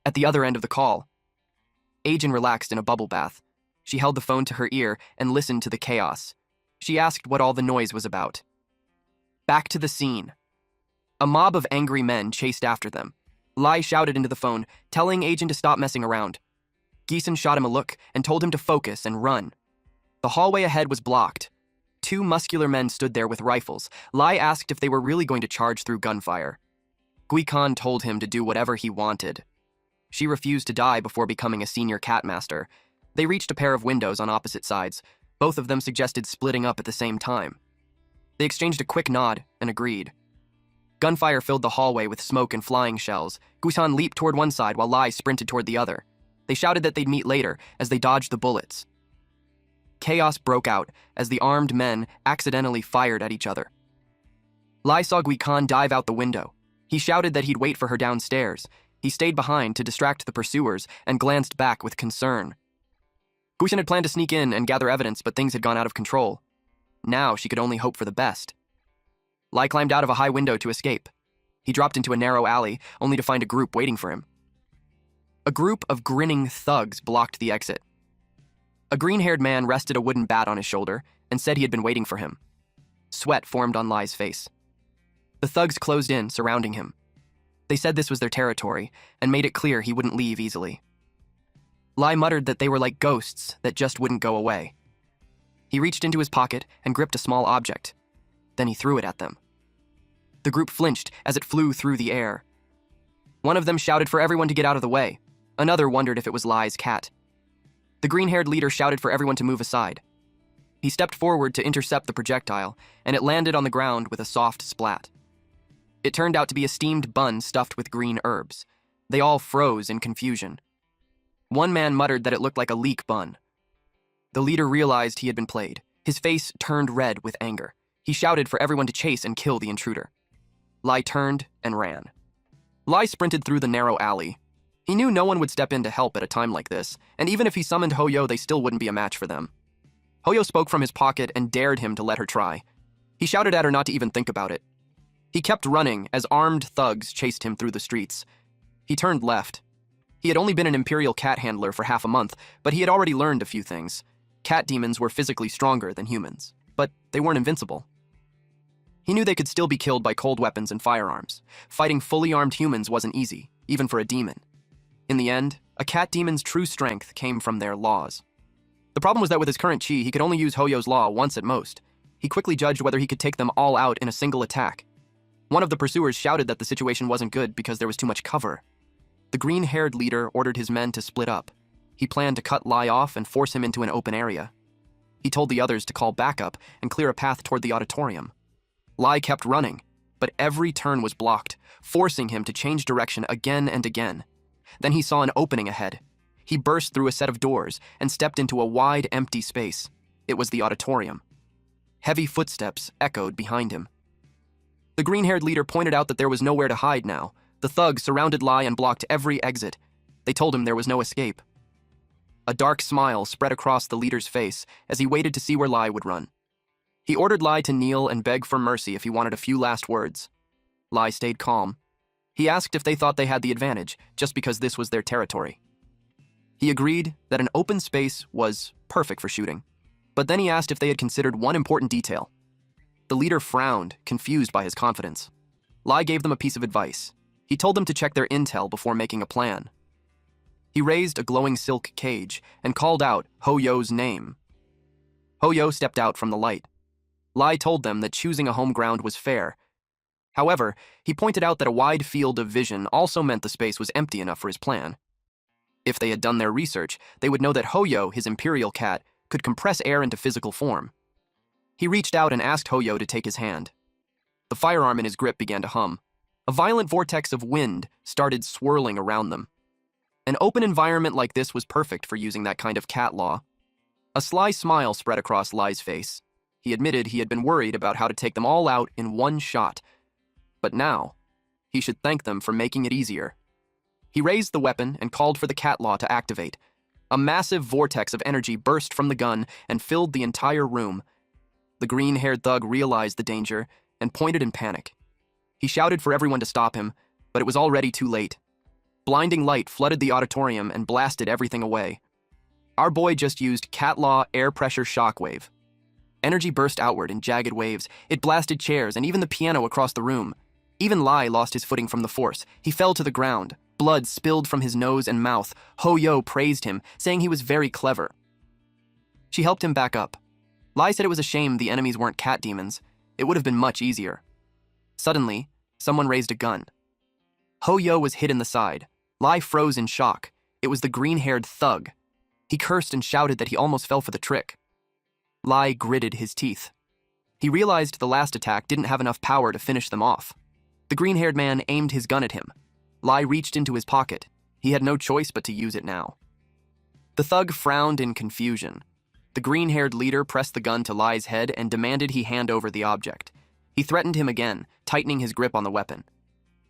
At the other end of the call, Ajin relaxed in a bubble bath. She held the phone to her ear and listened to the chaos. She asked what all the noise was about. Back to the scene. A mob of angry men chased after them. Lai shouted into the phone, telling Ajin to stop messing around. Geeson shot him a look and told him to focus and run. The hallway ahead was blocked. 2 muscular men stood there with rifles. Lai asked if they were really going to charge through gunfire. Guikan told him to do whatever he wanted. She refused to die before becoming a senior cat master. They reached a pair of windows on opposite sides. Both of them suggested splitting up at the same time. They exchanged a quick nod and agreed. Gunfire filled the hallway with smoke and flying shells. Guisan leaped toward one side while Lai sprinted toward the other. They shouted that they'd meet later as they dodged the bullets. Chaos broke out as the armed men accidentally fired at each other. Lai saw Guikan dive out the window. He shouted that he'd wait for her downstairs. He stayed behind to distract the pursuers and glanced back with concern. Guisan had planned to sneak in and gather evidence, but things had gone out of control. Now she could only hope for the best. Lai climbed out of a high window to escape. He dropped into a narrow alley, only to find a group waiting for him. A group of grinning thugs blocked the exit. A green-haired man rested a wooden bat on his shoulder and said he had been waiting for him. Sweat formed on Lai's face. The thugs closed in, surrounding him. They said this was their territory and made it clear he wouldn't leave easily. Lai muttered that they were like ghosts that just wouldn't go away. He reached into his pocket and gripped a small object. Then he threw it at them. The group flinched as it flew through the air. One of them shouted for everyone to get out of the way. Another wondered if it was Lai's cat. The green-haired leader shouted for everyone to move aside. He stepped forward to intercept the projectile, and it landed on the ground with a soft splat. It turned out to be a steamed bun stuffed with green herbs. They all froze in confusion. One man muttered that it looked like a leek bun. The leader realized he had been played. His face turned red with anger. He shouted for everyone to chase and kill the intruder. Lai turned and ran. Lai sprinted through the narrow alley. He knew no one would step in to help at a time like this, and even if he summoned Hoyo, they still wouldn't be a match for them. Hoyo spoke from his pocket and dared him to let her try. He shouted at her not to even think about it. He kept running as armed thugs chased him through the streets. He turned left. He had only been an imperial cat handler for half a month, but he had already learned a few things. Cat demons were physically stronger than humans, but they weren't invincible. He knew they could still be killed by cold weapons and firearms. Fighting fully armed humans wasn't easy, even for a demon. In the end, a cat demon's true strength came from their laws. The problem was that with his current chi, he could only use Hoyo's law once at most. He quickly judged whether he could take them all out in a single attack. One of the pursuers shouted that the situation wasn't good because there was too much cover. The green-haired leader ordered his men to split up. He planned to cut Lai off and force him into an open area. He told the others to call backup and clear a path toward the auditorium. Lai kept running. but every turn was blocked, forcing him to change direction again and again. Then he saw an opening ahead. He burst through a set of doors and stepped into a wide, empty space. It was the auditorium. Heavy footsteps echoed behind him. The green-haired leader pointed out that there was nowhere to hide now. The thugs surrounded Lie and blocked every exit. They told him there was no escape. A dark smile spread across the leader's face as he waited to see where Lie would run. He ordered Lie to kneel and beg for mercy if he wanted a few last words. Lie stayed calm. He asked if they thought they had the advantage, just because this was their territory. He agreed that an open space was perfect for shooting, but then he asked if they had considered one important detail. The leader frowned, confused by his confidence. Lie gave them a piece of advice. He told them to check their intel before making a plan. He raised a glowing silk cage and called out Ho-Yo's name. Ho-Yo stepped out from the light. Lie told them that choosing a home ground was fair. However, he pointed out that a wide field of vision also meant the space was empty enough for his plan. If they had done their research, they would know that Ho-Yo, his imperial cat, could compress air into physical form. He reached out and asked Ho-Yo to take his hand. The firearm in his grip began to hum. A violent vortex of wind started swirling around them. An open environment like this was perfect for using that kind of cat law. A sly smile spread across Lie's face. He admitted he had been worried about how to take them all out in one shot. But now, he should thank them for making it easier. He raised the weapon and called for the cat law to activate. A massive vortex of energy burst from the gun and filled the entire room. The green-haired thug realized the danger and pointed in panic. He shouted for everyone to stop him, but it was already too late. Blinding light flooded the auditorium and blasted everything away. Our boy just used cat law air pressure shockwave. Energy burst outward in jagged waves. It blasted chairs and even the piano across the room. Even Lie lost his footing from the force. He fell to the ground. Blood spilled from his nose and mouth. Ho-Yo praised him, saying he was very clever. She helped him back up. Lie said it was a shame the enemies weren't cat demons. It would have been much easier. Suddenly, someone raised a gun. Ho-Yo was hit in the side. Lie froze in shock. It was the green-haired thug. He cursed and shouted that he almost fell for the trick. Lie gritted his teeth. He realized the last attack didn't have enough power to finish them off. The green-haired man aimed his gun at him. Lie reached into his pocket. He had no choice but to use it now. The thug frowned in confusion. The green-haired leader pressed the gun to Lie's head and demanded he hand over the object. He threatened him again, tightening his grip on the weapon.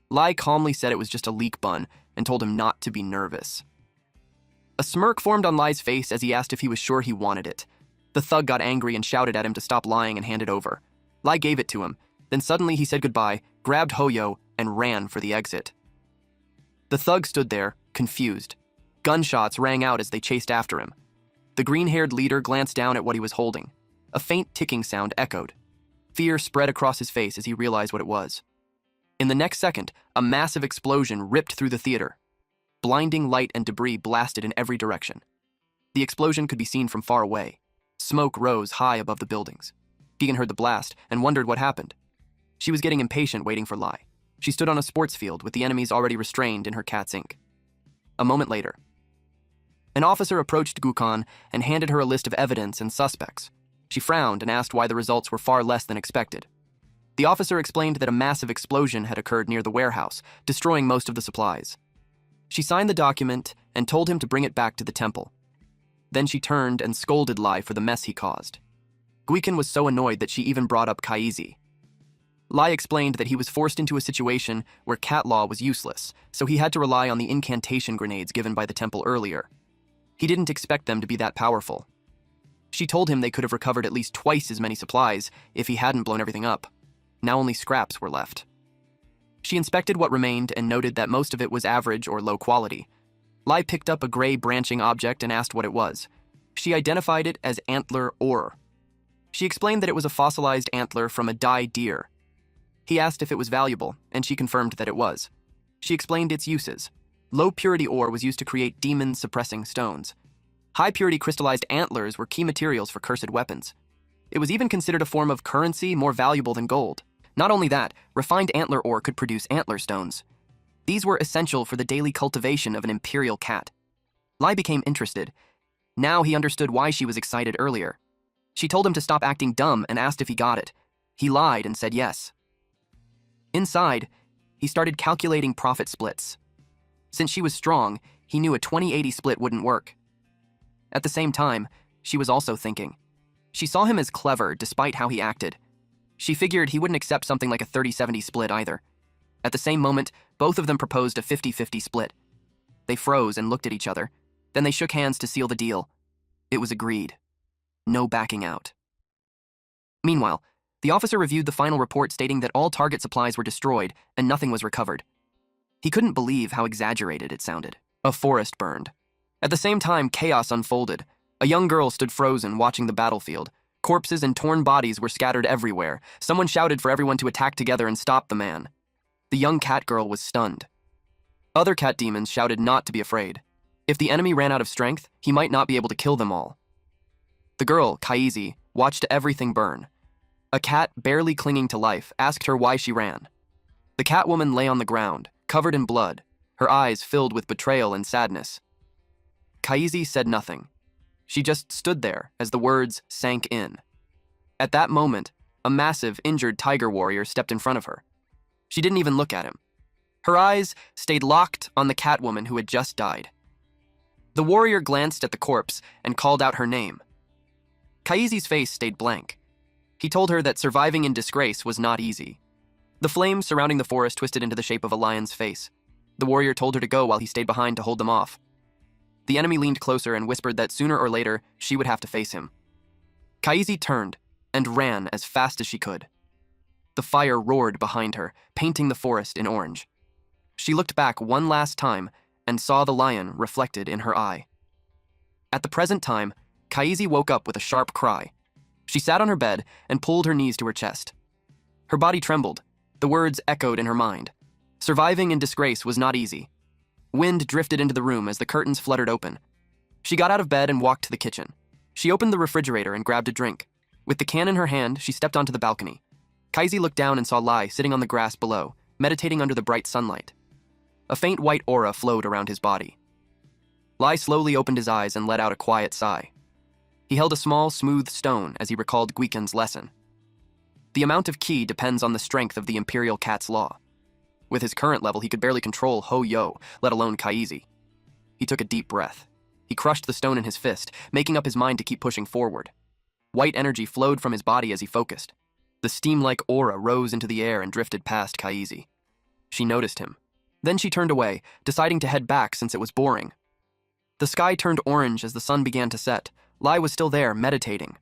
Lie calmly said it was just a leak bun and told him not to be nervous. A smirk formed on Lie's face as he asked if he was sure he wanted it. The thug got angry and shouted at him to stop lying and hand it over. Lie gave it to him. Then suddenly he said goodbye, grabbed Ho-Yo, and ran for the exit. The thug stood there, confused. Gunshots rang out as they chased after him. The green-haired leader glanced down at what he was holding. A faint ticking sound echoed. Fear spread across his face as he realized what it was. In the next second, a massive explosion ripped through the theater. Blinding light and debris blasted in every direction. The explosion could be seen from far away. Smoke rose high above the buildings. Keegan heard the blast and wondered what happened. She was getting impatient waiting for Lie. She stood on a sports field with the enemies already restrained in her cat's ink. A moment later, an officer approached Gukon and handed her a list of evidence and suspects. She frowned and asked why the results were far less than expected. The officer explained that a massive explosion had occurred near the warehouse, destroying most of the supplies. She signed the document and told him to bring it back to the temple. Then she turned and scolded Lie for the mess he caused. Guikan was so annoyed that she even brought up Kaisi. Lie explained that he was forced into a situation where cat law was useless, so he had to rely on the incantation grenades given by the temple earlier. He didn't expect them to be that powerful. She told him they could have recovered at least twice as many supplies if he hadn't blown everything up. Now only scraps were left. She inspected what remained and noted that most of it was average or low quality. Lie picked up a gray branching object and asked what it was. She identified it as antler ore. She explained that it was a fossilized antler from a died deer. He asked if it was valuable, and she confirmed that it was. She explained its uses. Low-purity ore was used to create demon-suppressing stones. High-purity crystallized antlers were key materials for cursed weapons. It was even considered a form of currency more valuable than gold. Not only that, refined antler ore could produce antler stones. These were essential for the daily cultivation of an imperial cat. Lie became interested. Now he understood why she was excited earlier. She told him to stop acting dumb and asked if he got it. He lied and said yes. Inside, he started calculating profit splits. Since she was strong, he knew a 20-80 split wouldn't work. At the same time, she was also thinking. She saw him as clever despite how he acted. She figured he wouldn't accept something like a 30-70 split either. At the same moment, both of them proposed a 50-50 split. They froze and looked at each other. Then they shook hands to seal the deal. It was agreed. No backing out. Meanwhile, the officer reviewed the final report stating that all target supplies were destroyed and nothing was recovered. He couldn't believe how exaggerated it sounded. A forest burned. At the same time, chaos unfolded. A young girl stood frozen, watching the battlefield. Corpses and torn bodies were scattered everywhere. Someone shouted for everyone to attack together and stop the man. The young cat girl was stunned. Other cat demons shouted not to be afraid. If the enemy ran out of strength, he might not be able to kill them all. The girl, Kaisi, watched everything burn. A cat, barely clinging to life, asked her why she ran. The cat woman lay on the ground, covered in blood, her eyes filled with betrayal and sadness. Kaisi said nothing. She just stood there as the words sank in. At that moment, a massive, injured tiger warrior stepped in front of her. She didn't even look at him. Her eyes stayed locked on the cat woman who had just died. The warrior glanced at the corpse and called out her name. Kaisi's face stayed blank. He told her that surviving in disgrace was not easy. The flames surrounding the forest twisted into the shape of a lion's face. The warrior told her to go while he stayed behind to hold them off. The enemy leaned closer and whispered that sooner or later she would have to face him. Kaisi turned and ran as fast as she could. The fire roared behind her, painting the forest in orange. She looked back one last time and saw the lion reflected in her eye. At the present time, Kaisi woke up with a sharp cry. She sat on her bed and pulled her knees to her chest. Her body trembled. The words echoed in her mind. Surviving in disgrace was not easy. Wind drifted into the room as the curtains fluttered open. She got out of bed and walked to the kitchen. She opened the refrigerator and grabbed a drink. With the can in her hand, she stepped onto the balcony. Kaisi looked down and saw Lie sitting on the grass below, meditating under the bright sunlight. A faint white aura flowed around his body. Lie slowly opened his eyes and let out a quiet sigh. He held a small, smooth stone as he recalled Guiken's lesson. The amount of ki depends on the strength of the Imperial Cat's Law. With his current level, he could barely control Ho-Yo, let alone Kaisi. He took a deep breath. He crushed the stone in his fist, making up his mind to keep pushing forward. White energy flowed from his body as he focused. The steam-like aura rose into the air and drifted past Kaisi. She noticed him. Then she turned away, deciding to head back since it was boring. The sky turned orange as the sun began to set. Lie was still there, meditating.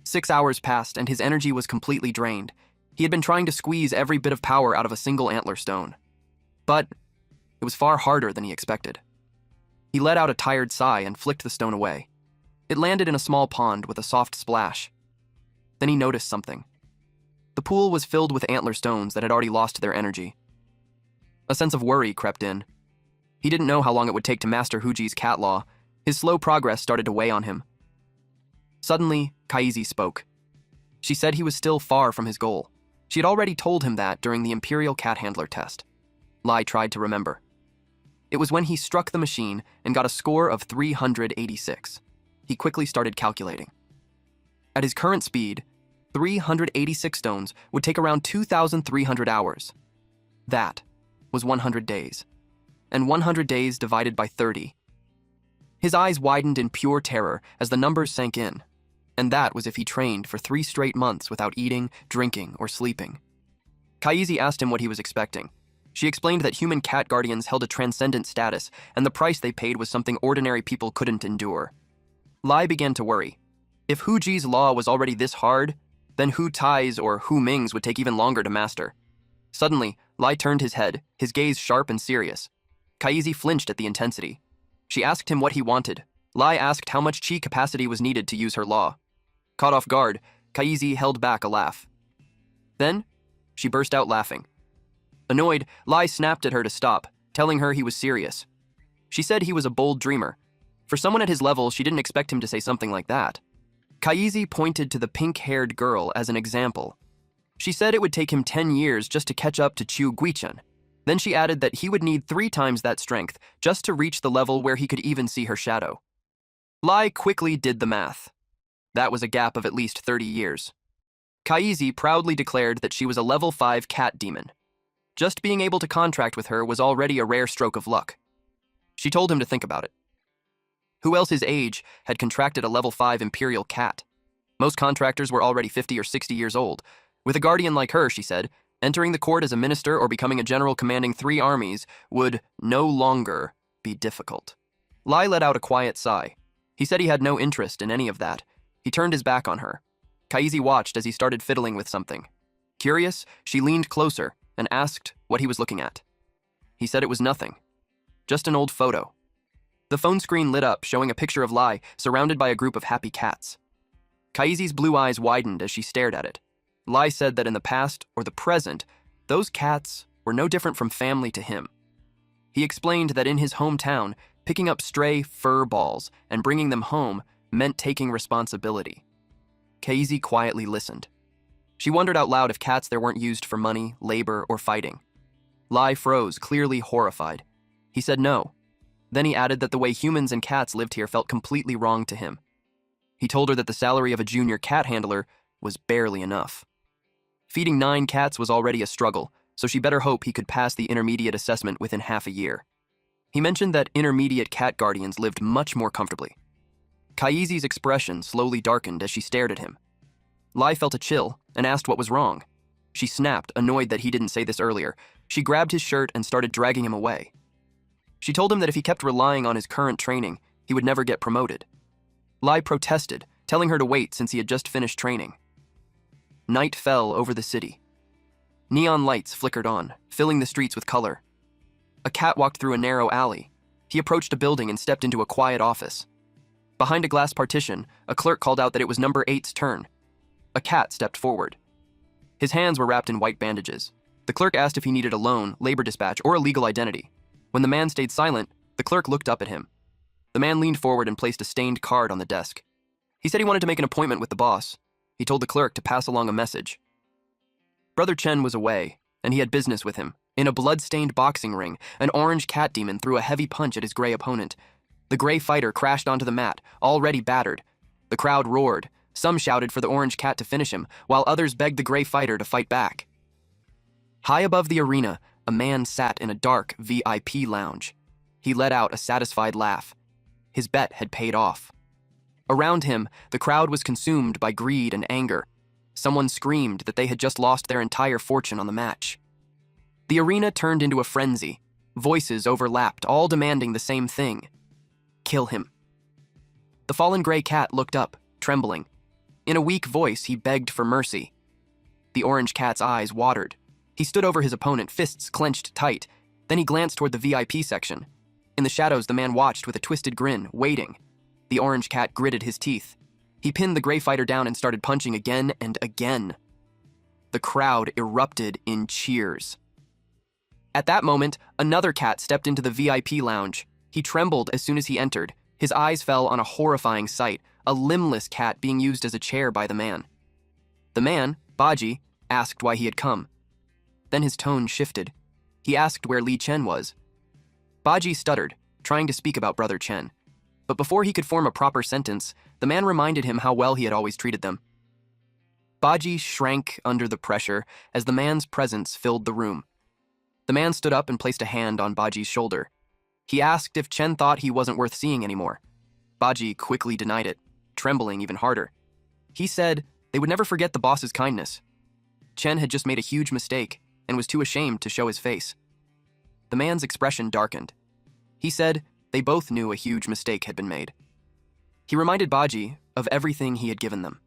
6 hours passed and his energy was completely drained. He had been trying to squeeze every bit of power out of a single antler stone. But it was far harder than he expected. He let out a tired sigh and flicked the stone away. It landed in a small pond with a soft splash. Then he noticed something. The pool was filled with antler stones that had already lost their energy. A sense of worry crept in. He didn't know how long it would take to master Huji's cat law. His slow progress started to weigh on him. Suddenly, Kaisi spoke. She said he was still far from his goal. She had already told him that during the Imperial Cat Handler test. Lie tried to remember. It was when he struck the machine and got a score of 386. He quickly started calculating. At his current speed, 386 stones would take around 2,300 hours. That was 100 days. And 100 days divided by 30. His eyes widened in pure terror as the numbers sank in. And that was if he trained for 3 straight months without eating, drinking, or sleeping. Kaisi asked him what he was expecting. She explained that human cat guardians held a transcendent status, and the price they paid was something ordinary people couldn't endure. Lie began to worry. If Huji's law was already this hard, then Hu Tai's or Hu Ming's would take even longer to master. Suddenly, Lie turned his head, his gaze sharp and serious. Kaisi flinched at the intensity. She asked him what he wanted. Lie asked how much chi capacity was needed to use her law. Caught off guard, Kaisi held back a laugh. Then, she burst out laughing. Annoyed, Lie snapped at her to stop, telling her he was serious. She said he was a bold dreamer. For someone at his level, she didn't expect him to say something like that. Kaisi pointed to the pink-haired girl as an example. She said it would take him 10 years just to catch up to Chu Guichen. Then she added that he would need 3 times that strength just to reach the level where he could even see her shadow. Lie quickly did the math. That was a gap of at least 30 years. Kaisi proudly declared that she was a level 5 cat demon. Just being able to contract with her was already a rare stroke of luck. She told him to think about it. Who else his age had contracted a level 5 imperial cat? Most contractors were already 50 or 60 years old. With a guardian like her, she said, entering the court as a minister or becoming a general commanding 3 armies would no longer be difficult. Lie let out a quiet sigh. He said he had no interest in any of that. He turned his back on her. Kaisi watched as he started fiddling with something. Curious, she leaned closer and asked what he was looking at. He said it was nothing. Just an old photo. The phone screen lit up, showing a picture of Lie surrounded by a group of happy cats. Kaisi's blue eyes widened as she stared at it. Lie said that in the past or the present, those cats were no different from family to him. He explained that in his hometown, picking up stray fur balls and bringing them home meant taking responsibility. Kaisi quietly listened. She wondered out loud if cats there weren't used for money, labor, or fighting. Lie froze, clearly horrified. He said no. Then he added that the way humans and cats lived here felt completely wrong to him. He told her that the salary of a junior cat handler was barely enough. Feeding 9 cats was already a struggle, so she better hope he could pass the intermediate assessment within half a year. He mentioned that intermediate cat guardians lived much more comfortably. Kaisi's expression slowly darkened as she stared at him. Lie felt a chill and asked what was wrong. She snapped, annoyed that he didn't say this earlier. She grabbed his shirt and started dragging him away. She told him that if he kept relying on his current training, he would never get promoted. Lie protested, telling her to wait since he had just finished training. Night fell over the city. Neon lights flickered on, filling the streets with color. A cat walked through a narrow alley. He approached a building and stepped into a quiet office. Behind a glass partition, a clerk called out that it was number 8's turn. A cat stepped forward. His hands were wrapped in white bandages. The clerk asked if he needed a loan, labor dispatch, or a legal identity. When the man stayed silent, the clerk looked up at him. The man leaned forward and placed a stained card on the desk. He said he wanted to make an appointment with the boss. He told the clerk to pass along a message. Brother Chen was away, and he had business with him. In a blood-stained boxing ring, an orange cat demon threw a heavy punch at his gray opponent. The gray fighter crashed onto the mat, already battered. The crowd roared. Some shouted for the orange cat to finish him, while others begged the gray fighter to fight back. High above the arena, a man sat in a dark VIP lounge. He let out a satisfied laugh. His bet had paid off. Around him, the crowd was consumed by greed and anger. Someone screamed that they had just lost their entire fortune on the match. The arena turned into a frenzy. Voices overlapped, all demanding the same thing. Kill him. The fallen gray cat looked up, trembling. In a weak voice, he begged for mercy. The orange cat's eyes watered. He stood over his opponent, fists clenched tight. Then he glanced toward the VIP section. In the shadows, the man watched with a twisted grin, waiting. The orange cat gritted his teeth. He pinned the gray fighter down and started punching again and again. The crowd erupted in cheers. At that moment, another cat stepped into the VIP lounge. He trembled as soon as he entered. His eyes fell on a horrifying sight, a limbless cat being used as a chair by the man. The man, Baji, asked why he had come. Then his tone shifted. He asked where Li Chen was. Baji stuttered, trying to speak about Brother Chen. But before he could form a proper sentence, the man reminded him how well he had always treated them. Baji shrank under the pressure as the man's presence filled the room. The man stood up and placed a hand on Baji's shoulder. He asked if Chen thought he wasn't worth seeing anymore. Baji quickly denied it, trembling even harder. He said they would never forget the boss's kindness. Chen had just made a huge mistake and was too ashamed to show his face. The man's expression darkened. He said they both knew a huge mistake had been made. He reminded Baji of everything he had given them.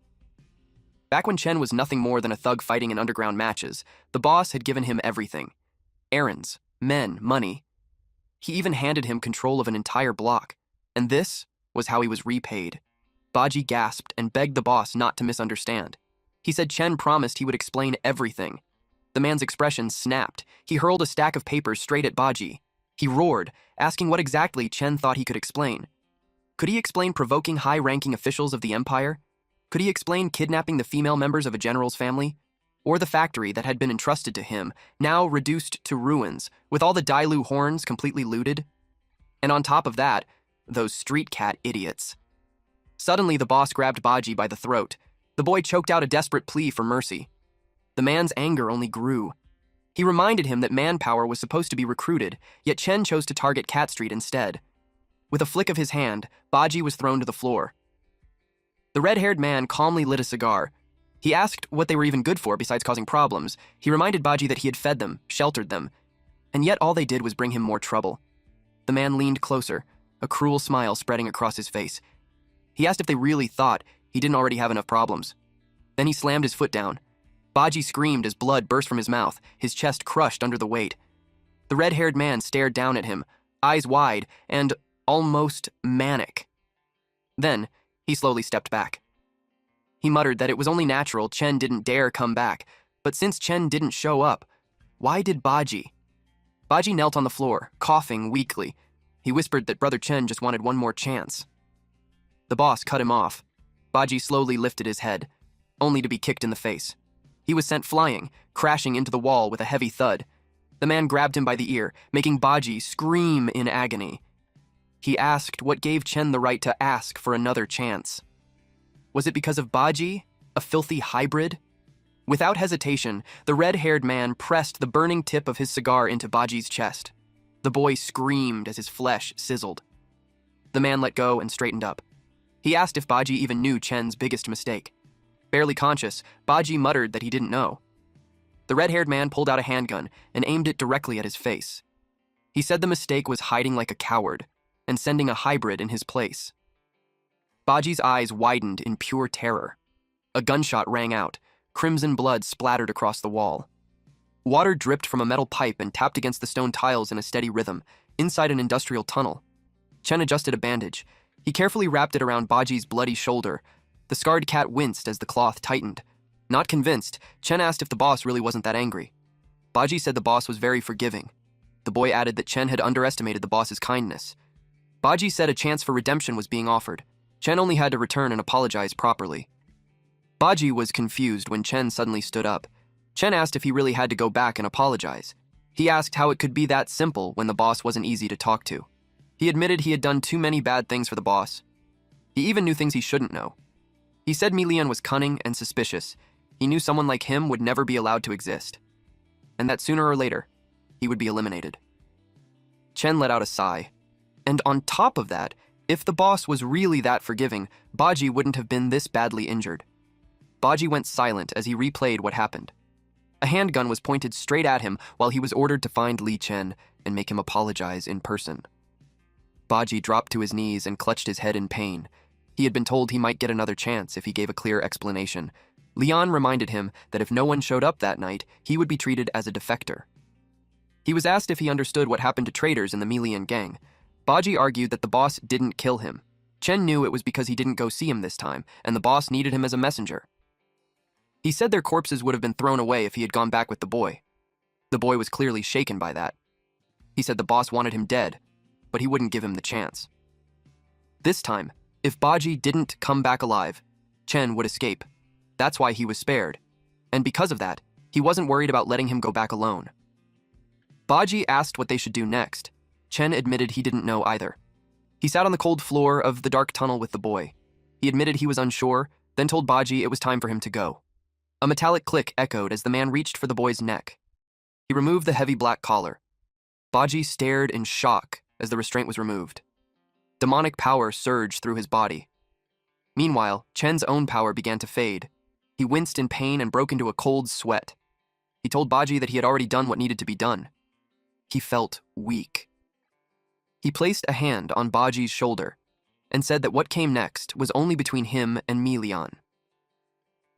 Back when Chen was nothing more than a thug fighting in underground matches, the boss had given him everything. Errands, men, money. He even handed him control of an entire block. And this was how he was repaid. Baji gasped and begged the boss not to misunderstand. He said Chen promised he would explain everything. The man's expression snapped. He hurled a stack of papers straight at Baji. He roared, asking what exactly Chen thought he could explain. Could he explain provoking high-ranking officials of the empire? Could he explain kidnapping the female members of a general's family? Or the factory that had been entrusted to him, now reduced to ruins, with all the Dailu horns completely looted? And on top of that, those street cat idiots. Suddenly, the boss grabbed Baji by the throat. The boy choked out a desperate plea for mercy. The man's anger only grew. He reminded him that manpower was supposed to be recruited, yet Chen chose to target Cat Street instead. With a flick of his hand, Baji was thrown to the floor. The red-haired man calmly lit a cigar. He asked what they were even good for besides causing problems. He reminded Baji that he had fed them, sheltered them, and yet all they did was bring him more trouble. The man leaned closer, a cruel smile spreading across his face. He asked if they really thought he didn't already have enough problems. Then he slammed his foot down. Baji screamed as blood burst from his mouth, his chest crushed under the weight. The red-haired man stared down at him, eyes wide and almost manic. Then, he slowly stepped back. He muttered that it was only natural Chen didn't dare come back, but since Chen didn't show up, why did Baji? Baji knelt on the floor, coughing weakly. He whispered that Brother Chen just wanted one more chance. The boss cut him off. Baji slowly lifted his head, only to be kicked in the face. He was sent flying, crashing into the wall with a heavy thud. The man grabbed him by the ear, making Baji scream in agony. He asked what gave Chen the right to ask for another chance. Was it because of Baji, a filthy hybrid? Without hesitation, the red-haired man pressed the burning tip of his cigar into Baji's chest. The boy screamed as his flesh sizzled. The man let go and straightened up. He asked if Baji even knew Chen's biggest mistake. Barely conscious, Baji muttered that he didn't know. The red-haired man pulled out a handgun and aimed it directly at his face. He said the mistake was hiding like a coward and sending a hybrid in his place. Baji's eyes widened in pure terror. A gunshot rang out. Crimson blood splattered across the wall. Water dripped from a metal pipe and tapped against the stone tiles in a steady rhythm, inside an industrial tunnel. Chen adjusted a bandage. He carefully wrapped it around Baji's bloody shoulder. The scarred cat winced as the cloth tightened. Not convinced, Chen asked if the boss really wasn't that angry. Baji said the boss was very forgiving. The boy added that Chen had underestimated the boss's kindness. Baji said a chance for redemption was being offered. Chen only had to return and apologize properly. Baji was confused when Chen suddenly stood up. Chen asked if he really had to go back and apologize. He asked how it could be that simple when the boss wasn't easy to talk to. He admitted he had done too many bad things for the boss. He even knew things he shouldn't know. He said Milian was cunning and suspicious. He knew someone like him would never be allowed to exist, and that sooner or later, he would be eliminated. Chen let out a sigh. And on top of that, if the boss was really that forgiving, Baji wouldn't have been this badly injured. Baji went silent as he replayed what happened. A handgun was pointed straight at him while he was ordered to find Li Chen and make him apologize in person. Baji dropped to his knees and clutched his head in pain. He had been told he might get another chance if he gave a clear explanation. Lian reminded him that if no one showed up that night, he would be treated as a defector. He was asked if he understood what happened to traitors in the Milian gang. Baji argued that the boss didn't kill him. Chen knew it was because he didn't go see him this time, and the boss needed him as a messenger. He said their corpses would have been thrown away if he had gone back with the boy. The boy was clearly shaken by that. He said the boss wanted him dead, but he wouldn't give him the chance. This time, if Baji didn't come back alive, Chen would escape. That's why he was spared. And because of that, he wasn't worried about letting him go back alone. Baji asked what they should do next. Chen admitted he didn't know either. He sat on the cold floor of the dark tunnel with the boy. He admitted he was unsure, then told Baji it was time for him to go. A metallic click echoed as the man reached for the boy's neck. He removed the heavy black collar. Baji stared in shock as the restraint was removed. Demonic power surged through his body. Meanwhile, Chen's own power began to fade. He winced in pain and broke into a cold sweat. He told Baji that he had already done what needed to be done. He felt weak. He placed a hand on Baji's shoulder and said that what came next was only between him and Milian.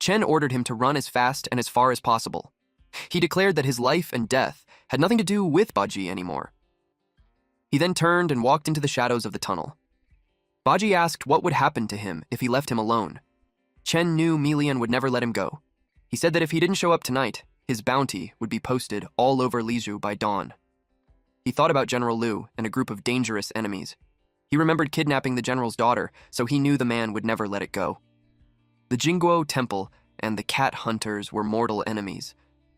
Chen ordered him to run as fast and as far as possible. He declared that his life and death had nothing to do with Baji anymore. He then turned and walked into the shadows of the tunnel. Baji asked what would happen to him if he left him alone. Chen knew Milian would never let him go. He said that if he didn't show up tonight, his bounty would be posted all over Liju by dawn. He thought about General Liu and a group of dangerous enemies. He remembered kidnapping the general's daughter, so he knew the man would never let it go. The Jingguo Temple and the cat hunters were mortal enemies,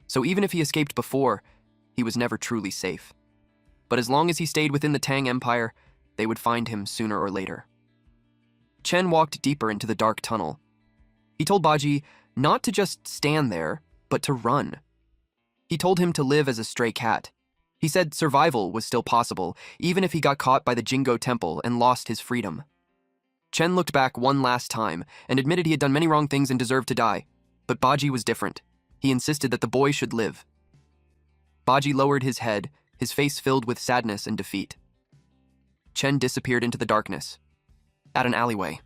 so even if he escaped before, he was never truly safe. But as long as he stayed within the Tang Empire, they would find him sooner or later. Chen walked deeper into the dark tunnel. He told Baji not to just stand there, but to run. He He told him to live as a stray cat. He said survival was still possible, even if he got caught by the Jingo Temple and lost his freedom. Chen looked back one last time and admitted he had done many wrong things and deserved to die. But Baji was different. He insisted that the boy should live. Baji lowered his head, his face filled with sadness and defeat. Chen disappeared into the darkness. At an alleyway.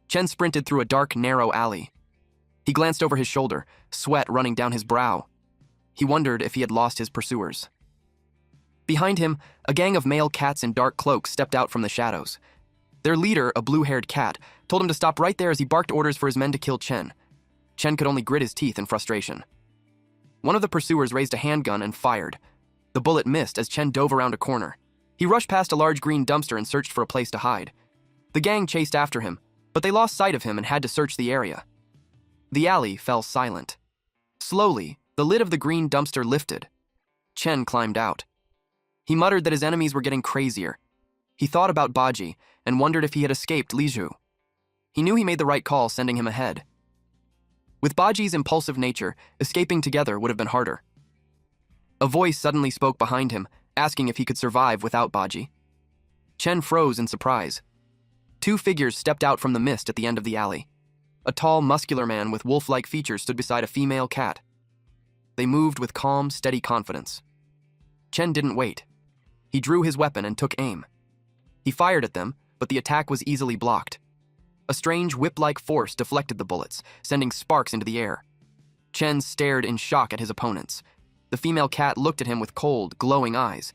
Chen sprinted through a dark, narrow alley. He glanced over his shoulder, sweat running down his brow. He wondered if he had lost his pursuers. Behind him, a gang of male cats in dark cloaks stepped out from the shadows. Their leader, a blue-haired cat, told him to stop right there as he barked orders for his men to kill Chen. Chen could only grit his teeth in frustration. One of the pursuers raised a handgun and fired. The bullet missed as Chen dove around a corner. He rushed past a large green dumpster and searched for a place to hide. The gang chased after him, but they lost sight of him and had to search the area. The alley fell silent. Slowly, the lid of the green dumpster lifted. Chen climbed out. He muttered that his enemies were getting crazier. He thought about Baji and wondered if he had escaped Liju. He knew he made the right call sending him ahead. With Baji's impulsive nature, escaping together would have been harder. A voice suddenly spoke behind him, asking if he could survive without Baji. Chen froze in surprise. Two figures stepped out from the mist at the end of the alley. A tall, muscular man with wolf-like features stood beside a female cat. They moved with calm, steady confidence. Chen didn't wait. He drew his weapon and took aim. He fired at them, but the attack was easily blocked. A strange whip-like force deflected the bullets, sending sparks into the air. Chen stared in shock at his opponents. The female cat looked at him with cold, glowing eyes.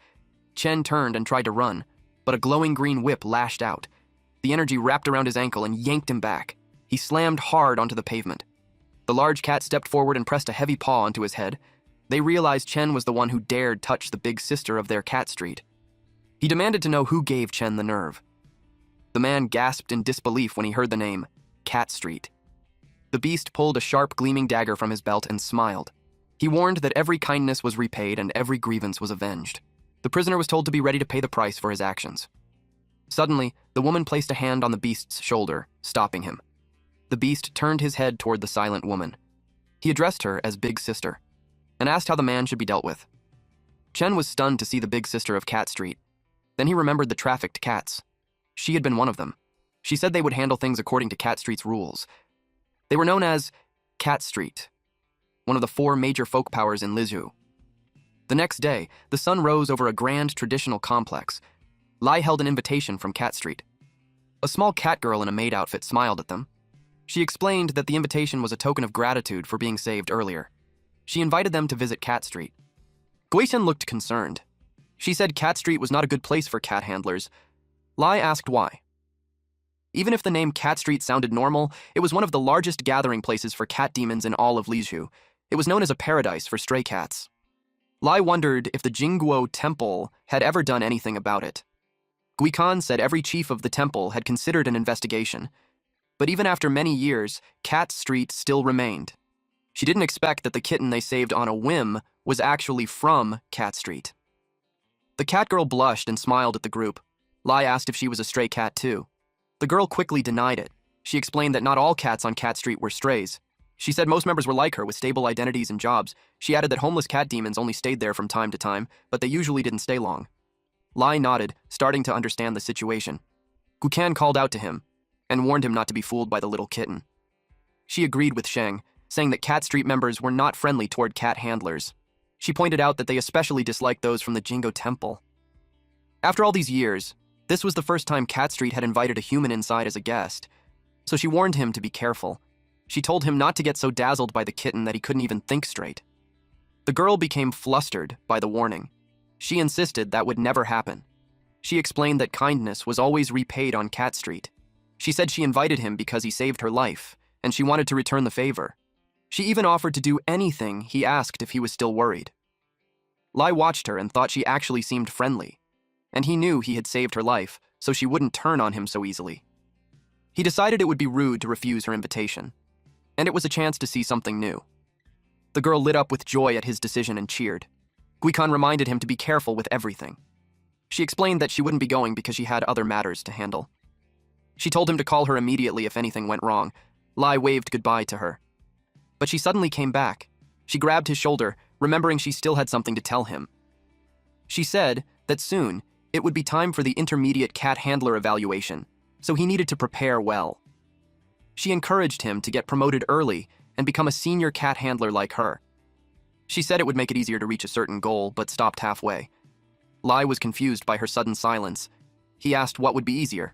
Chen turned and tried to run, but a glowing green whip lashed out. The energy wrapped around his ankle and yanked him back. He slammed hard onto the pavement. The large cat stepped forward and pressed a heavy paw onto his head. They realized Chen was the one who dared touch the big sister of their cat street. He demanded to know who gave Chen the nerve. The man gasped in disbelief when he heard the name, Cat Street. The beast pulled a sharp, gleaming dagger from his belt and smiled. He warned that every kindness was repaid and every grievance was avenged. The prisoner was told to be ready to pay the price for his actions. Suddenly, the woman placed a hand on the beast's shoulder, stopping him. The beast turned his head toward the silent woman. He addressed her as Big Sister, and asked how the man should be dealt with. Chen was stunned to see the big sister of Cat Street. Then he remembered the trafficked cats. She had been one of them. She said they would handle things according to Cat Street's rules. They were known as Cat Street, one of the 4 major folk powers in Liju. The next day, the sun rose over a grand traditional complex. Lai held an invitation from Cat Street. A small cat girl in a maid outfit smiled at them. She explained that the invitation was a token of gratitude for being saved earlier. She invited them to visit Cat Street. Guishen looked concerned. She said Cat Street was not a good place for cat handlers. Lai asked why. Even if the name Cat Street sounded normal, it was one of the largest gathering places for cat demons in all of Liju. It was known as a paradise for stray cats. Lai wondered if the Jingguo Temple had ever done anything about it. Guikan said every chief of the temple had considered an investigation. But even after many years, Cat Street still remained. She didn't expect that the kitten they saved on a whim was actually from Cat Street. The cat girl blushed and smiled at the group. Lai asked if she was a stray cat too. The girl quickly denied it. She explained that not all cats on Cat Street were strays. She said most members were like her with stable identities and jobs. She added that homeless cat demons only stayed there from time to time, but they usually didn't stay long. Lai nodded, starting to understand the situation. Gukan called out to him and warned him not to be fooled by the little kitten. She agreed with Sheng, saying that Cat Street members were not friendly toward cat handlers. She pointed out that they especially disliked those from the Jingo Temple. After all these years, this was the first time Cat Street had invited a human inside as a guest, so she warned him to be careful. She told him not to get so dazzled by the kitten that he couldn't even think straight. The girl became flustered by the warning. She insisted that would never happen. She explained that kindness was always repaid on Cat Street. She said she invited him because he saved her life, and she wanted to return the favor. She even offered to do anything he asked if he was still worried. Lai watched her and thought she actually seemed friendly, and he knew he had saved her life, so she wouldn't turn on him so easily. He decided it would be rude to refuse her invitation, and it was a chance to see something new. The girl lit up with joy at his decision and cheered. Guikan reminded him to be careful with everything. She explained that she wouldn't be going because she had other matters to handle. She told him to call her immediately if anything went wrong. Lai waved goodbye to her. But she suddenly came back. She grabbed his shoulder, remembering she still had something to tell him. She said that soon it would be time for the intermediate cat handler evaluation, so he needed to prepare well. She encouraged him to get promoted early and become a senior cat handler like her. She said it would make it easier to reach a certain goal, but stopped halfway. Lie was confused by her sudden silence. He asked what would be easier.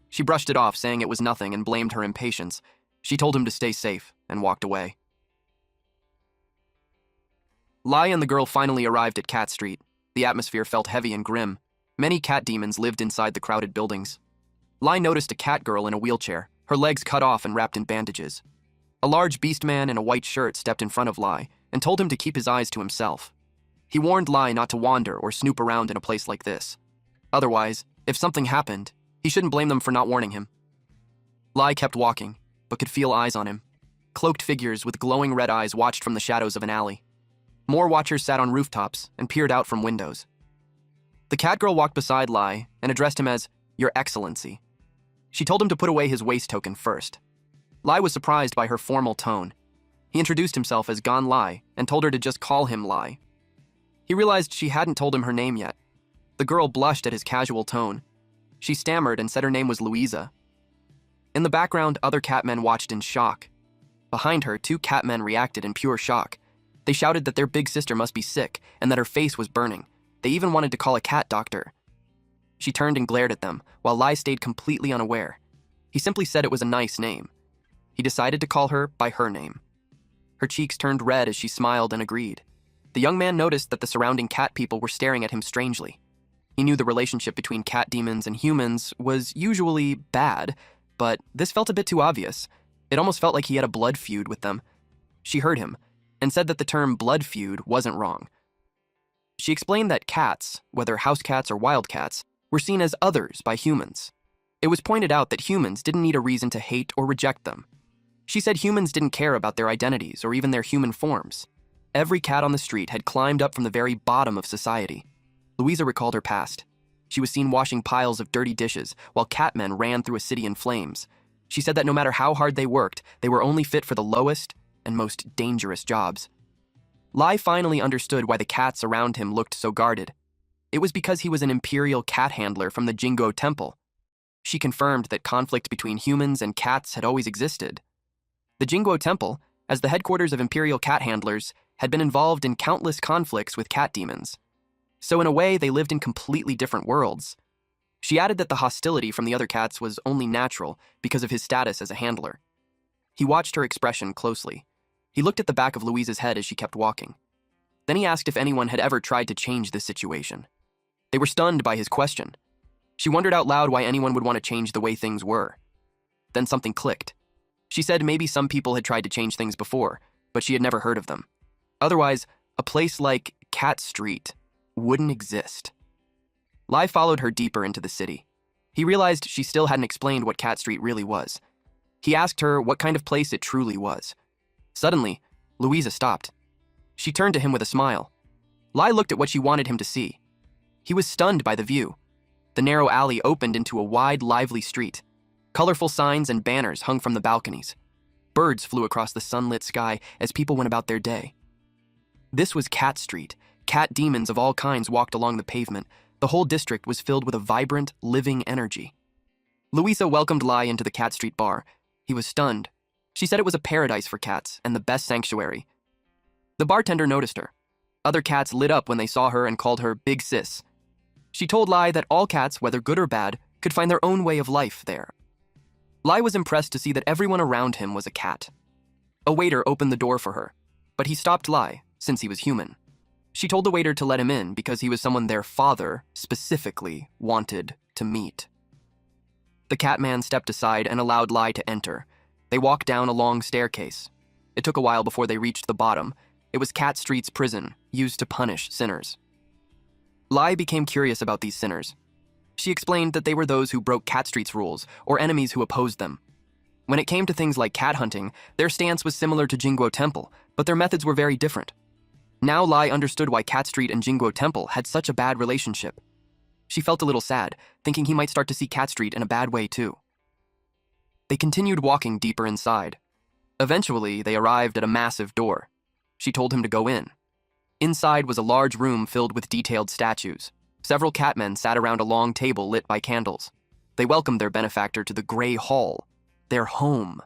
She brushed it off, saying it was nothing, and blamed her impatience. She told him to stay safe and walked away. Lie and the girl finally arrived at Cat Street. The atmosphere felt heavy and grim. Many cat demons lived inside the crowded buildings. Lie noticed a cat girl in a wheelchair, her legs cut off and wrapped in bandages. A large beast man in a white shirt stepped in front of Lie and told him to keep his eyes to himself. He warned Lie not to wander or snoop around in a place like this. Otherwise, if something happened, he shouldn't blame them for not warning him. Lie kept walking, but could feel eyes on him. Cloaked figures with glowing red eyes watched from the shadows of an alley. More watchers sat on rooftops and peered out from windows. The cat girl walked beside Lie and addressed him as Your Excellency. She told him to put away his waist token first. Lie was surprised by her formal tone. He introduced himself as Gan Lie and told her to just call him Lie. He realized she hadn't told him her name yet. The girl blushed at his casual tone. She stammered and said her name was Louisa. In the background, other catmen watched in shock. Behind her, 2 catmen reacted in pure shock. They shouted that their big sister must be sick and that her face was burning. They even wanted to call a cat doctor. She turned and glared at them, while Lie stayed completely unaware. He simply said it was a nice name. He decided to call her by her name. Her cheeks turned red as she smiled and agreed. The young man noticed that the surrounding cat people were staring at him strangely. He knew the relationship between cat demons and humans was usually bad, but this felt a bit too obvious. It almost felt like he had a blood feud with them. She heard him and said that the term blood feud wasn't wrong. She explained that cats, whether house cats or wild cats, were seen as others by humans. It was pointed out that humans didn't need a reason to hate or reject them. She said humans didn't care about their identities or even their human forms. Every cat on the street had climbed up from the very bottom of society. Louisa recalled her past. She was seen washing piles of dirty dishes while catmen ran through a city in flames. She said that no matter how hard they worked, they were only fit for the lowest and most dangerous jobs. Lie finally understood why the cats around him looked so guarded. It was because he was an imperial cat handler from the Jingo Temple. She confirmed that conflict between humans and cats had always existed. The Jingo Temple, as the headquarters of imperial cat handlers, had been involved in countless conflicts with cat demons. So in a way, they lived in completely different worlds. She added that the hostility from the other cats was only natural because of his status as a handler. He watched her expression closely. He looked at the back of Louisa's head as she kept walking. Then he asked if anyone had ever tried to change this situation. They were stunned by his question. She wondered out loud why anyone would want to change the way things were. Then something clicked. She said maybe some people had tried to change things before, but she had never heard of them. Otherwise, a place like Cat Street wouldn't exist. Lie followed her deeper into the city. He realized she still hadn't explained what Cat Street really was. He asked her what kind of place it truly was. Suddenly, Louisa stopped. She turned to him with a smile. Lie looked at what she wanted him to see. He was stunned by the view. The narrow alley opened into a wide, lively street. Colorful signs and banners hung from the balconies. Birds flew across the sunlit sky as people went about their day. This was Cat Street. Cat demons of all kinds walked along the pavement. The whole district was filled with a vibrant, living energy. Louisa welcomed Lie into the Cat Street bar. He was stunned. She said it was a paradise for cats and the best sanctuary. The bartender noticed her. Other cats lit up when they saw her and called her Big Sis. She told Lie that all cats, whether good or bad, could find their own way of life there. Lie was impressed to see that everyone around him was a cat. A waiter opened the door for her, but he stopped Lie, since he was human. She told the waiter to let him in because he was someone their father, specifically, wanted to meet. The catman stepped aside and allowed Lie to enter. They walked down a long staircase. It took a while before they reached the bottom. It was Cat Street's prison, used to punish sinners. Lie became curious about these sinners. She explained that they were those who broke Cat Street's rules, or enemies who opposed them. When it came to things like cat hunting, their stance was similar to Jinguo Temple, but their methods were very different. Now Lie understood why Cat Street and Jinguo Temple had such a bad relationship. She felt a little sad, thinking he might start to see Cat Street in a bad way too. They continued walking deeper inside. Eventually, they arrived at a massive door. She told him to go in. Inside was a large room filled with detailed statues. Several catmen sat around a long table lit by candles. They welcomed their benefactor to the Grey Hall, their home.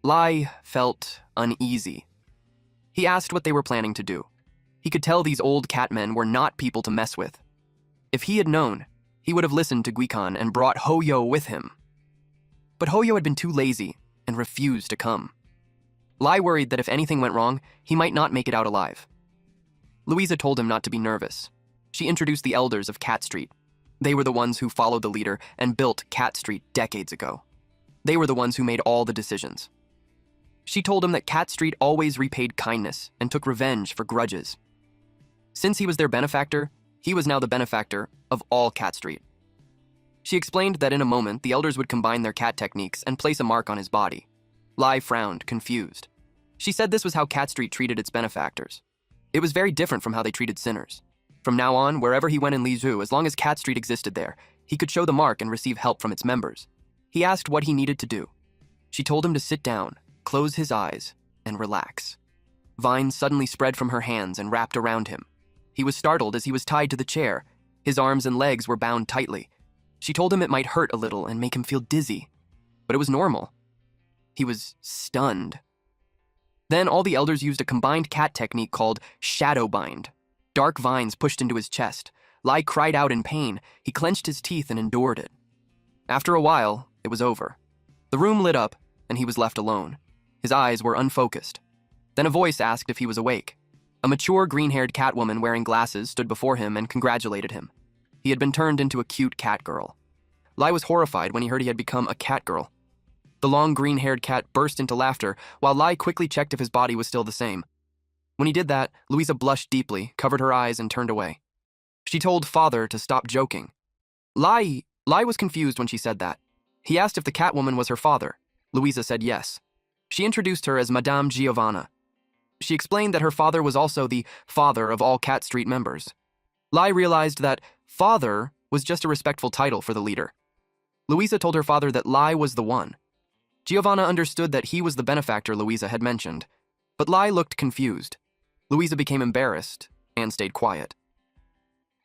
Lie felt uneasy. He asked what they were planning to do. He could tell these old catmen were not people to mess with. If he had known, he would have listened to Guikan and brought Hoyo with him. But Hoyo had been too lazy and refused to come. Lie worried that if anything went wrong, he might not make it out alive. Louisa told him not to be nervous. She introduced the elders of Cat Street. They were the ones who followed the leader and built Cat Street decades ago. They were the ones who made all the decisions. She told him that Cat Street always repaid kindness and took revenge for grudges. Since he was their benefactor, he was now the benefactor of all Cat Street. She explained that in a moment, the elders would combine their cat techniques and place a mark on his body. Lie frowned, confused. She said this was how Cat Street treated its benefactors. It was very different from how they treated sinners. From now on, wherever he went in Lizhu, as long as Cat Street existed there, he could show the mark and receive help from its members. He asked what he needed to do. She told him to sit down, close his eyes, and relax. Vines suddenly spread from her hands and wrapped around him. He was startled as he was tied to the chair. His arms and legs were bound tightly. She told him it might hurt a little and make him feel dizzy, but it was normal. He was stunned. Then all the elders used a combined cat technique called shadow bind. Dark vines pushed into his chest. Lie cried out in pain. He clenched his teeth and endured it. After a while, it was over. The room lit up, and he was left alone. His eyes were unfocused. Then a voice asked if he was awake. A mature green-haired catwoman wearing glasses stood before him and congratulated him. He had been turned into a cute cat girl. Lie was horrified when he heard he had become a cat girl. The long green-haired cat burst into laughter, while Lie quickly checked if his body was still the same. When he did that, Louisa blushed deeply, covered her eyes, and turned away. She told father to stop joking. Lie was confused when she said that. He asked if the catwoman was her father. Louisa said yes. She introduced her as Madame Giovanna. She explained that her father was also the father of all Cat Street members. Lie realized that father was just a respectful title for the leader. Louisa told her father that Lie was the one. Giovanna understood that he was the benefactor Louisa had mentioned, but Lie looked confused. Louisa became embarrassed and stayed quiet.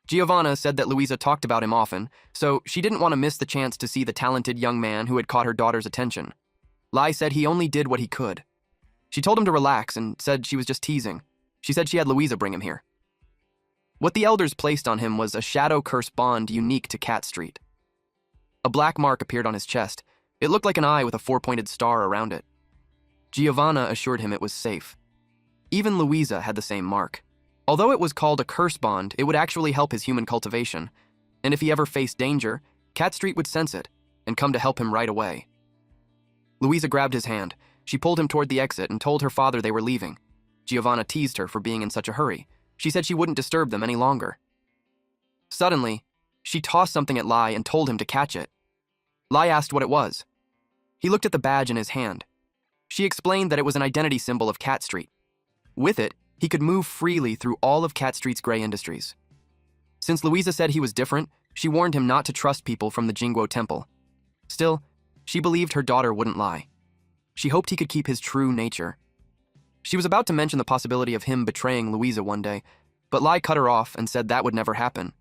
Giovanna said that Louisa talked about him often, so she didn't want to miss the chance to see the talented young man who had caught her daughter's attention. Lie said he only did what he could. She told him to relax and said she was just teasing. She said she had Louisa bring him here. What the elders placed on him was a shadow curse bond unique to Cat Street. A black mark appeared on his chest. It looked like an eye with a four-pointed star around it. Giovanna assured him it was safe. Even Louisa had the same mark. Although it was called a curse bond, it would actually help his human cultivation. And if he ever faced danger, Cat Street would sense it and come to help him right away. Louisa grabbed his hand. She pulled him toward the exit and told her father they were leaving. Giovanna teased her for being in such a hurry. She said she wouldn't disturb them any longer. Suddenly, she tossed something at Lie and told him to catch it. Lie asked what it was. He looked at the badge in his hand. She explained that it was an identity symbol of Cat Street. With it, he could move freely through all of Cat Street's gray industries. Since Louisa said he was different, she warned him not to trust people from the Jingguo Temple. Still, she believed her daughter wouldn't lie. She hoped he could keep his true nature. She was about to mention the possibility of him betraying Louisa one day, but Lie cut her off and said that would never happen.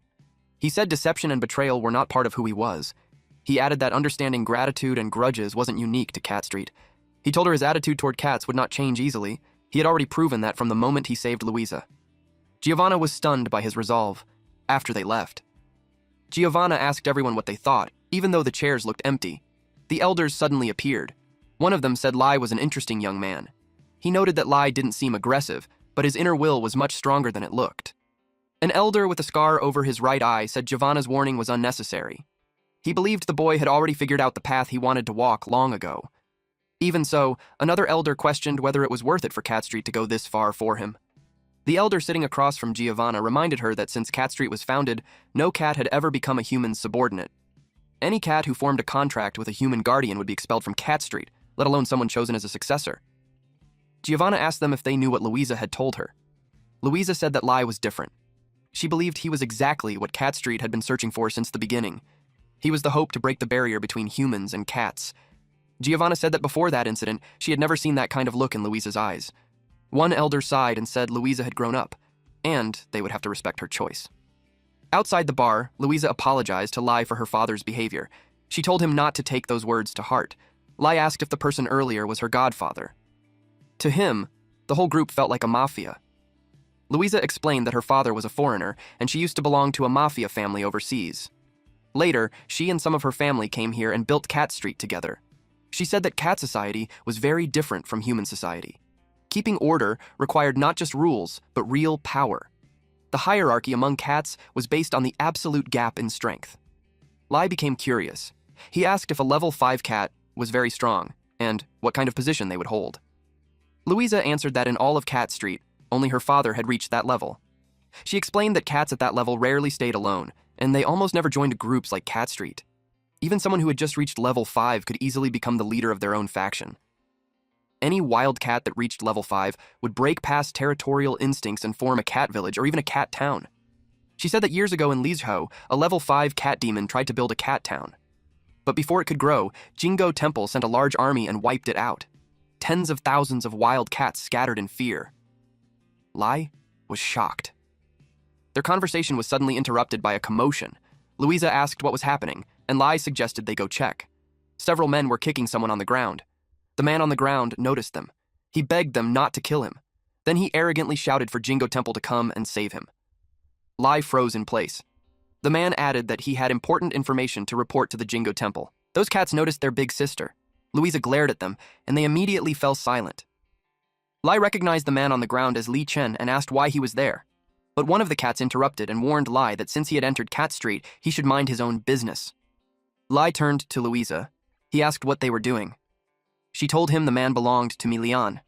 He said deception and betrayal were not part of who he was. He added that understanding gratitude and grudges wasn't unique to Cat Street. He told her his attitude toward cats would not change easily. He had already proven that from the moment he saved Louisa. Giovanna was stunned by his resolve. After they left, Giovanna asked everyone what they thought, even though the chairs looked empty. The elders suddenly appeared. One of them said Lie was an interesting young man. He noted that Lie didn't seem aggressive, but his inner will was much stronger than it looked. An elder with a scar over his right eye said Giovanna's warning was unnecessary. He believed the boy had already figured out the path he wanted to walk long ago. Even so, another elder questioned whether it was worth it for Cat Street to go this far for him. The elder sitting across from Giovanna reminded her that since Cat Street was founded, no cat had ever become a human's subordinate. Any cat who formed a contract with a human guardian would be expelled from Cat Street, let alone someone chosen as a successor. Giovanna asked them if they knew what Louisa had told her. Louisa said that Lie was different. She believed he was exactly what Cat Street had been searching for since the beginning. He was the hope to break the barrier between humans and cats. Giovanna said that before that incident, she had never seen that kind of look in Louisa's eyes. One elder sighed and said Louisa had grown up. and they would have to respect her choice. Outside the bar, Louisa apologized to Lie for her father's behavior. She told him not to take those words to heart. Lie asked if the person earlier was her godfather. To him, the whole group felt like a mafia. Louisa explained that her father was a foreigner, and she used to belong to a mafia family overseas. Later, she and some of her family came here and built Cat Street together. She said that cat society was very different from human society. Keeping order required not just rules, but real power. The hierarchy among cats was based on the absolute gap in strength. Lie became curious. He asked if a level 5 cat was very strong, and what kind of position they would hold. Louisa answered that in all of Cat Street, only her father had reached that level. She explained that cats at that level rarely stayed alone, and they almost never joined groups like Cat Street. Even someone who had just reached level 5 could easily become the leader of their own faction. Any wild cat that reached level 5 would break past territorial instincts and form a cat village or even a cat town. She said that years ago in Lizhou, a level 5 cat demon tried to build a cat town. But before it could grow, Jingo Temple sent a large army and wiped it out. Tens of thousands of wild cats scattered in fear. Lie was shocked. Their conversation was suddenly interrupted by a commotion. Louisa asked what was happening, and Lie suggested they go check. Several men were kicking someone on the ground. The man on the ground noticed them. He begged them not to kill him. Then he arrogantly shouted for Jingo Temple to come and save him. Lie froze in place. The man added that he had important information to report to the Jingo Temple. Those cats noticed their big sister. Louisa glared at them, and they immediately fell silent. Lie recognized the man on the ground as Chen and asked why he was there. But one of the cats interrupted and warned Lie that since he had entered Cat Street, he should mind his own business. Lie turned to Louisa. He asked what they were doing. She told him the man belonged to Milian.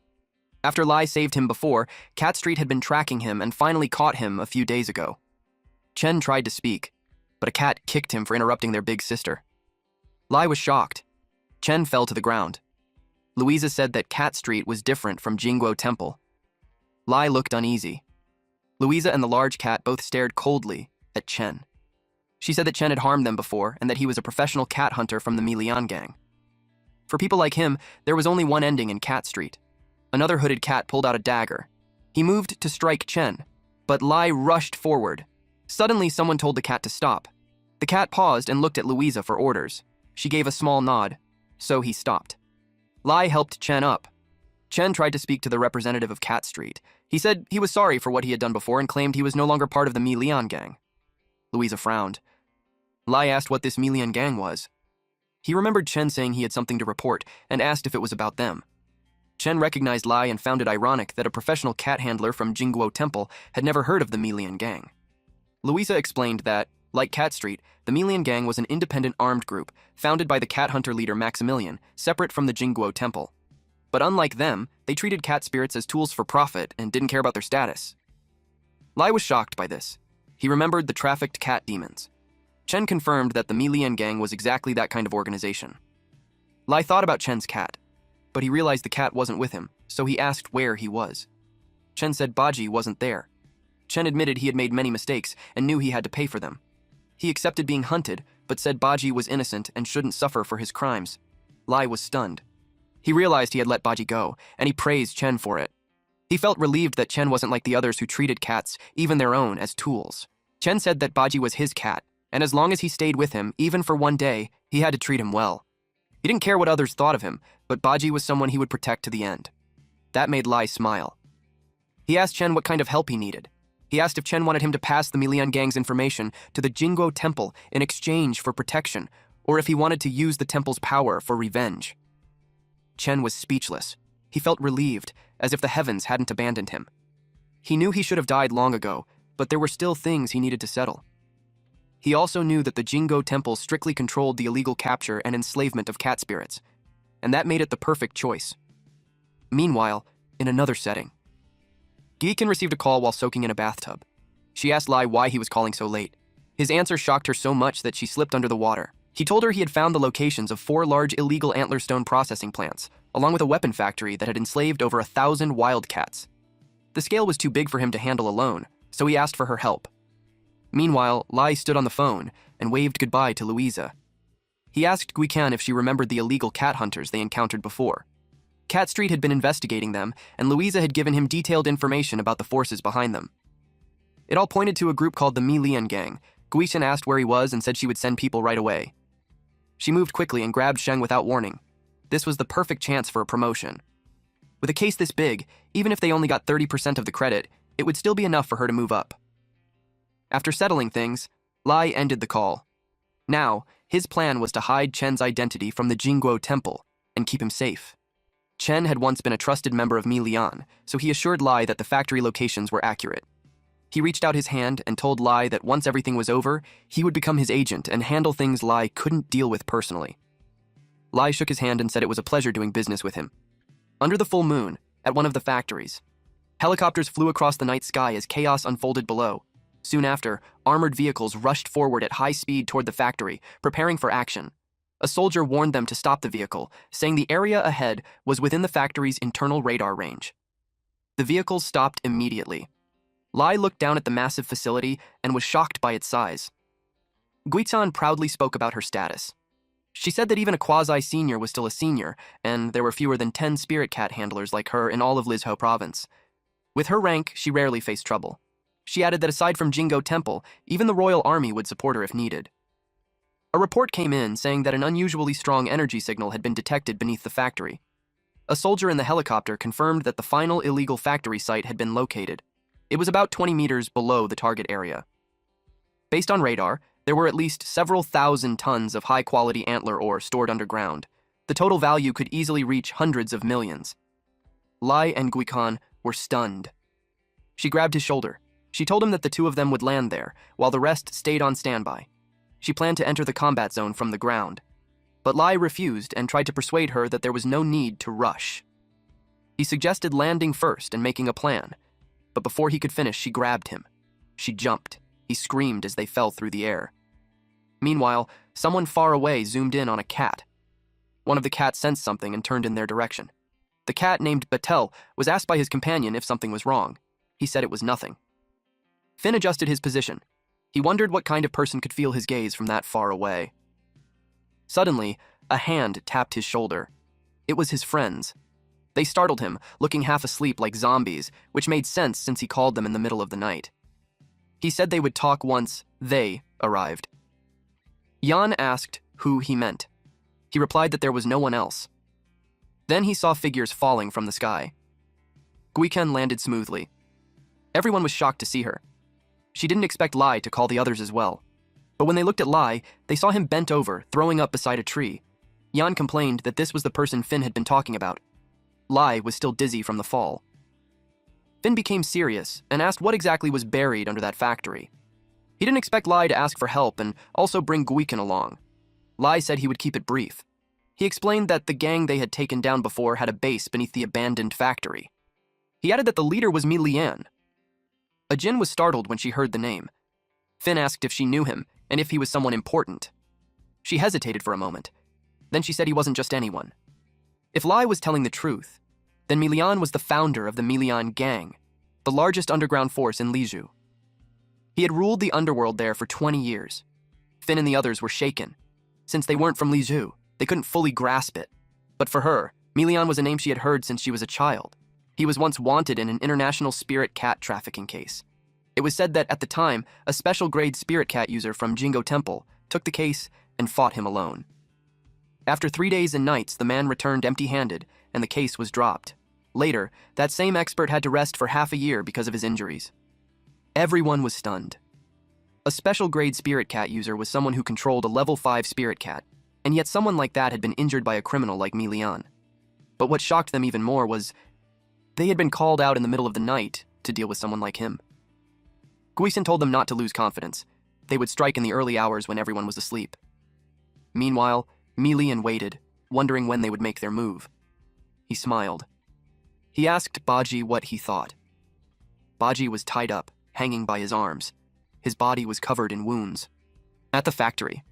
After Lie saved him before, Cat Street had been tracking him and finally caught him a few days ago. Chen tried to speak, but a cat kicked him for interrupting their big sister. Lie was shocked. Chen fell to the ground. Louisa said that Cat Street was different from Jinguo Temple. Lie looked uneasy. Louisa and the large cat both stared coldly at Chen. She said that Chen had harmed them before and that he was a professional cat hunter from the Milian gang. For people like him, there was only one ending in Cat Street. Another hooded cat pulled out a dagger. He moved to strike Chen, but Lie rushed forward. Suddenly, someone told the cat to stop. The cat paused and looked at Louisa for orders. She gave a small nod, so he stopped. Lie helped Chen up. Chen tried to speak to the representative of Cat Street. He said he was sorry for what he had done before and claimed he was no longer part of the Milian gang. Louisa frowned. Lie asked what this Milian gang was. He remembered Chen saying he had something to report and asked if it was about them. Chen recognized Lie and found it ironic that a professional cat handler from Jinguo Temple had never heard of the Milian gang. Louisa explained that, like Cat Street, the Milian gang was an independent armed group founded by the cat hunter leader Maximilian, separate from the Jinguo Temple. But unlike them, they treated cat spirits as tools for profit and didn't care about their status. Lie was shocked by this. He remembered the trafficked cat demons. Chen confirmed that the Milian gang was exactly that kind of organization. Lie thought about Chen's cat, but he realized the cat wasn't with him, so he asked where he was. Chen said Baji wasn't there. Chen admitted he had made many mistakes and knew he had to pay for them. He accepted being hunted, but said Baji was innocent and shouldn't suffer for his crimes. Lie was stunned. He realized he had let Baji go, and he praised Chen for it. He felt relieved that Chen wasn't like the others who treated cats, even their own, as tools. Chen said that Baji was his cat, and as long as he stayed with him, even for one day, he had to treat him well. He didn't care what others thought of him, but Baji was someone he would protect to the end. That made Lie smile. He asked Chen what kind of help he needed. He asked if Chen wanted him to pass the Milian gang's information to the Jinguo Temple in exchange for protection, or if he wanted to use the temple's power for revenge. Chen was speechless. He felt relieved, as if the heavens hadn't abandoned him. He knew he should have died long ago, but there were still things he needed to settle. He also knew that the Jinguo Temple strictly controlled the illegal capture and enslavement of cat spirits, and that made it the perfect choice. Meanwhile, in another setting, Geekin received a call while soaking in a bathtub. She asked Lie why he was calling so late. His answer shocked her so much that she slipped under the water. He told her he had found the locations of 4 large illegal antler stone processing plants, along with a weapon factory that had enslaved over 1,000 wildcats. The scale was too big for him to handle alone, so he asked for her help. Meanwhile, Lie stood on the phone and waved goodbye to Louisa. He asked Guican if she remembered the illegal cat hunters they encountered before. Cat Street had been investigating them, and Louisa had given him detailed information about the forces behind them. It all pointed to a group called the Mi Lian Gang. Guishan asked where he was and said she would send people right away. She moved quickly and grabbed Sheng without warning. This was the perfect chance for a promotion. With a case this big, even if they only got 30% of the credit, it would still be enough for her to move up. After settling things, Lai ended the call. Now, his plan was to hide Chen's identity from the Jingguo temple and keep him safe. Chen had once been a trusted member of Mi Lian, so he assured Lai that the factory locations were accurate. He reached out his hand and told Lai that once everything was over, he would become his agent and handle things Lai couldn't deal with personally. Lai shook his hand and said it was a pleasure doing business with him. Under the full moon, at one of the factories, helicopters flew across the night sky as chaos unfolded below. Soon after, armored vehicles rushed forward at high speed toward the factory, preparing for action. A soldier warned them to stop the vehicle, saying the area ahead was within the factory's internal radar range. The vehicles stopped immediately. Lai looked down at the massive facility and was shocked by its size. Guizhan proudly spoke about her status. She said that even a quasi-senior was still a senior, and there were fewer than 10 spirit cat handlers like her in all of Lizhou province. With her rank, she rarely faced trouble. She added that aside from Jingguo Temple, even the royal army would support her if needed. A report came in saying that an unusually strong energy signal had been detected beneath the factory. A soldier in the helicopter confirmed that the final illegal factory site had been located. It was about 20 meters below the target area. Based on radar, there were at least several thousand tons of high-quality antler ore stored underground. The total value could easily reach hundreds of millions. Lai and Guikan were stunned. She grabbed his shoulder. She told him that the two of them would land there, while the rest stayed on standby. She planned to enter the combat zone from the ground. But Lai refused and tried to persuade her that there was no need to rush. He suggested landing first and making a plan. But before he could finish, she grabbed him. She jumped. He screamed as they fell through the air. Meanwhile, someone far away zoomed in on a cat. One of the cats sensed something and turned in their direction. The cat, named Batel, was asked by his companion if something was wrong. He said it was nothing. Finn adjusted his position. He wondered what kind of person could feel his gaze from that far away. Suddenly, a hand tapped his shoulder. It was his friends. They startled him, looking half asleep like zombies, which made sense since he called them in the middle of the night. He said they would talk once they arrived. Yan asked who he meant. He replied that there was no one else. Then he saw figures falling from the sky. Guiken landed smoothly. Everyone was shocked to see her. She didn't expect Lai to call the others as well. But when they looked at Lai, they saw him bent over, throwing up beside a tree. Yan complained that this was the person Finn had been talking about. Lai was still dizzy from the fall. Finn became serious and asked what exactly was buried under that factory. He didn't expect Lai to ask for help and also bring Guiken along. Lai said he would keep it brief. He explained that the gang they had taken down before had a base beneath the abandoned factory. He added that the leader was Mi Lian. Ajin was startled when she heard the name. Finn asked if she knew him and if he was someone important. She hesitated for a moment. Then she said he wasn't just anyone. If Lai was telling the truth, then Mi Lian was the founder of the Mi Lian Gang, the largest underground force in Lizhou. He had ruled the underworld there for 20 years. Finn and the others were shaken. Since they weren't from Lizhou, they couldn't fully grasp it. But for her, Mi Lian was a name she had heard since she was a child. He was once wanted in an international spirit cat trafficking case. It was said that at the time, a special grade spirit cat user from Jingguo Temple took the case and fought him alone. After 3 days and nights, the man returned empty-handed, and the case was dropped. Later, that same expert had to rest for half a year because of his injuries. Everyone was stunned. A special grade spirit cat user was someone who controlled a level 5 spirit cat, and yet someone like that had been injured by a criminal like Mi Lian. But what shocked them even more was they had been called out in the middle of the night to deal with someone like him. Guisen told them not to lose confidence. They would strike in the early hours when everyone was asleep. Meanwhile, Mi Lian waited, wondering when they would make their move. He smiled. He asked Baji what he thought. Baji was tied up, hanging by his arms. His body was covered in wounds. At the factory.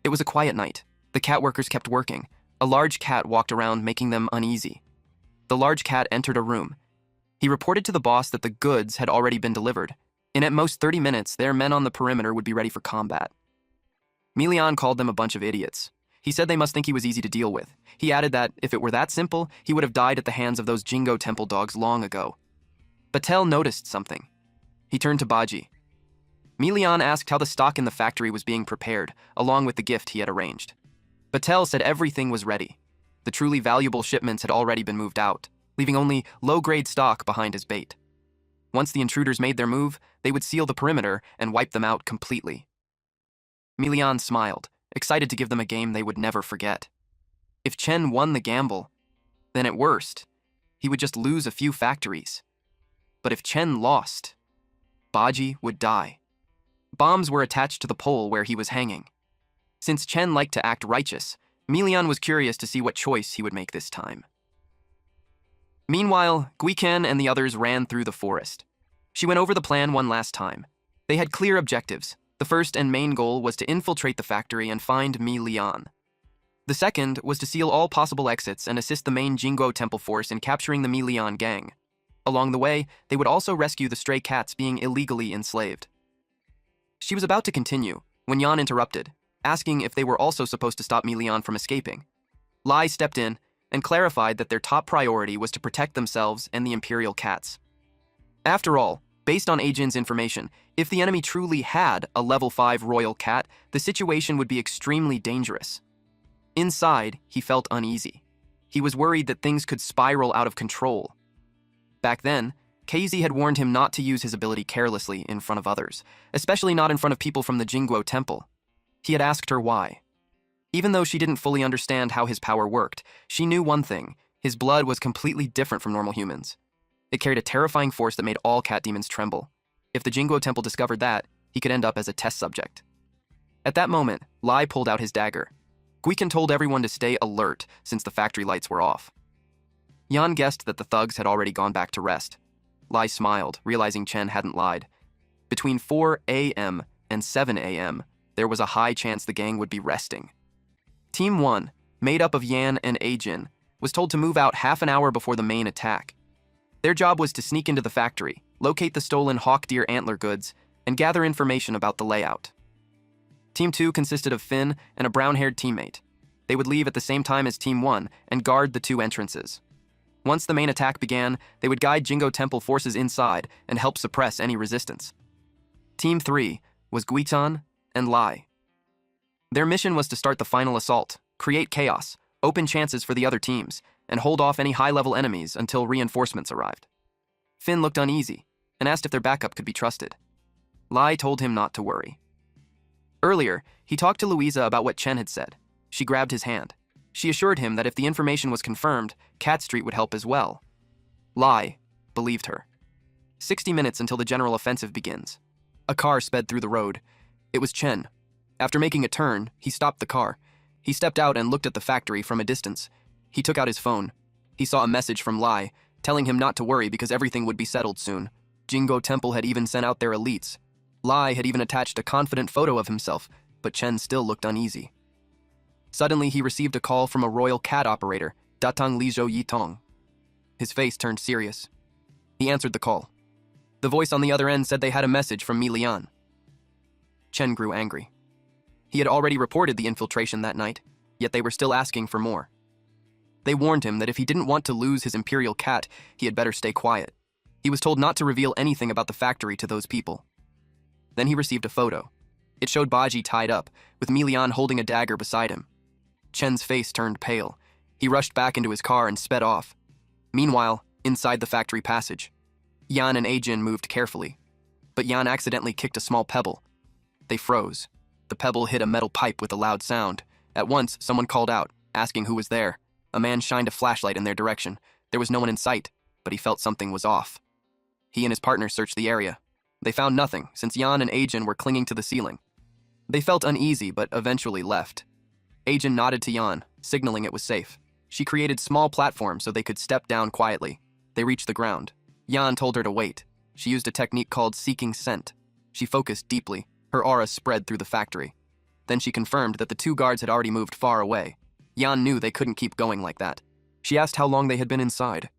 It was a quiet night. The cat workers kept working. A large cat walked around, making them uneasy. The large cat entered a room. He reported to the boss that the goods had already been delivered. In at most 30 minutes, their men on the perimeter would be ready for combat. Mi Lian called them a bunch of idiots. He said they must think he was easy to deal with. He added that, if it were that simple, he would have died at the hands of those Jingguo Temple dogs long ago. Batel noticed something. He turned to Baji. Milian asked how the stock in the factory was being prepared, along with the gift he had arranged. Patel said everything was ready. The truly valuable shipments had already been moved out, leaving only low-grade stock behind as bait. Once the intruders made their move, they would seal the perimeter and wipe them out completely. Milian smiled, excited to give them a game they would never forget. If Chen won the gamble, then at worst, he would just lose a few factories. But if Chen lost, Baji would die. Bombs were attached to the pole where he was hanging. Since Chen liked to act righteous, Milian was curious to see what choice he would make this time. Meanwhile, Guiken and the others ran through the forest. She went over the plan one last time. They had clear objectives. The first and main goal was to infiltrate the factory and find Milian. The second was to seal all possible exits and assist the main Jingguo temple force in capturing the Milian gang. Along the way, they would also rescue the stray cats being illegally enslaved. She was about to continue when Yan interrupted, asking if they were also supposed to stop Milian from escaping. Lai stepped in and clarified that their top priority was to protect themselves and the Imperial cats. After all, based on Ajin's information, if the enemy truly had a level 5 royal cat, the situation would be extremely dangerous. Inside, he felt uneasy. He was worried that things could spiral out of control. Back then, Kaisi had warned him not to use his ability carelessly in front of others, especially not in front of people from the Jingguo temple. He had asked her why. Even though she didn't fully understand how his power worked, she knew one thing: his blood was completely different from normal humans. It carried a terrifying force that made all cat demons tremble. If the Jingguo temple discovered that, he could end up as a test subject. At that moment, Lai pulled out his dagger. Guiken told everyone to stay alert since the factory lights were off. Yan guessed that the thugs had already gone back to rest. Lai smiled, realizing Chen hadn't lied. Between 4 a.m. and 7 a.m., there was a high chance the gang would be resting. Team 1, made up of Yan and Ajin, was told to move out half an hour before the main attack. Their job was to sneak into the factory, locate the stolen hawk deer antler goods, and gather information about the layout. Team 2 consisted of Finn and a brown-haired teammate. They would leave at the same time as Team 1 and guard the 2 entrances. Once the main attack began, they would guide Jingguo Temple forces inside and help suppress any resistance. Team 3 was Guitan and Lai. Their mission was to start the final assault, create chaos, open chances for the other teams, and hold off any high-level enemies until reinforcements arrived. Finn looked uneasy and asked if their backup could be trusted. Lai told him not to worry. Earlier, he talked to Louisa about what Chen had said. She grabbed his hand. She assured him that if the information was confirmed, Cat Street would help as well. Lai believed her. 60 minutes until the general offensive begins. A car sped through the road. It was Chen. After making a turn, he stopped the car. He stepped out and looked at the factory from a distance. He took out his phone. He saw a message from Lai, telling him not to worry because everything would be settled soon. Jingguo Temple had even sent out their elites. Lai had even attached a confident photo of himself, but Chen still looked uneasy. Suddenly, he received a call from a royal cat operator, Datang Lizhou Yitong. His face turned serious. He answered the call. The voice on the other end said they had a message from Milian. Chen grew angry. He had already reported the infiltration that night, yet they were still asking for more. They warned him that if he didn't want to lose his imperial cat, he had better stay quiet. He was told not to reveal anything about the factory to those people. Then he received a photo. It showed Baji tied up, with Milian holding a dagger beside him. Chen's face turned pale. He rushed back into his car and sped off. Meanwhile, inside the factory passage, Yan and Ajin moved carefully, but Yan accidentally kicked a small pebble. They froze. The pebble hit a metal pipe with a loud sound. At once, someone called out, asking who was there. A man shined a flashlight in their direction. There was no one in sight, but he felt something was off. He and his partner searched the area. They found nothing, since Yan and Ajin were clinging to the ceiling. They felt uneasy, but eventually left. Ajin nodded to Yan, signaling it was safe. She created small platforms so they could step down quietly. They reached the ground. Yan told her to wait. She used a technique called seeking scent. She focused deeply. Her aura spread through the factory. Then she confirmed that the 2 guards had already moved far away. Yan knew they couldn't keep going like that. She asked how long they had been inside.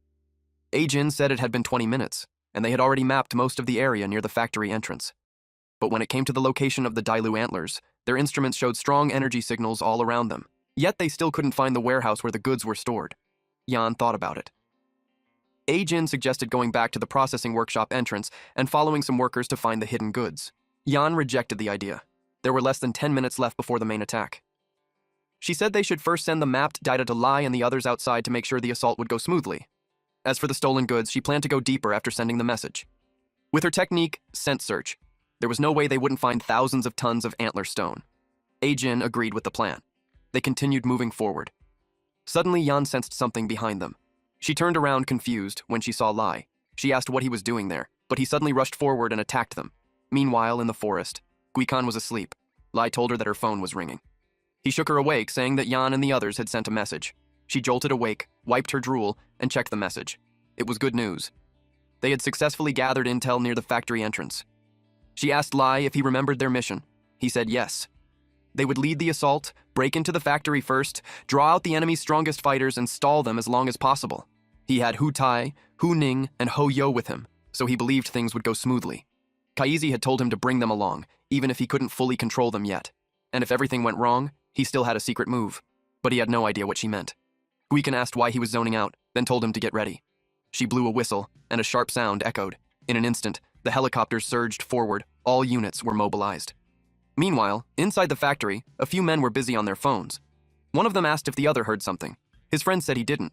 Ajin said it had been 20 minutes, and they had already mapped most of the area near the factory entrance. But when it came to the location of the Dailu antlers, their instruments showed strong energy signals all around them. Yet they still couldn't find the warehouse where the goods were stored. Yan thought about it. Jin suggested going back to the processing workshop entrance and following some workers to find the hidden goods. Yan rejected the idea. There were less than 10 minutes left before the main attack. She said they should first send the mapped data to Lie and the others outside to make sure the assault would go smoothly. As for the stolen goods, she planned to go deeper after sending the message. With her technique, scent search, there was no way they wouldn't find thousands of tons of antler stone. Jin agreed with the plan. They continued moving forward. Suddenly, Yan sensed something behind them. She turned around confused when she saw Lie. She asked what he was doing there, but he suddenly rushed forward and attacked them. Meanwhile, in the forest, Guikan was asleep. Lie told her that her phone was ringing. He shook her awake, saying that Yan and the others had sent a message. She jolted awake, wiped her drool, and checked the message. It was good news. They had successfully gathered intel near the factory entrance. She asked Lie if he remembered their mission. He said yes. They would lead the assault, break into the factory first, draw out the enemy's strongest fighters, and stall them as long as possible. He had Hu Tai, Hu Ning, and Ho Yo with him, so he believed things would go smoothly. Kaisi had told him to bring them along, even if he couldn't fully control them yet. And if everything went wrong, he still had a secret move, but he had no idea what she meant. Guikan asked why he was zoning out, then told him to get ready. She blew a whistle, and a sharp sound echoed. In an instant, the helicopters surged forward. All units were mobilized. Meanwhile, inside the factory, a few men were busy on their phones. One of them asked if the other heard something. His friend said he didn't.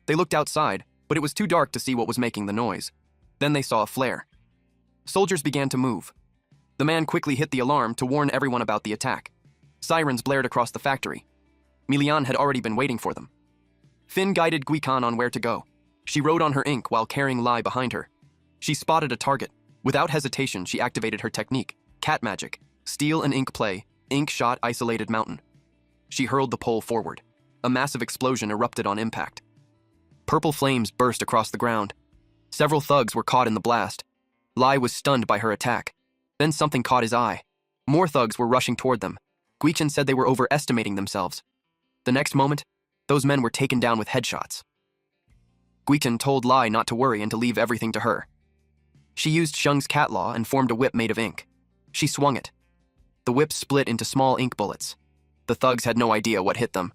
They looked outside, but it was too dark to see what was making the noise. Then they saw a flare. Soldiers began to move. The man quickly hit the alarm to warn everyone about the attack. Sirens blared across the factory. Milian had already been waiting for them. Finn guided Guikan on where to go. She rode on her ink while carrying Lie behind her. She spotted a target. Without hesitation, she activated her technique, cat magic, steel and ink play, ink shot isolated mountain. She hurled the pole forward. A massive explosion erupted on impact. Purple flames burst across the ground. Several thugs were caught in the blast. Lie was stunned by her attack. Then something caught his eye. More thugs were rushing toward them. Guichen said they were overestimating themselves. The next moment, those men were taken down with headshots. Guichen told Lie not to worry and to leave everything to her. She used Sheng's cat law and formed a whip made of ink. She swung it. The whip split into small ink bullets. The thugs had no idea what hit them.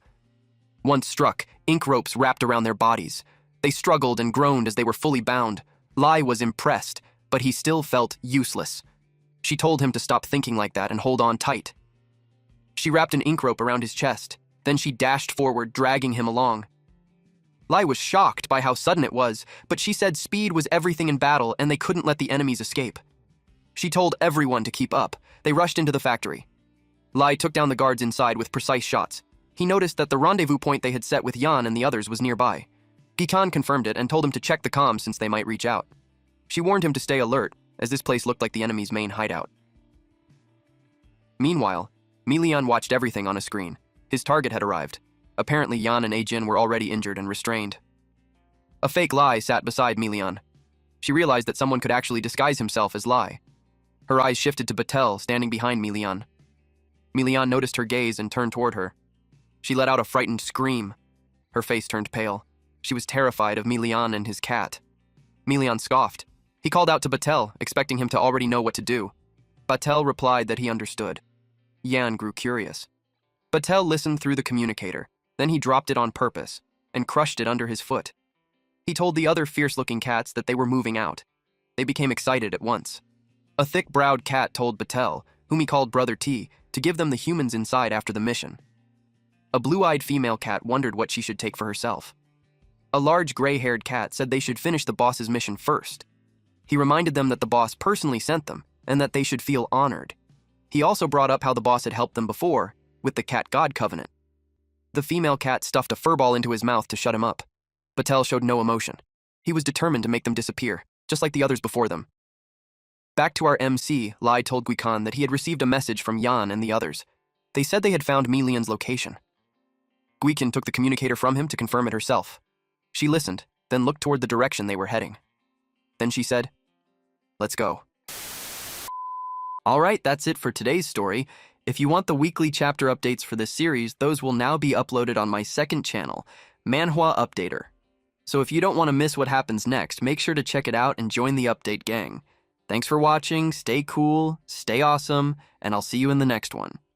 Once struck, ink ropes wrapped around their bodies. They struggled and groaned as they were fully bound. Lie was impressed, but he still felt useless. She told him to stop thinking like that and hold on tight. She wrapped an ink rope around his chest. Then she dashed forward, dragging him along. Lie was shocked by how sudden it was, but she said speed was everything in battle and they couldn't let the enemies escape. She told everyone to keep up. They rushed into the factory. Lie took down the guards inside with precise shots. He noticed that the rendezvous point they had set with Yan and the others was nearby. Gikan confirmed it and told him to check the comms since they might reach out. She warned him to stay alert, as this place looked like the enemy's main hideout. Meanwhile, Milian watched everything on a screen. His target had arrived. Apparently, Yan and Jin were already injured and restrained. A fake Lie sat beside Milian. She realized that someone could actually disguise himself as Lie. Her eyes shifted to Batel, standing behind Milian. Milian noticed her gaze and turned toward her. She let out a frightened scream. Her face turned pale. She was terrified of Milian and his cat. Milian scoffed. He called out to Batel, expecting him to already know what to do. Batel replied that he understood. Yan grew curious. Batel listened through the communicator. Then he dropped it on purpose and crushed it under his foot. He told the other fierce-looking cats that they were moving out. They became excited at once. A thick-browed cat told Batel, whom he called Brother T, to give them the humans inside after the mission. A blue-eyed female cat wondered what she should take for herself. A large gray-haired cat said they should finish the boss's mission first. He reminded them that the boss personally sent them and that they should feel honored. He also brought up how the boss had helped them before with the Cat-God Covenant. The female cat stuffed a furball into his mouth to shut him up. Batel showed no emotion. He was determined to make them disappear, just like the others before them. Back to our MC, Lie told Guikan that he had received a message from Yan and the others. They said they had found Milian's location. Guikan took the communicator from him to confirm it herself. She listened, then looked toward the direction they were heading. Then she said, "Let's go." Alright, that's it for today's story. If you want the weekly chapter updates for this series, those will now be uploaded on my second channel, Manhwa Updater. So if you don't want to miss what happens next, make sure to check it out and join the update gang. Thanks for watching, stay cool, stay awesome, and I'll see you in the next one.